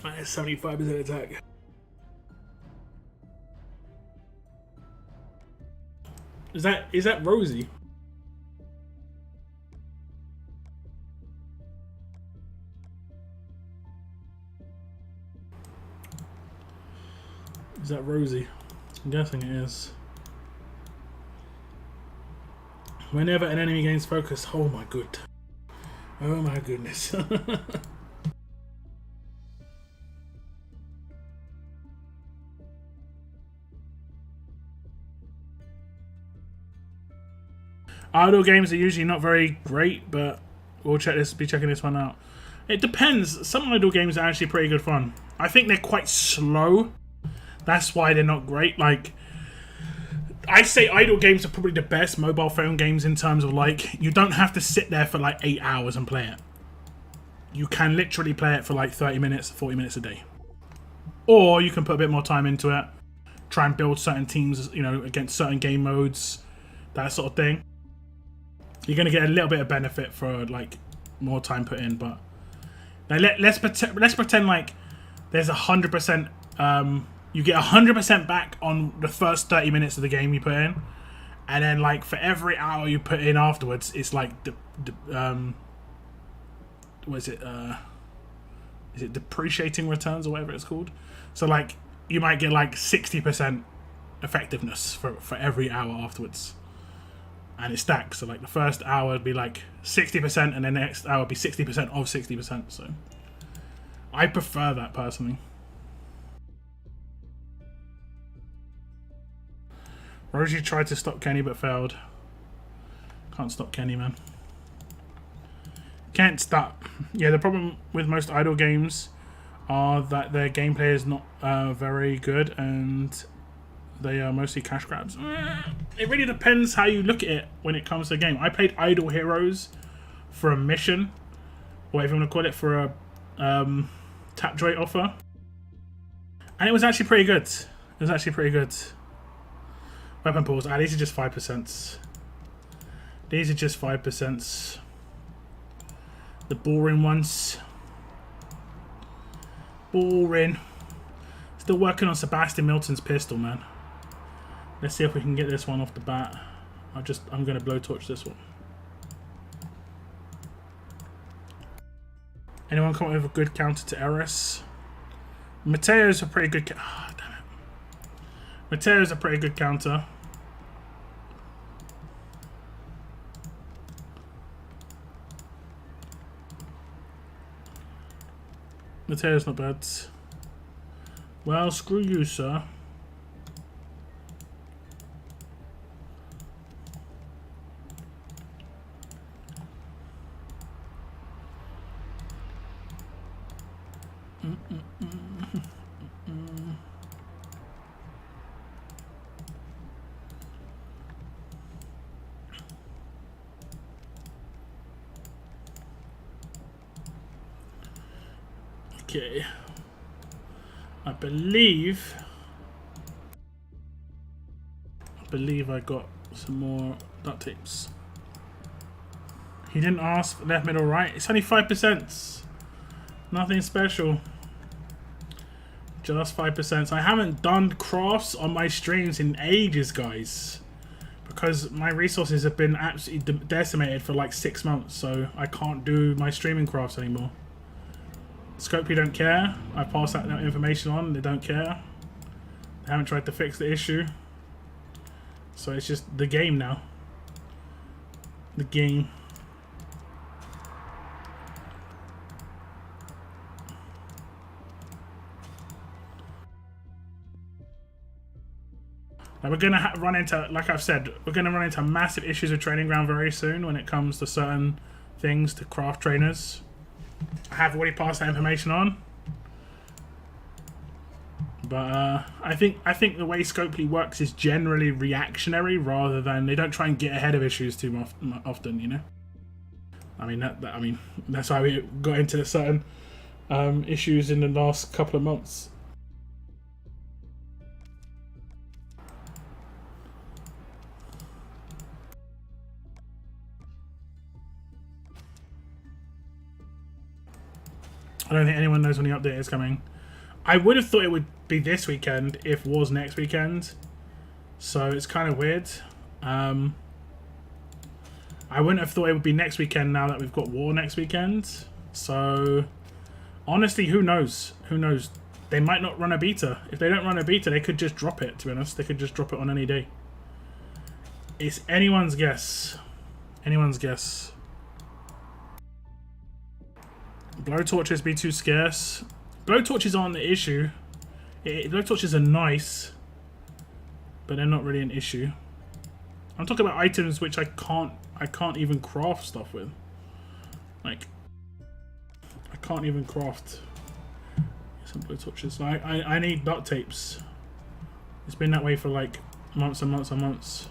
That's 75% attack. Is that Rosie? that Rosie? I'm guessing it is. Whenever an enemy gains focus, oh my goodness. Idle games are usually not very great, but we'll be checking this one out. It depends. Some idle games are actually pretty good fun. I think they're quite slow. That's why they're not great. Like, I say idle games are probably the best mobile phone games in terms of, like, you don't have to sit there for like 8 hours and play it. You can literally play it for like 30 minutes, 40 minutes a day. Or you can put a bit more time into it, try and build certain teams, you know, against certain game modes, that sort of thing. You're going to get a little bit of benefit for like more time put in, but let's pretend like there's 100%. You get 100% back on the first 30 minutes of the game you put in, and then like for every hour you put in afterwards, it's like what is it? Is it depreciating returns or whatever it's called? So like you might get like 60% effectiveness for every hour afterwards. And it stacks, so like the first hour would be like 60%, and then the next hour would be 60% of 60%. So I prefer that personally. Rosie tried to stop Kenny but failed. Can't stop Kenny, man. Can't stop. Yeah, the problem with most idle games are that their gameplay is not very good, and they are mostly cash grabs. It really depends how you look at it when it comes to the game. I played Idle Heroes for a mission, or whatever you want to call it, for a TWD offer. And it was actually pretty good. Weapon pools. These are just 5%. These are just 5%. The boring ones. Boring. Still working on Sebastian Milton's pistol, man. Let's see if we can get this one off the bat. I'm going to blowtorch this one. Anyone come up with a good counter to Eris? Mateo's a pretty good... damn it. Mateo's a pretty good counter. Mateo's not bad. Well, screw you, sir. Okay. I believe I got some more duct tapes. He didn't ask left, middle, right. It's only 5%. Nothing special. Just 5%. So I haven't done crafts on my streams in ages, guys. Because my resources have been absolutely decimated for like 6 months. So I can't do my streaming crafts anymore. Scopely don't care. I passed that information on. They don't care. They haven't tried to fix the issue. So it's just the game now. The game. Now we're going to run into, like I've said, we're going to run into massive issues with Training Ground very soon when it comes to certain things to craft trainers. I have already passed that information on. But I think the way Scopely works is generally reactionary rather than they don't try and get ahead of issues too often, you know. I mean that's why we got into certain issues in the last couple of months. I don't think anyone knows when the update is coming. I would have thought it would be this weekend if War's next weekend. So it's kind of weird. I wouldn't have thought it would be next weekend now that we've got War next weekend. So honestly, who knows? Who knows? they might not run a beta. If they don't run a beta, they could just drop it, to be honest. They could just drop it on any day. It's anyone's guess. Anyone's guess. Blowtorches be too scarce. Blowtorches aren't the issue. Blowtorches are nice, but they're not really an issue. I'm talking about items which I can't even craft stuff with. Like, I can't even craft some blowtorches. So I need duct tapes. It's been that way for like months and months and months.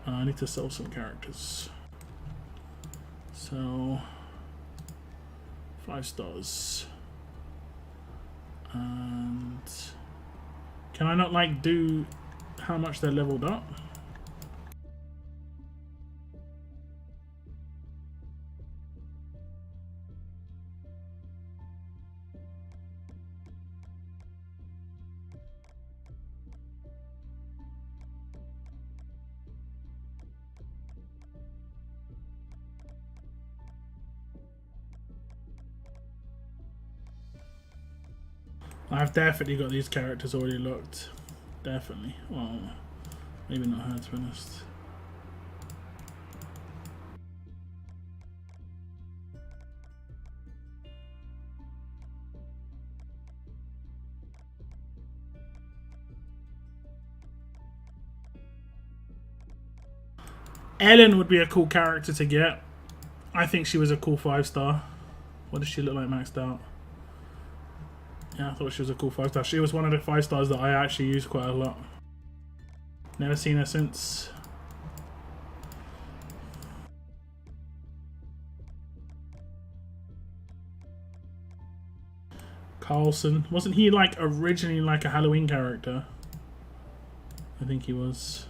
I need to sell some characters. So 5 stars. And can I not like do how much they're leveled up? I've definitely got these characters already locked. Definitely. Well, maybe not her, to be honest. Ellen would be a cool character to get. I think she was a cool 5-star. What does she look like maxed out? Yeah, I thought she was a cool 5-star. She was one of the 5-stars that I actually used quite a lot. Never seen her since. Carlson. Wasn't he like originally like a Halloween character? I think he was.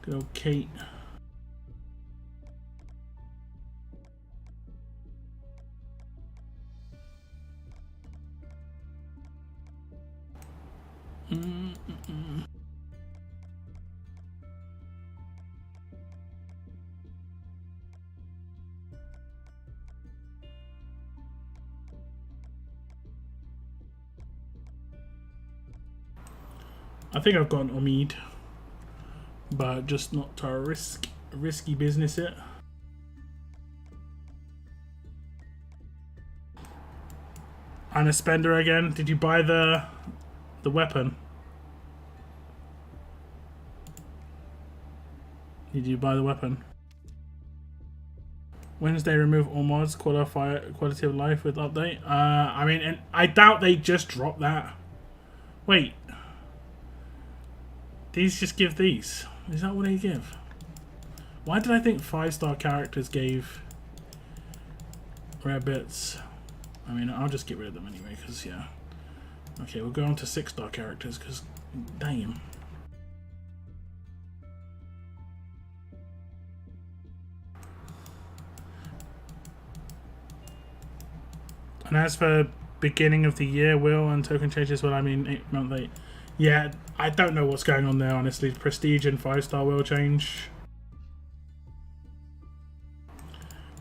Good old Kate. I think I've got an Omid, but just not to risky business it. And a spender again. Did you buy the weapon? Did you buy the weapon? Wednesday, remove all mods, quality of life with update. I mean, and I doubt they just dropped that. Wait. These just give these. Is that what they give? Why did I think 5-star characters gave rare bits? I mean, I'll just get rid of them anyway, because, yeah. Okay, we'll go on to 6-star characters, because, damn. And as for beginning of the year, will and token changes, well, I mean, 8-month 8. Yeah, I don't know what's going on there, honestly. Prestige and 5-star will change.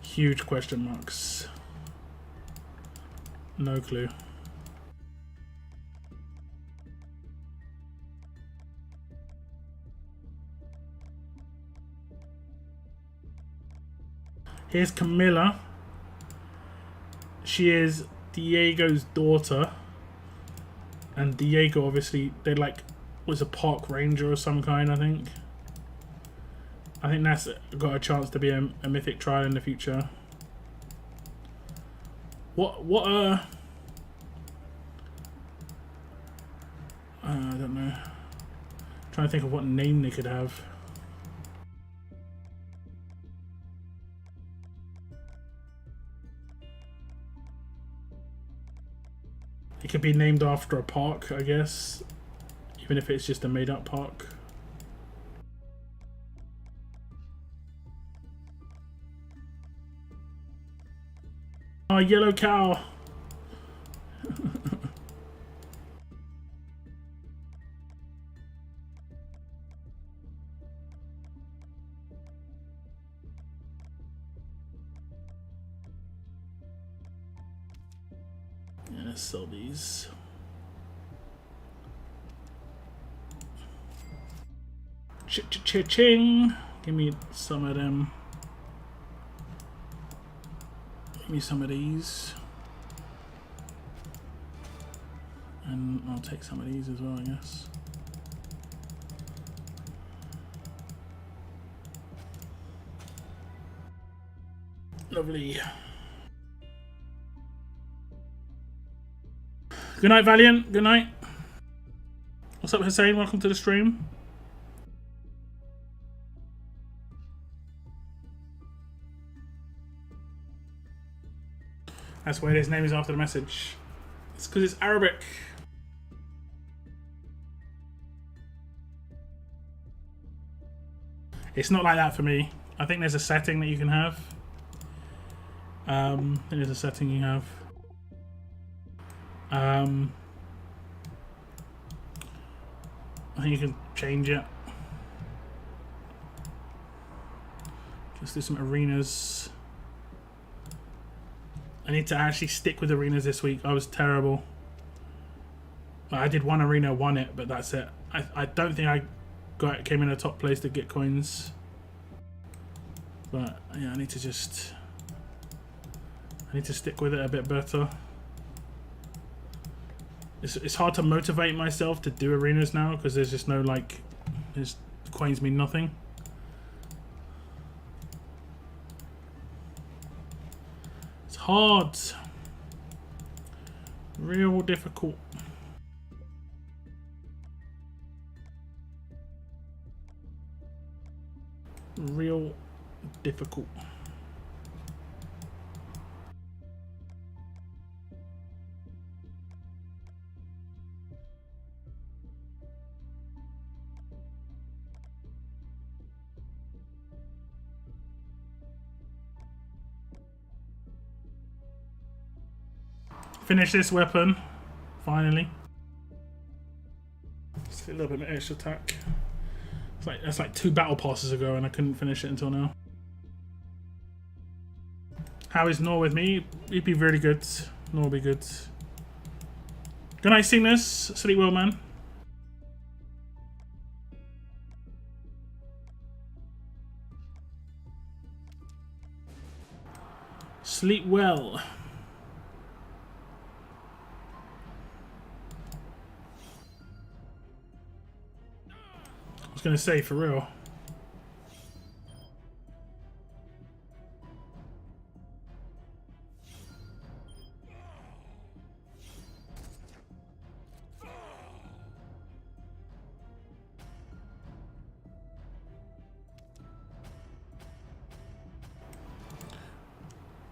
Huge question marks. No clue. Here's Camilla. She is Diego's daughter. And Diego, obviously, they like was a park ranger or some kind, I think. I think that's got a chance to be a mythic trial in the future. I don't know. I'm trying to think of what name they could have. It could be named after a park, I guess. Even if it's just a made-up park. Oh, yellow cow! Let's sell these. Ching. Give me some of them. Give me some of these. And I'll take some of these as well, I guess. Lovely. Good night, Valiant. Good night. What's up, Hussein? Welcome to the stream. That's why his name is after the message. It's because it's Arabic. It's not like that for me. I think there's a setting that you can have. I think there's a setting you have. I think you can change it. Let's do some arenas. I need to actually stick with arenas this week. I was terrible. I did one arena, won it, but that's it. I don't think I came in a top place to get coins. But yeah, I need to stick with it a bit better. It's hard to motivate myself to do arenas now because there's just no coins mean nothing. It's hard. Real difficult. Real difficult. Finish this weapon, finally. Just a little bit of extra attack. That's like 2 battle passes ago, and I couldn't finish it until now. How is Nor with me? He'd be really good. Nor will be good. Good night, Cygnus. Sleep well, man. Sleep well. I was gonna say, for real.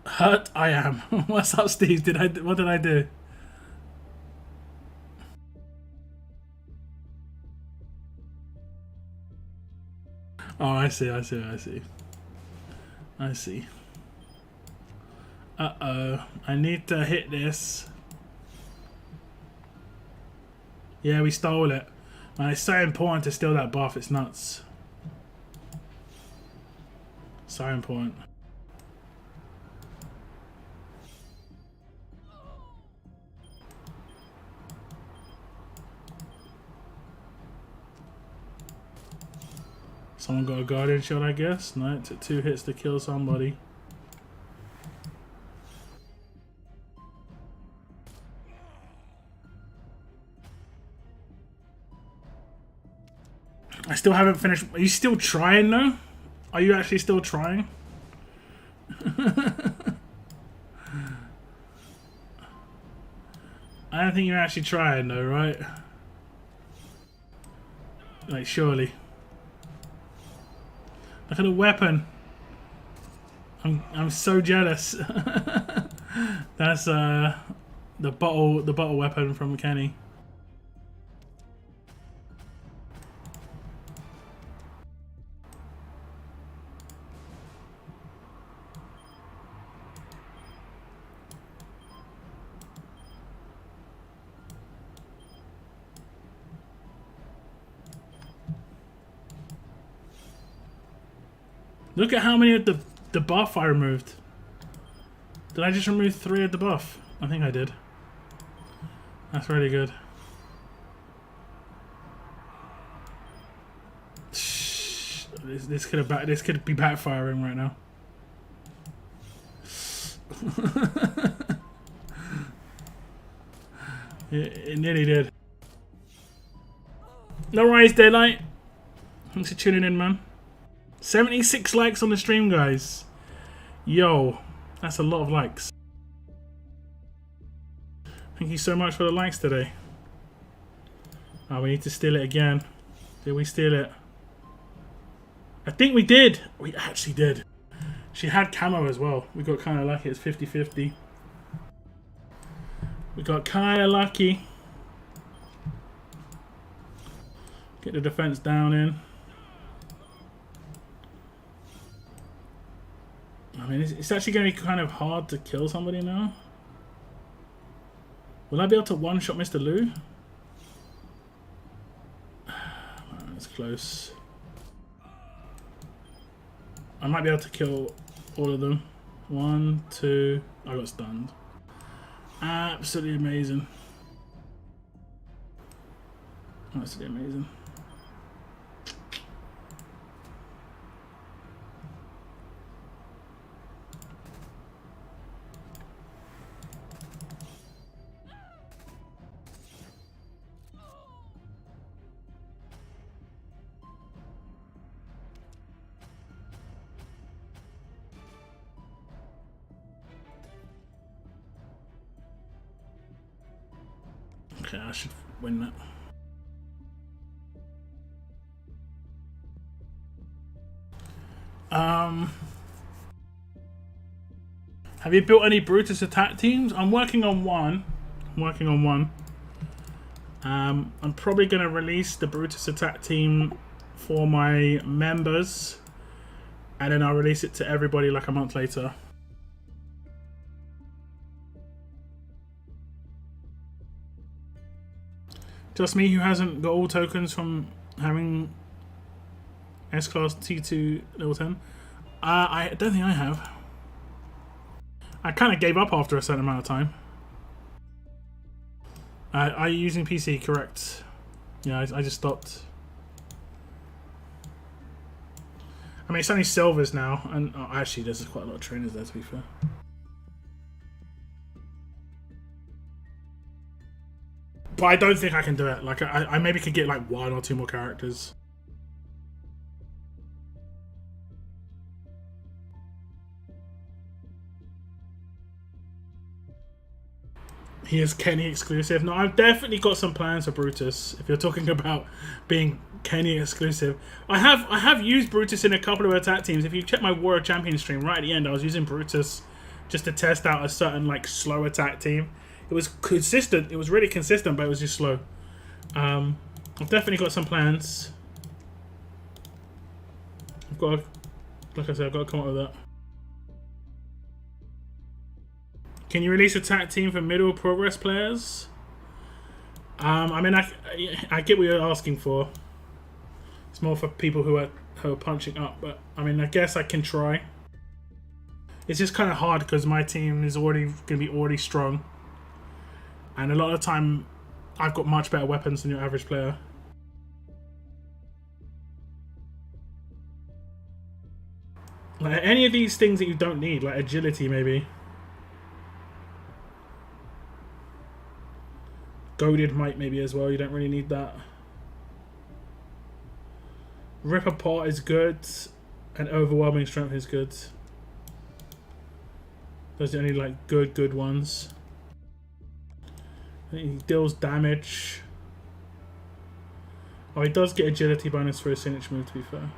Hurt I am. What's up, Steve? What did I do? Oh, I see. I see. Uh-oh. I need to hit this. Yeah, we stole it. Man, it's so important to steal that buff. It's nuts. So important. Someone got a guardian shot, I guess. No, it took 2 hits to kill somebody. I still haven't finished. Are you still trying though? Are you actually still trying? I don't think you're actually trying though, right? Like, surely. Look at the weapon. I'm so jealous. That's the bottle weapon from Kenny. Look at how many of the buff I removed. Did I just remove 3 of the buff? I think I did. That's really good. This could be backfiring right now. It nearly did. No worries, Daylight. Thanks for tuning in, man. 76 likes on the stream, guys. Yo, that's a lot of likes. Thank you so much for the likes today. Oh, we need to steal it again. Did we steal it? I think we did. We actually did. She had camo as well. We got kind of lucky. It's 50-50. We got kind of lucky. Get the defense down in. I mean, it's actually going to be kind of hard to kill somebody now. Will I be able to one-shot Mr. Lou? That's close. I might be able to kill all of them. 1, 2. I got stunned. Absolutely amazing. Absolutely amazing. Okay, I should win that. Have you built any Brutus attack teams? I'm working on one. I'm probably going to release the Brutus attack team for my members, and then I'll release it to everybody like a month later. Just me who hasn't got all tokens from having S-Class T2 level 10? I don't think I have. I kind of gave up after a certain amount of time. Are you using PC? Correct. Yeah, I just stopped. I mean, it's only silvers now, and oh, actually there's quite a lot of trainers there, to be fair. But I don't think I can do it. Like, I maybe could get like 1 or 2 more characters. He is Kenny exclusive. No, I've definitely got some plans for Brutus. If you're talking about being Kenny exclusive, I have used Brutus in a couple of attack teams. If you check my War of Champions stream, right at the end, I was using Brutus just to test out a certain like slow attack team. It was consistent. It was really consistent, but it was just slow. I've definitely got some plans. I've got, like I said, I've got to come up with that. Can you release a attack team for middle progress players? I mean, I get what you're asking for. It's more for people who are punching up, but I mean, I guess I can try. It's just kind of hard because my team is already going to be already strong, and a lot of the time, I've got much better weapons than your average player. Like any of these things that you don't need, like agility maybe. Goaded might maybe as well, you don't really need that. Rip apart is good, and overwhelming strength is good. Those are the only like good ones. He deals damage. Oh, he does get agility bonus for his signature move, to be fair.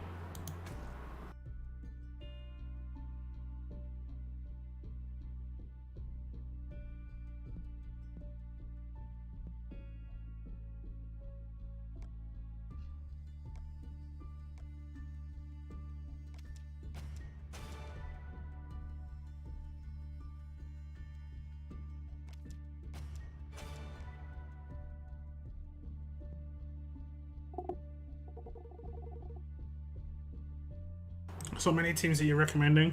So many teams that you're recommending.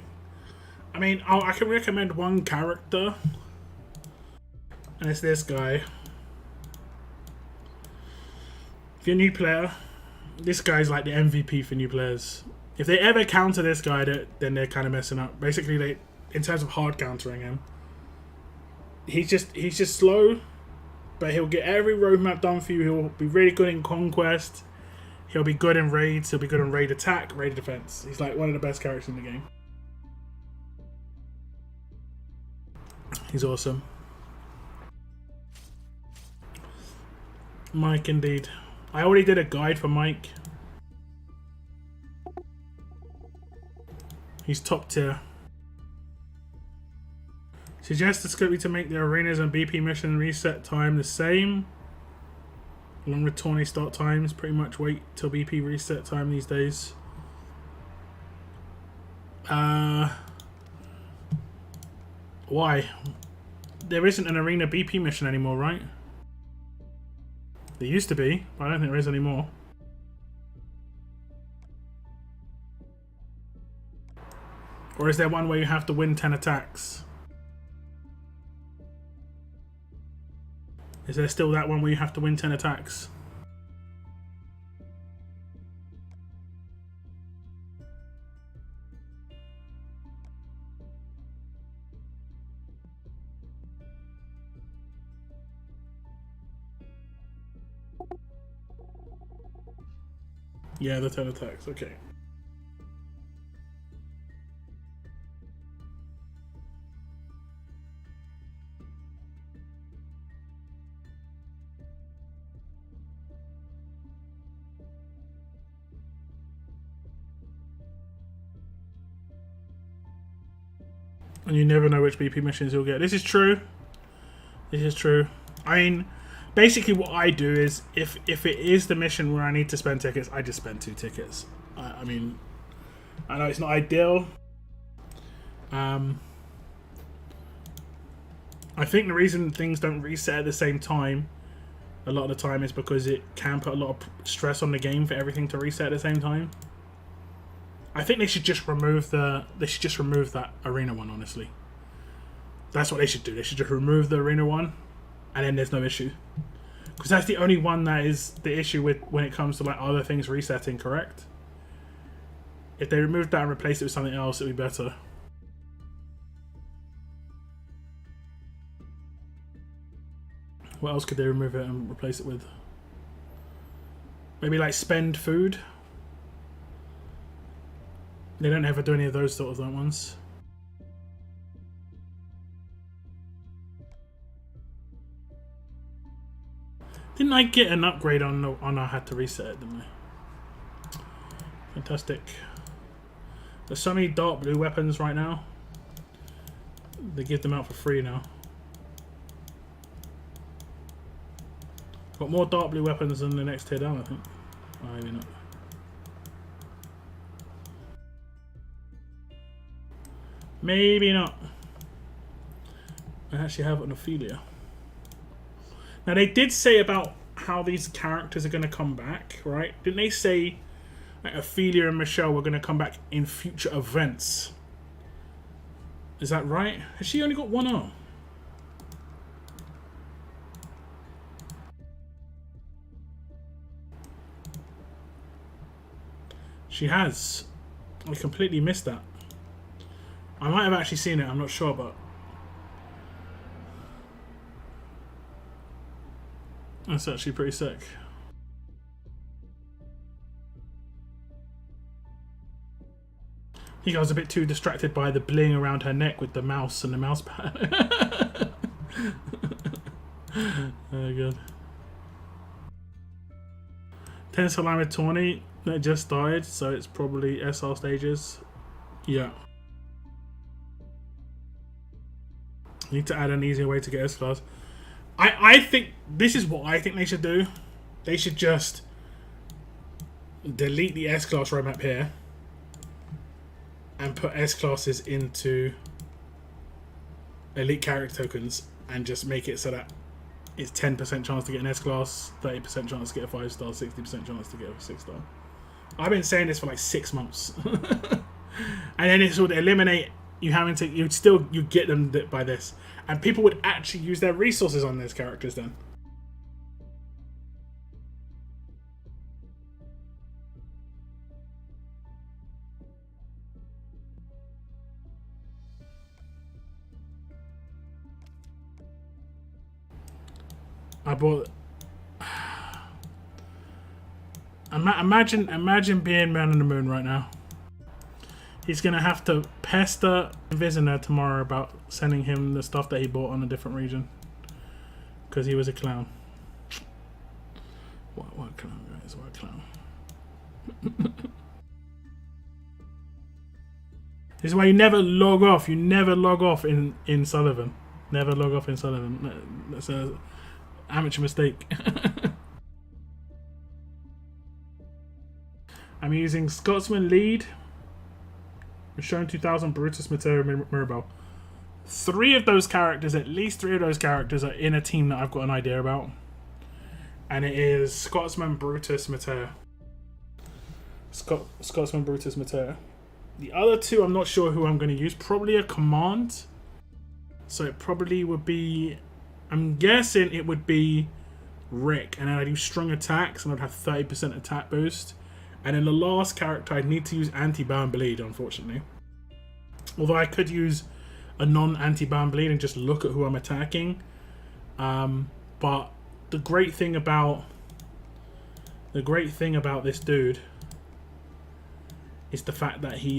I mean, I can recommend one character, and it's this guy. you're a new player, this guy's like the MVP for new players. If they ever counter this guy, then they're kind of messing up. Basically, in terms of hard countering him, he's just slow, but he'll get every roadmap done for you. He'll be really good in conquest. He'll be good in raids. He'll be good in raid attack, raid defense. He's like one of the best characters in the game. He's awesome. Mike, indeed. I already did a guide for Mike. He's top tier. Suggest the script to make the arenas and BP mission reset time the same. Along with tourney start times, pretty much wait till BP reset time these days. Why? There isn't an arena BP mission anymore, right? There used to be, but I don't think there is anymore. Or is there one where you have to win 10 attacks? Is there still that one where you have to win 10 attacks? Yeah, the 10 attacks, okay. And you never know which BP missions you'll get. This is true. This is true. I mean, basically what I do is, if it is the mission where I need to spend tickets, I just spend 2 tickets. I mean, I know it's not ideal. I think the reason things don't reset at the same time a lot of the time is because it can put a lot of stress on the game for everything to reset at the same time. I think they should just remove that arena one, honestly. That's what they should do. They should just remove the arena one, and then there's no issue. Because that's the only one that is the issue with when it comes to like other things resetting, correct? If they removed that and replaced it with something else, it would be better. What else could they remove it and replace it with? Maybe like spend food? They don't ever do any of those sort of ones. Didn't I get an upgrade on I had to reset it, didn't I? Fantastic. There's so many dark blue weapons right now. They give them out for free now. Got more dark blue weapons than the next tier down, I think. Oh, maybe not. Maybe not. I actually have an Ophelia. Now they did say about how these characters are going to come back, right? Didn't they say like Ophelia and Michelle were going to come back in future events? Is that right? Has she only got one arm? She has. I completely missed that. I might have actually seen it, I'm not sure, but that's actually pretty sick. I think I was a bit too distracted by the bling around her neck with the mouse and the mouse pad. Oh god. 10 Salami tourney that just started, so it's probably SR stages. Yeah. Need to add an easier way to get S-Class. I think this is what I think they should do. They should just delete the S-Class roadmap here and put S-Classes into elite character tokens and just make it so that it's 10% chance to get an S-Class, 30% chance to get a 5-star, 60% chance to get a 6-star. I've been saying this for like 6 months. And then it would eliminate you having to, you get them by this, and people would actually use their resources on those characters then. I bought. Imagine being Man on the Moon right now. He's gonna have to pester Visitor tomorrow about sending him the stuff that he bought on a different region because he was a clown. What clown, guys? What clown? This is why you never log off. You never log off in Sullivan. Never log off in Sullivan. That's an amateur mistake. I'm using Scotsman lead. Shown 2000 Brutus, Mateo, Mirabel. Three of those characters, at least three of those characters, are in a team that I've got an idea about. And it is Scotsman, Brutus, Mateo. Scotsman, Brutus, Mateo. The other two, I'm not sure who I'm going to use. Probably a command. So it probably would be... I'm guessing it would be Rick. And then I do strong attacks and I'd have 30% attack boost. And in the last character, I'd need to use anti-bound bleed, unfortunately. Although I could use a non-anti-bound bleed and just look at who I'm attacking. But the great thing about this dude is the fact that he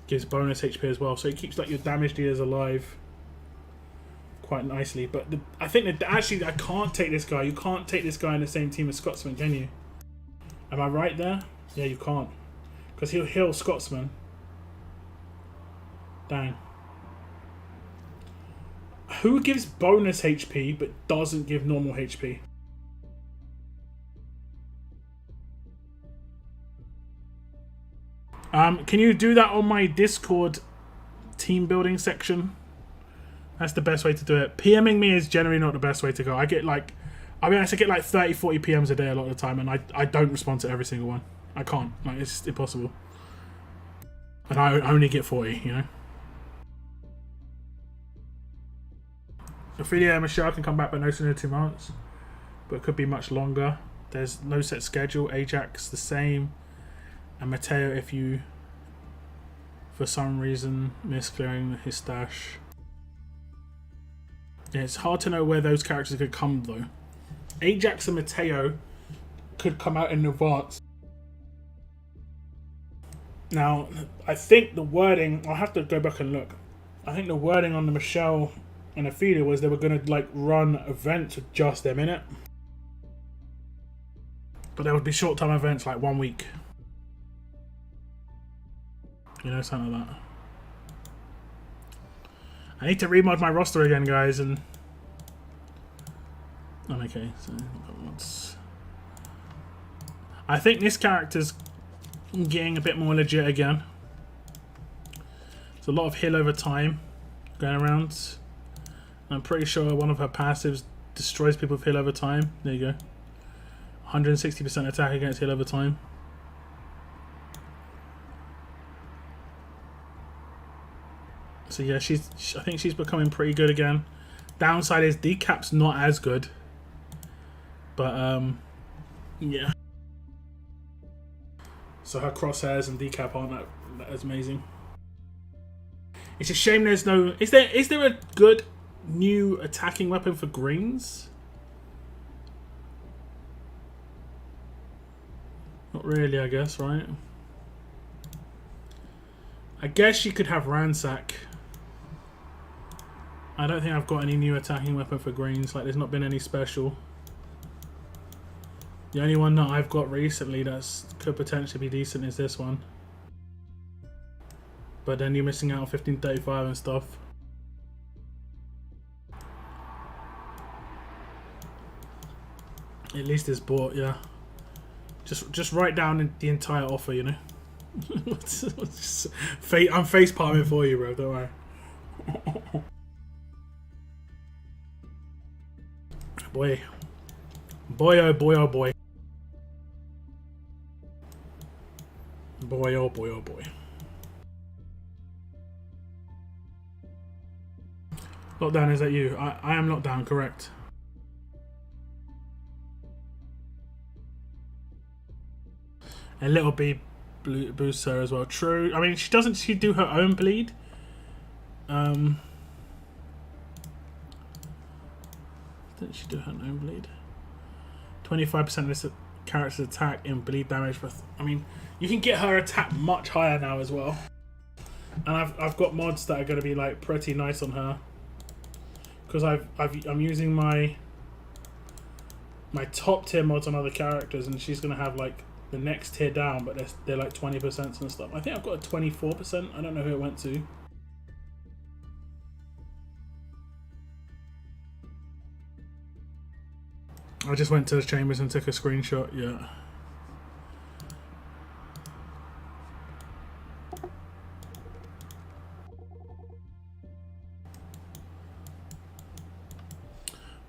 gives bonus HP as well. So it keeps like your damage dealers alive quite nicely. But I think that actually I can't take this guy. You can't take this guy in the same team as Scotsman, can you? Am I right there? Yeah, you can't. Because he'll heal Scotsman. Dang. Who gives bonus HP but doesn't give normal HP? Can you do that on my Discord team building section? That's the best way to do it. PMing me is generally not the best way to go. I get like, I mean, I get like 30, 40 PMs a day a lot of the time, and I don't respond to every single one. I can't. Like, it's just impossible. And I only get 40, you know? Ophelia and Michelle can come back by no sooner than 2 months. But it could be much longer. There's no set schedule. Ajax the same. And Mateo, if you, for some reason, miss clearing his stash. Yeah, it's hard to know where those characters could come, though. Ajax and Mateo could come out in advance. Now, I think the wording, I'll have to go back and look. I think the wording on the Michelle and Ophelia was they were going to like run events with just them in it. But there would be short-term events like 1 week. You know, something like that. I need to remod my roster again, guys, and... I'm okay. So, I think this character's getting a bit more legit again. There's a lot of heal over time going around. I'm pretty sure one of her passives destroys people with heal over time. There you go. 160% attack against heal over time. So yeah, I think she's becoming pretty good again. Downside is decap's not as good. But yeah. So her crosshairs and decap aren't that as amazing. It's a shame there's no... Is there a good new attacking weapon for greens? Not really, I guess, right? I guess you could have Ransack. I don't think I've got any new attacking weapon for greens. Like, there's not been any special. The only one that I've got recently that could potentially be decent is this one. But then you're missing out on 1535 and stuff. At least it's bought, yeah. Just write down the entire offer, you know. I'm face palming for you, bro. Don't worry. Boy, oh boy, oh boy. Boy, oh boy, oh boy. Lockdown, is that you? I am locked down, correct. A little bit boosts her as well. True. I mean, doesn't she do her own bleed? Didn't she do her own bleed? 25% of this character's attack in bleed damage. I mean, you can get her attack much higher now as well. And I've got mods that are going to be like pretty nice on her, because I'm using my top tier mods on other characters, and she's going to have like the next tier down, but they're like 20% and stuff. I think I've got a 24%. I don't know who it went to. I just went to the chambers and took a screenshot. Yeah.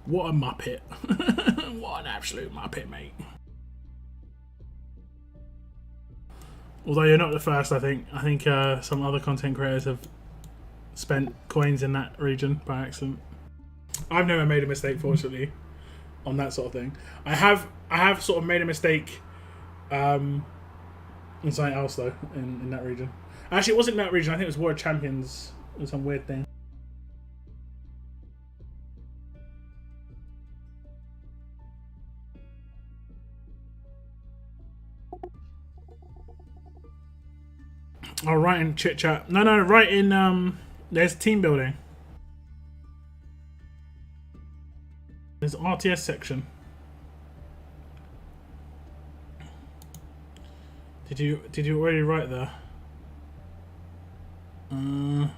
What a muppet. What an absolute muppet, mate. Although you're not the first, I think some other content creators have spent coins in that region by accident. I've never made a mistake, fortunately, on that sort of thing. I have sort of made a mistake in something else though, in that region. Actually, it wasn't that region. I think it was War of Champions or some weird thing. Oh, right in chit chat. No, right in there's team building. There's RTS section. Did you already write there? I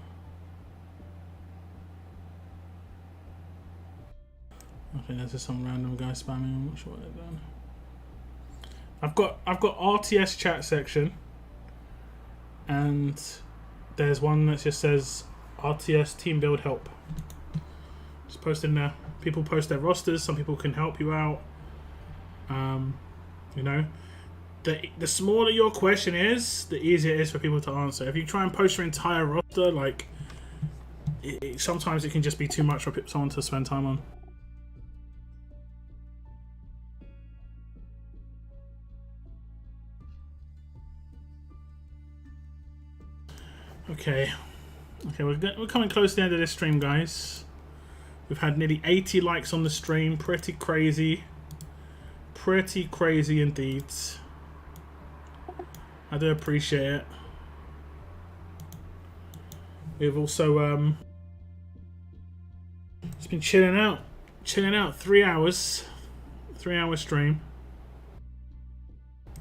think there's just some random guy spamming. I'm not sure what they've done. I've got RTS chat section. And there's one that just says RTS team build help. Just post in there. People post their rosters. Some people can help you out. You know, the smaller your question is, the easier it is for people to answer. If you try and post your entire roster, like sometimes it can just be too much for someone to spend time on. Okay, we're coming close to the end of this stream, guys. We've had nearly 80 likes on the stream. Pretty crazy indeed. I do appreciate it. We've also just been chilling out 3 hours, 3-hour stream.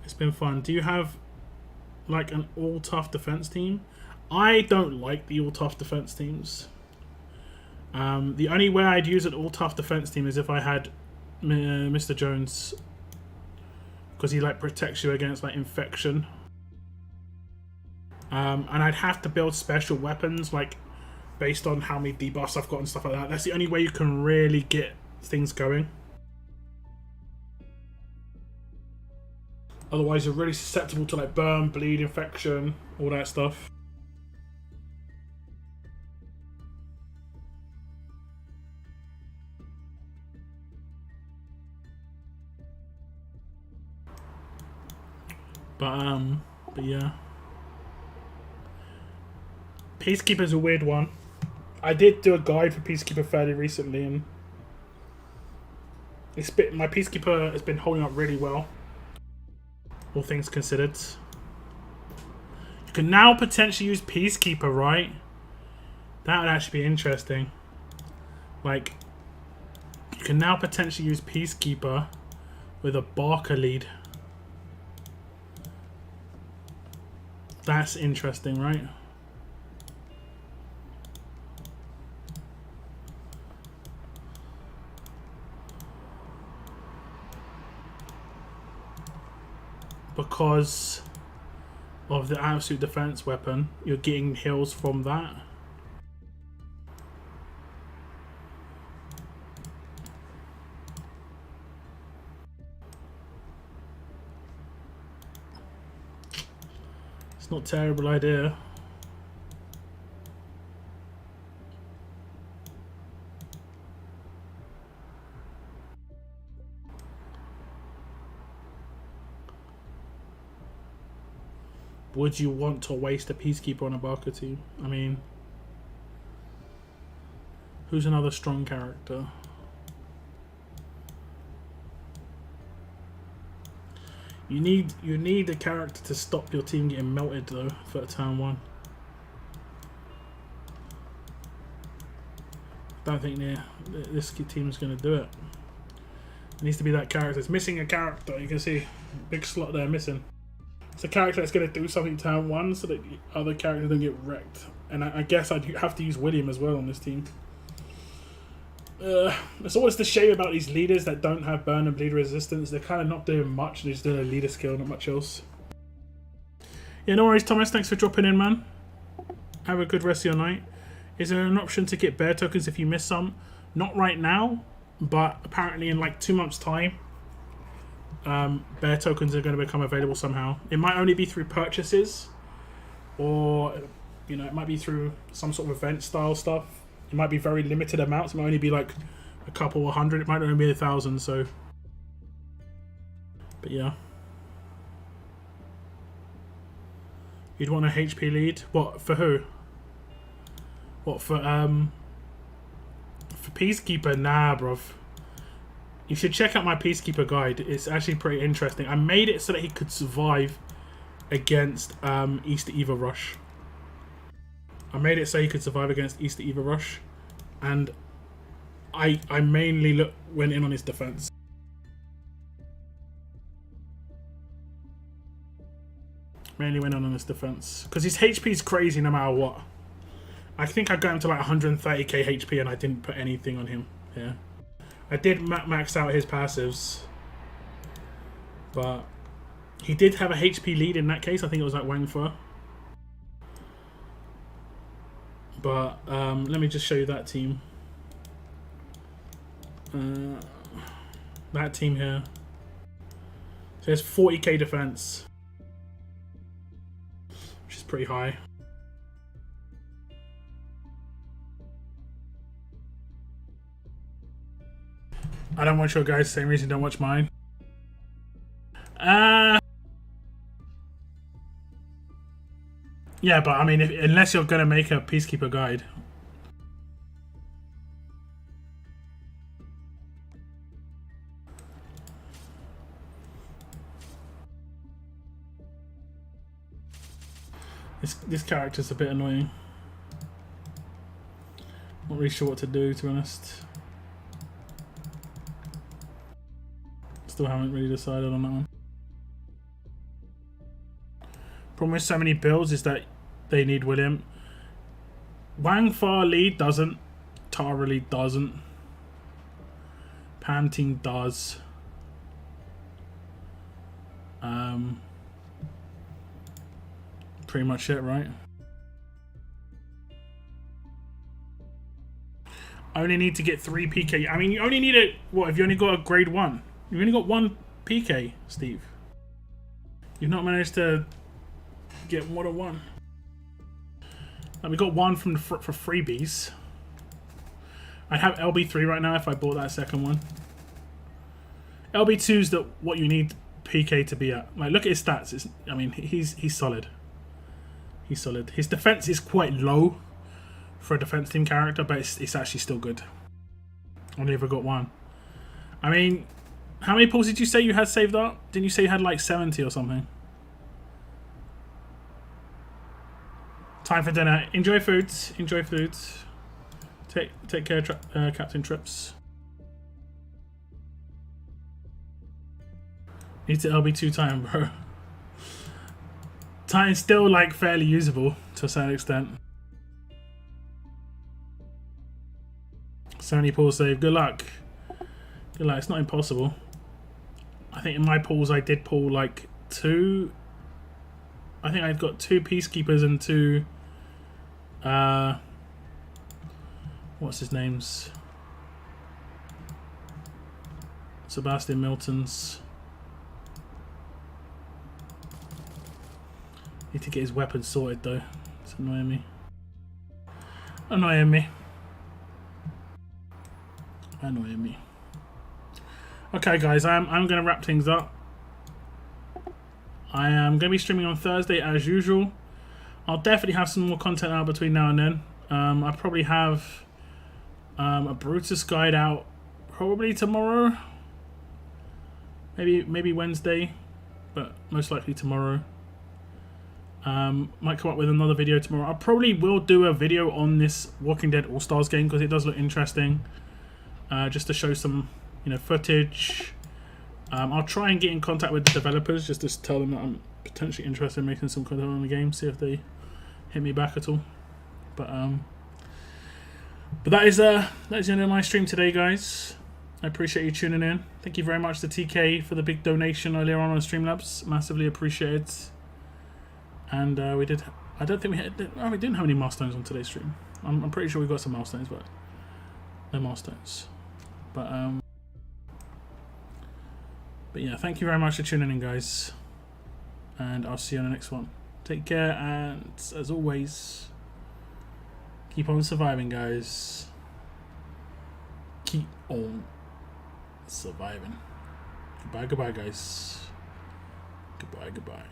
It's been fun. Do you have like an all tough defense team? I don't like the all tough defense teams. The only way I'd use an all tough defense team is if I had Mr. Jones, because he like protects you against like infection. And I'd have to build special weapons like based on how many debuffs I've got and stuff like that. That's the only way you can really get things going. Otherwise, you're really susceptible to like burn, bleed, infection, all that stuff. But yeah. Peacekeeper's a weird one. I did do a guide for Peacekeeper fairly recently, and my Peacekeeper has been holding up really well, all things considered. You can now potentially use Peacekeeper, right? That would actually be interesting. Like, you can now potentially use Peacekeeper with a Barker lead. That's interesting, right? Because of the absolute defense weapon, you're getting heals from that. It's not a terrible idea. Would you want to waste a Peacekeeper on a Barker team? I mean, who's another strong character? You need a character to stop your team getting melted though for turn 1. Don't think this team's going to do it. It needs to be that character. It's missing a character. You can see big slot there missing. It's a character that's going to do something turn 1 so that the other characters don't get wrecked. And I guess I'd have to use William as well on this team. It's always the shame about these leaders that don't have burn and bleed resistance. They're kind of not doing much. They're just doing a leader skill, not much else. Yeah, no worries, Thomas. Thanks for dropping in, man. Have a good rest of your night. Is there an option to get bear tokens if you miss some? Not right now, but apparently in like 2 months' time, bear tokens are going to become available somehow. It might only be through purchases, or you know, it might be through some sort of event style stuff. It might be very limited amounts. It might only be like a couple or 100. It might only be 1,000. So, but yeah, you'd want a HP lead. What for? Who? What for? For Peacekeeper? Nah, bruv. You should check out my Peacekeeper guide. It's actually pretty interesting. I made it so that he could survive against Easter Eva Rush. I made it so he could survive against Easter Eva Rush, and I mainly went in on his defense. Mainly went on his defense because his HP is crazy no matter what. I think I got him to like 130k HP and I didn't put anything on him. Yeah, I did max out his passives, but he did have a HP lead in that case. I think it was like Wang Fu. But let me just show you that team. That team here. So it's 40k defense, which is pretty high. I don't watch your guys' same reason you don't watch mine. Yeah, but I mean, unless you're going to make a Peacekeeper guide. This character's a bit annoying. Not really sure what to do, to be honest. Still haven't really decided on that one. Problem with so many builds is that they need William. Wang Fa Li doesn't. Tara Li doesn't. Panting does. Pretty much it, right? I only need to get 3 PK. I mean, you only need a... What, if you only got a grade 1? You've only got 1 PK, Steve. You've not managed to get more than 1. And we got 1 from for freebies. I have LB3 right now if I bought that second one. LB2 is what you need PK to be at. Like, look at his stats. I mean, he's solid. He's solid. His defense is quite low for a defense team character, but it's actually still good. Only ever got 1. I mean, how many pulls did you say you had saved up? Didn't you say you had like 70 or something? Time for dinner. Enjoy foods. Enjoy foods. Take care, Captain Trips. Needs to LB2 time, bro. Titan's still like fairly usable to a certain extent. 70 pulls save. Good luck. Good luck. It's not impossible. I think in my pulls I did pull like 2. I think I've got 2 Peacekeepers and 2. What's his name's? Sebastian Milton's. Need to get his weapon sorted though. It's annoying me. Annoying me. Annoying me. Okay, guys, I'm going to wrap things up. I am going to be streaming on Thursday as usual. I'll definitely have some more content out between now and then. I probably have a Brutus guide out probably tomorrow. Maybe Wednesday. but most likely tomorrow. Might come up with another video tomorrow. I probably will do a video on this Walking Dead All-Stars game because it does look interesting. Just to show some, footage. I'll try and get in contact with the developers just to tell them that I'm potentially interested in making some content on the game. See if they hit me back at all. But that is the end of my stream today, guys. I appreciate you tuning in. Thank you very much to TK for the big donation earlier on Streamlabs. Massively appreciated. And we did. I don't think we had. We didn't have any milestones on today's stream. I'm pretty sure we got some milestones, but no milestones. But yeah, thank you very much for tuning in, guys. And I'll see you on the next one. Take care, and as always, keep on surviving, guys. Keep on surviving. Goodbye, goodbye, guys. Goodbye, goodbye.